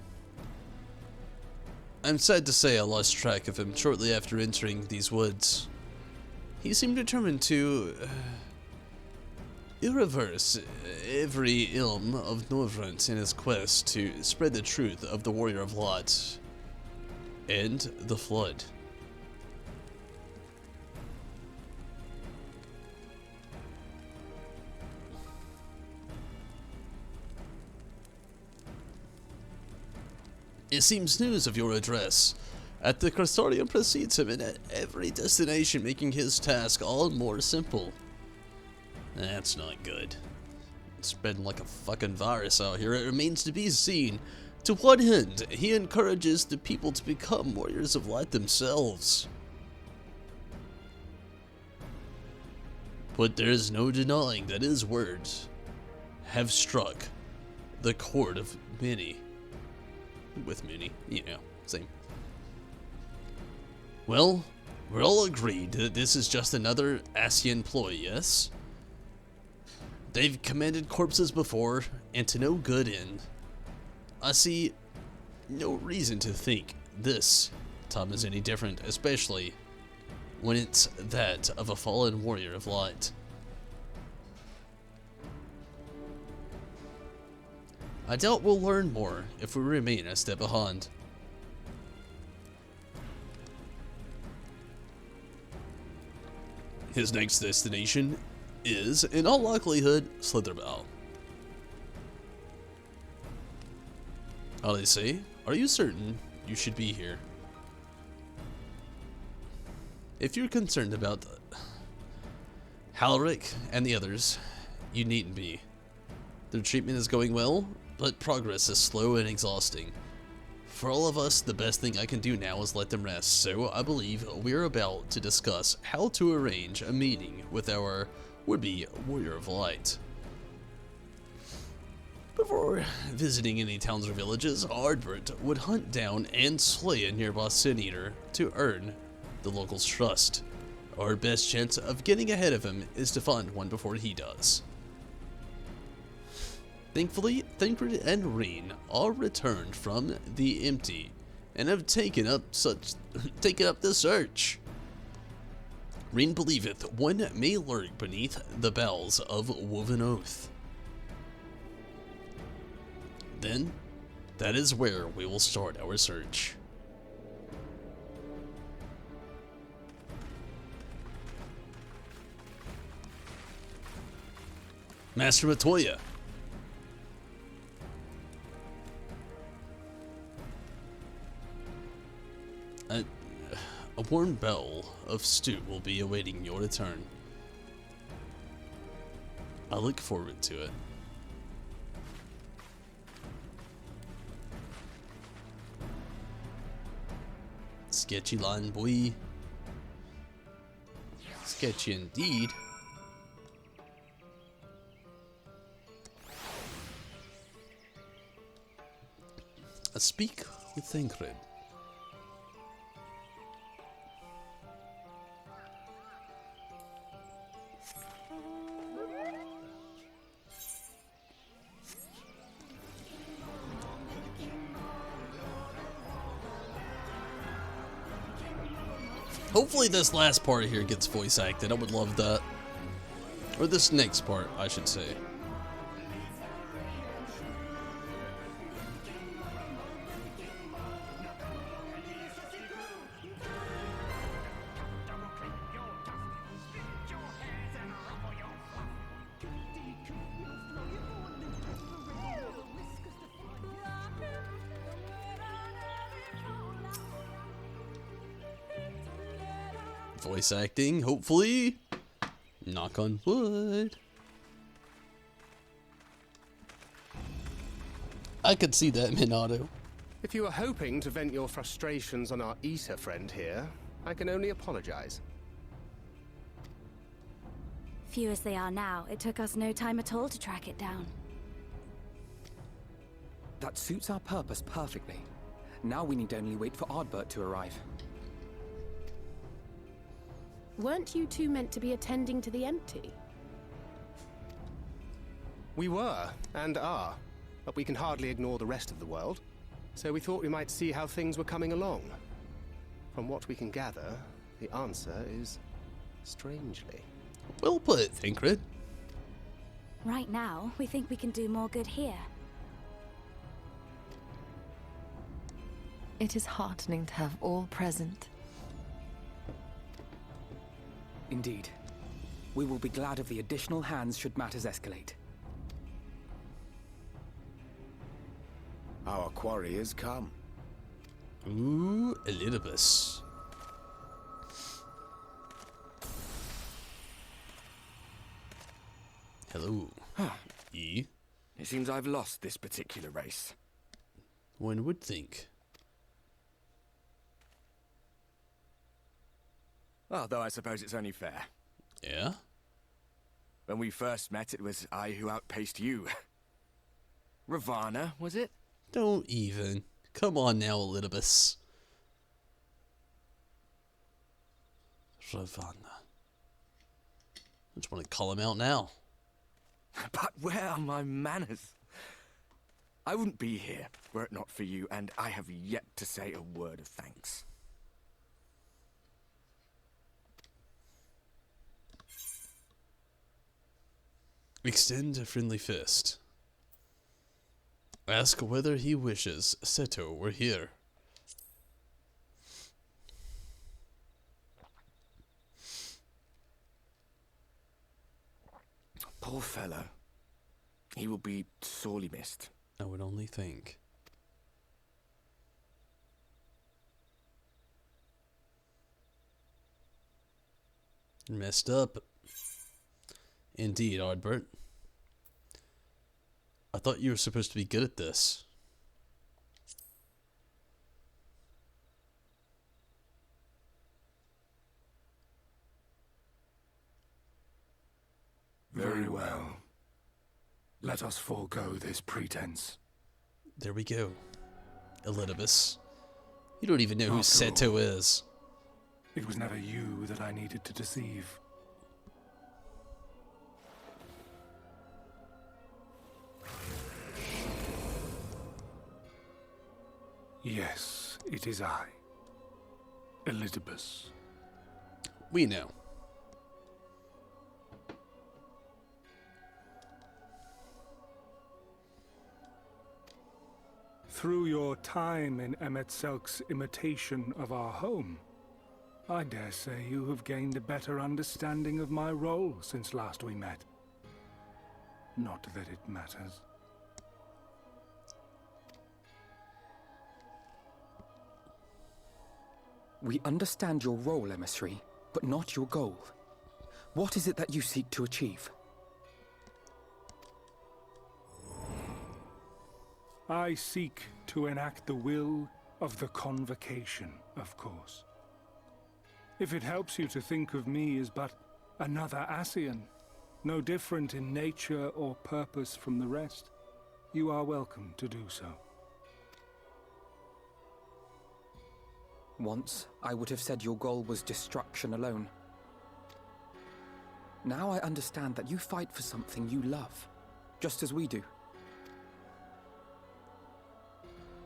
I'm sad to say I lost track of him shortly after entering these woods. He seemed determined to irreverse every ilm of Norvrant in his quest to spread the truth of the Warrior of Lot and the Flood. It seems news of your address at the Crystarium precedes him in every destination, making his task all more simple. That's not good. It's spreading like a fucking virus out here. It remains to be seen to what end he encourages the people to become warriors of light themselves. But there is no denying that his words have struck the chord of many. with Mooney. You know, same. Well, we're all agreed that this is just another Ascian ploy, yes? They've commanded corpses before, and to no good end. I see no reason to think this time is any different, especially when it's that of a fallen warrior of light. I doubt we'll learn more if we remain a step behind. His next destination is, in all likelihood, Slitherbow. Odyssey, are you certain you should be here? If you're concerned about Halric and the others, you needn't be. Their treatment is going well, but progress is slow and exhausting. For all of us, the best thing I can do now is let them rest, so I believe we're about to discuss how to arrange a meeting with our would-be Warrior of Light. Before visiting any towns or villages, Ardbert would hunt down and slay a nearby Sin Eater to earn the locals' trust. Our best chance of getting ahead of him is to find one before he does. Thankfully, Thancred and Reen are returned from the empty and have taken up the search. Reen believeth one may lurk beneath the boughs of Woven Oath. Then, that is where we will start our search. Master Matoya. A warm bowl of stew will be awaiting your return. I look forward to it. Sketchy line, boy. Sketchy indeed. I speak with Thancred. Hopefully this last part here gets voice acted. I would love that. Or this next part, I should say. Voice acting, hopefully. Knock on wood. I could see that, Minato. If you were hoping to vent your frustrations on our Issa friend here, I can only apologize. Few as they are now, it took us no time at all to track it down. That suits our purpose perfectly. Now we need only wait for Ardbert to arrive. Weren't you two meant to be attending to the empty? We were, and are, but we can hardly ignore the rest of the world. So we thought we might see how things were coming along. From what we can gather, the answer is strangely. Well put, Thancred. Right now, we think we can do more good here. It is heartening to have all present. Indeed. We will be glad of the additional hands should matters escalate. Our quarry has come. Ooh, Elidibus. Hello. E? It seems I've lost this particular race. One would think. Although I suppose it's only fair. Yeah? When we first met, it was I who outpaced you. Ravana, was it? Don't even. Come on now, Elidibus. Ravana. I just want to call him out now. But where are my manners? I wouldn't be here were it not for you, and I have yet to say a word of thanks. Extend a friendly fist. Ask whether he wishes Seto were here. Poor fellow. He will be sorely missed. I would only think. Messed up. Indeed, Ardbert. I thought you were supposed to be good at this. Very well. Let us forego this pretense. There we go. Elidibus. You don't even know who After Seto all, is. It was never you that I needed to deceive. Yes, it is I, Elidibus. We know. Through your time in Emet-Selk's imitation of our home, I dare say you have gained a better understanding of my role since last we met. Not that it matters. We understand your role, emissary, but not your goal. What is it that you seek to achieve? I seek to enact the will of the Convocation, of course. If it helps you to think of me as but another Ascian, no different in nature or purpose from the rest, you are welcome to do so. Once, I would have said your goal was destruction alone. Now I understand that you fight for something you love, just as we do.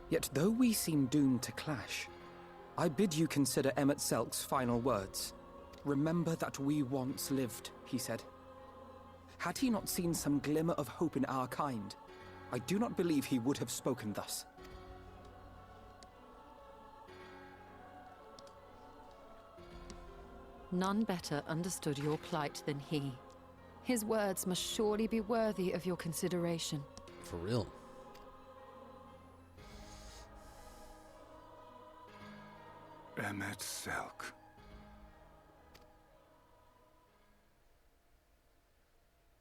Yet though we seem doomed to clash, I bid you consider Emet-Selk's final words. Remember that we once lived, he said. Had he not seen some glimmer of hope in our kind, I do not believe he would have spoken thus. None better understood your plight than he. His words must surely be worthy of your consideration. For real. Emet-Selk.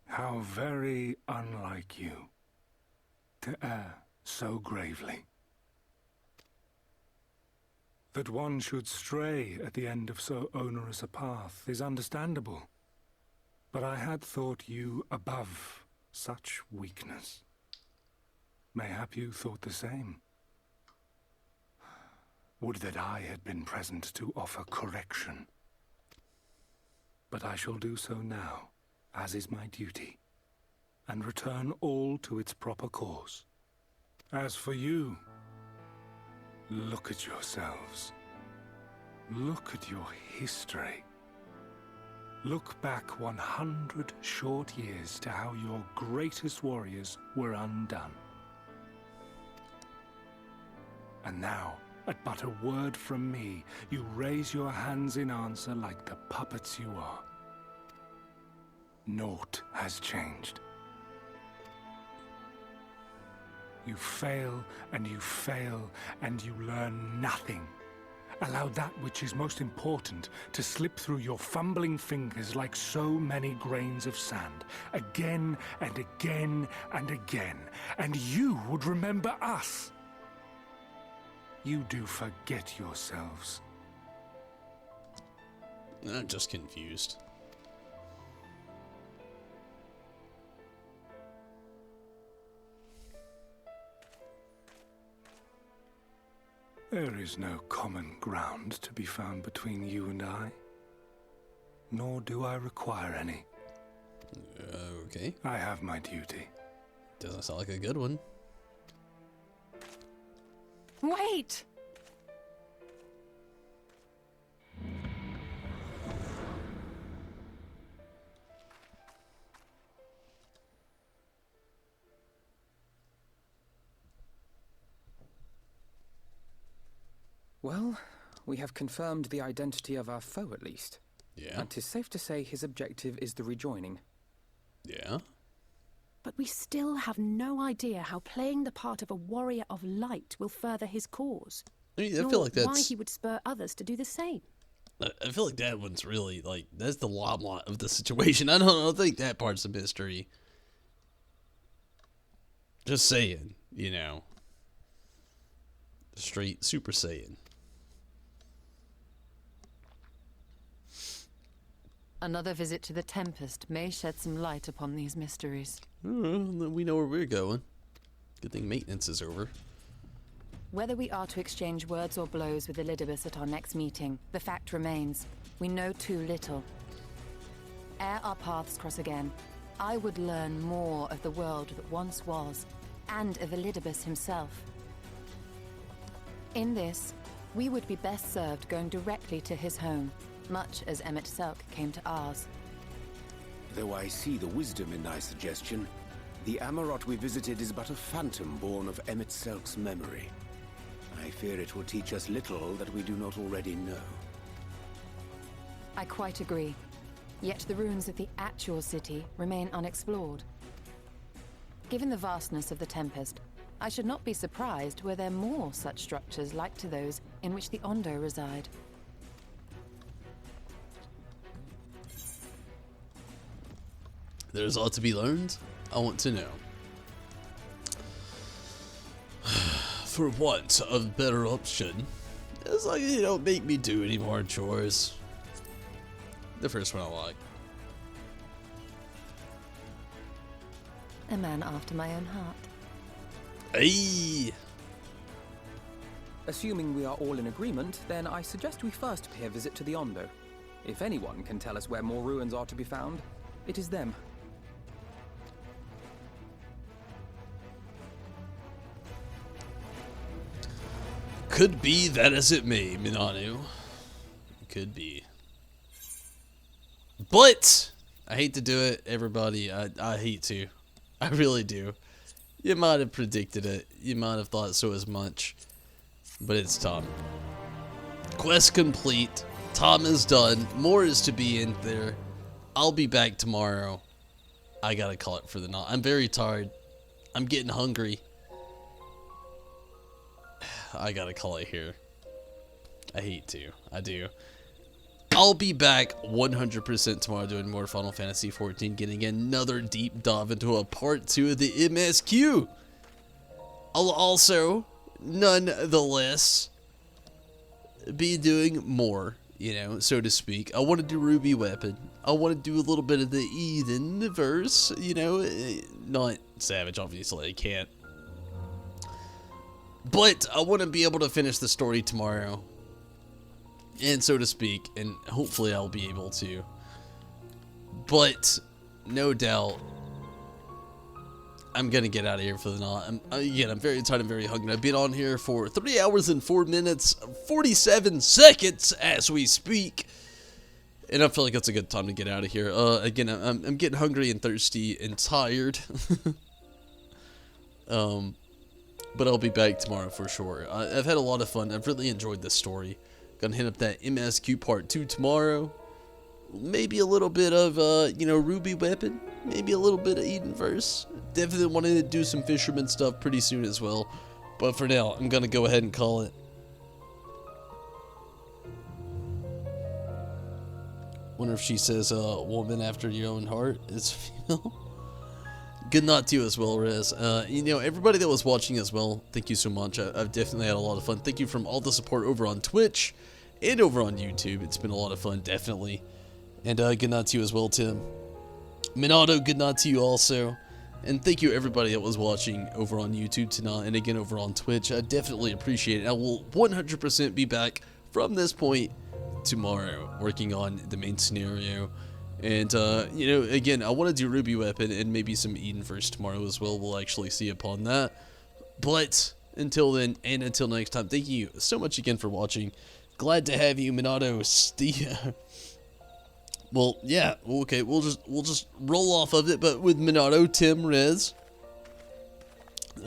How very unlike you to err so gravely. That one should stray at the end of so onerous a path is understandable. But I had thought you above such weakness. Mayhap you thought the same. Would that I had been present to offer correction. But I shall do so now, as is my duty, and return all to its proper course. As for you, look at yourselves. Look at your history. Look back 100 short years to how your greatest warriors were undone. And now, at but a word from me, you raise your hands in answer like the puppets you are. Naught has changed. You fail, and you fail, and you learn nothing. Allow that which is most important to slip through your fumbling fingers like so many grains of sand, again and again and again, and you would remember us. You do forget yourselves. I'm just confused. There is no common ground to be found between you and I. Nor do I require any. Okay. I have my duty. Doesn't sound like a good one. Wait! Well, we have confirmed the identity of our foe at least. Yeah. And 'tis safe to say his objective is the rejoining. Yeah. But we still have no idea how playing the part of a warrior of light will further his cause. I mean, I nor feel like why that's... he would spur others to do the same. I feel like that one's really, like, that's the limelight of the situation. I don't think that part's a mystery. Just saying, you know. Straight Super Saiyan. Another visit to the Tempest may shed some light upon these mysteries. Then we know where we're going. Good thing maintenance is over. Whether we are to exchange words or blows with Elidibus at our next meeting, the fact remains, we know too little. Ere our paths cross again, I would learn more of the world that once was, and of Elidibus himself. In this, we would be best served going directly to his home, much as Emmett Selk came to ours. Though I see the wisdom in thy suggestion, the Amarot we visited is but a phantom born of Emmett Selk's memory. I fear it will teach us little that we do not already know. I quite agree. Yet the ruins of the actual city remain unexplored. Given the vastness of the Tempest, I should not be surprised were there more such structures like to those in which the Ondo reside. There's a lot to be learned. I want to know. For want of better option, it's like you don't make me do any more chores. The first one I like. A man after my own heart. Hey! Assuming we are all in agreement, then I suggest we first pay a visit to the Ondo. If anyone can tell us where more ruins are to be found, it is them. Could be that as it may, Minanu. Could be. But I hate to do it, everybody. I hate to. I really do. You might have predicted it. You might have thought so as much. But it's time. Quest complete. Tom is done. More is to be in there. I'll be back tomorrow. I gotta call it for the night. I'm very tired. I'm getting hungry. I gotta call it here. I hate to. I do. I'll be back 100% tomorrow doing more Final Fantasy XIV, getting another deep dive into a part 2 of the MSQ. I'll also, nonetheless, be doing more, you know, so to speak. I want to do Ruby Weapon. I want to do a little bit of the Eden verse, you know, not Savage, obviously, I can't. But I want to be able to finish the story tomorrow, and so to speak, and hopefully I'll be able to. But no doubt, I'm gonna get out of here for the night. I'm very tired. I'm very hungry. I've been on here for 3 hours and 4 minutes, 47 seconds as we speak, and I feel like it's a good time to get out of here. Again, I'm getting hungry and thirsty and tired. But I'll be back tomorrow for sure. I've had a lot of fun. I've really enjoyed this story. Gonna hit up that MSQ part 2 tomorrow. Maybe a little bit of, you know, Ruby Weapon. Maybe a little bit of Eden verse. Definitely wanting to do some fisherman stuff pretty soon as well. But for now, I'm gonna go ahead and call it. Wonder if she says, woman after your own heart is female. Good night to you as well, Rez. You know, everybody that was watching as well, thank you so much. I've definitely had a lot of fun. Thank you from all the support over on Twitch and over on YouTube. It's been a lot of fun, definitely. And good night to you as well, Tim. Minato, good night to you also. And thank you everybody that was watching over on YouTube tonight and again over on Twitch. I definitely appreciate it. I will 100% be back from this point tomorrow working on the main scenario. And, you know, again, I want to do Ruby Weapon and maybe some Eden First tomorrow as well. We'll actually see upon that. But until then, and until next time, thank you so much again for watching. Glad to have you, Minato, Steve. Well, yeah, okay, we'll just roll off of it, but with Minato, Tim, Rez,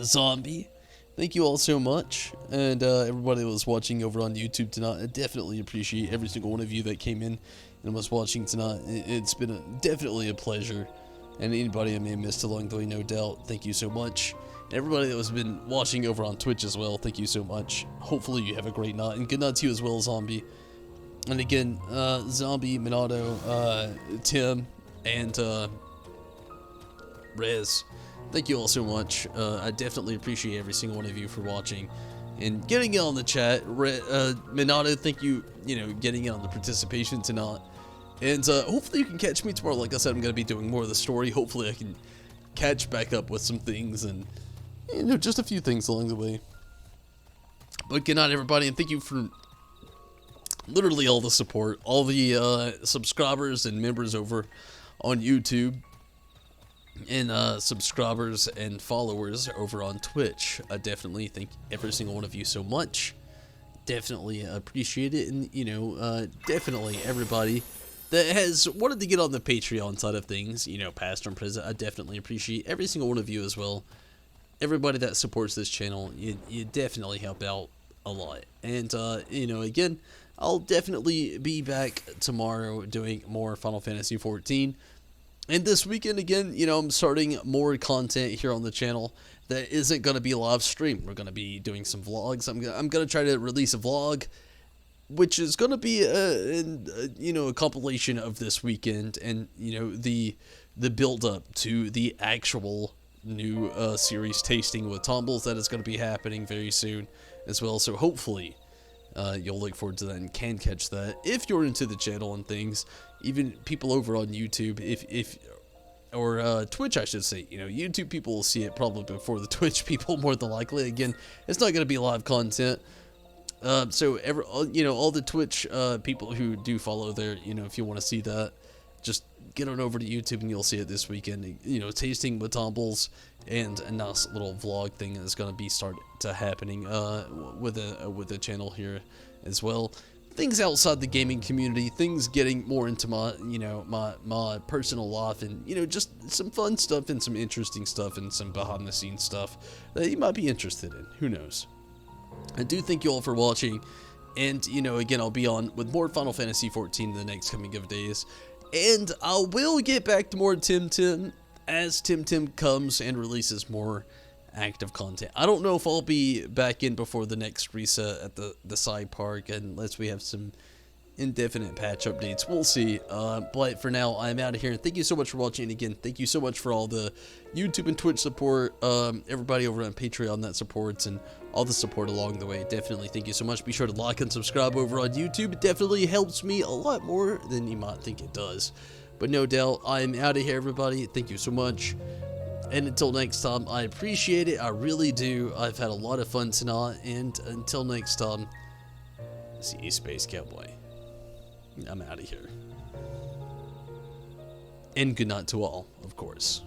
Zombie, thank you all so much, and everybody that was watching over on YouTube tonight. I definitely appreciate every single one of you that came in and was watching tonight. It's been definitely a pleasure, and anybody I may have missed along the way, no doubt, thank you so much. And everybody that has been watching over on Twitch as well, thank you so much. Hopefully you have a great night, and good night to you as well, Zombie. And again, Zombie, Minato, Tim, and Rez, thank you all so much. I definitely appreciate every single one of you for watching and getting in on the chat. Minato, thank you, getting in on the participation tonight. And hopefully you can catch me tomorrow. Like I said, I'm going to be doing more of the story. Hopefully I can catch back up with some things and, just a few things along the way. But good night, everybody, and thank you for literally all the support, all the subscribers and members over on YouTube, and subscribers and followers over on Twitch. I definitely thank every single one of you so much. Definitely appreciate it, and definitely everybody that has wanted to get on the Patreon side of things, past and present. I definitely appreciate every single one of you as well. Everybody that supports this channel, you definitely help out a lot. And again, I'll definitely be back tomorrow doing more Final Fantasy XIV. And this weekend, again, I'm starting more content here on the channel that isn't going to be live stream. We're going to be doing some vlogs. I'm going to try to release a vlog, which is going to be a compilation of this weekend and, the build-up to the actual new series Tasting with Tumbles that is going to be happening very soon as well. So hopefully you'll look forward to that and can catch that if you're into the channel and things. Even people over on YouTube, or Twitch, I should say. YouTube people will see it probably before the Twitch people, more than likely. Again, it's not going to be live content. So all the Twitch people who do follow there, if you want to see that, just get on over to YouTube and you'll see it this weekend. Tasting with Tumbles and a nice little vlog thing is going to be happening with the channel here as well. Things outside the gaming community, things getting more into my my personal life, and just some fun stuff and some interesting stuff and some behind the scenes stuff that you might be interested in. Who knows? I do thank you all for watching, and again, I'll be on with more Final Fantasy XIV in the next coming of days. And I will get back to more Tim as Tim comes and releases more active content. I don't know if I'll be back in before the next reset at the side park, unless we have some indefinite patch updates. We'll see. But for now, I'm out of here. And thank you so much for watching. And again, thank you so much for all the YouTube and Twitch support. Everybody over on Patreon that supports, and all the support along the way. Definitely thank you so much. Be sure to like and subscribe over on YouTube. It definitely helps me a lot more than you might think it does. But no doubt, I'm out of here, everybody. Thank you so much. And until next time, I appreciate it. I really do. I've had a lot of fun tonight. And until next time, see you, Space Cowboy. I'm out of here. And good night to all, of course.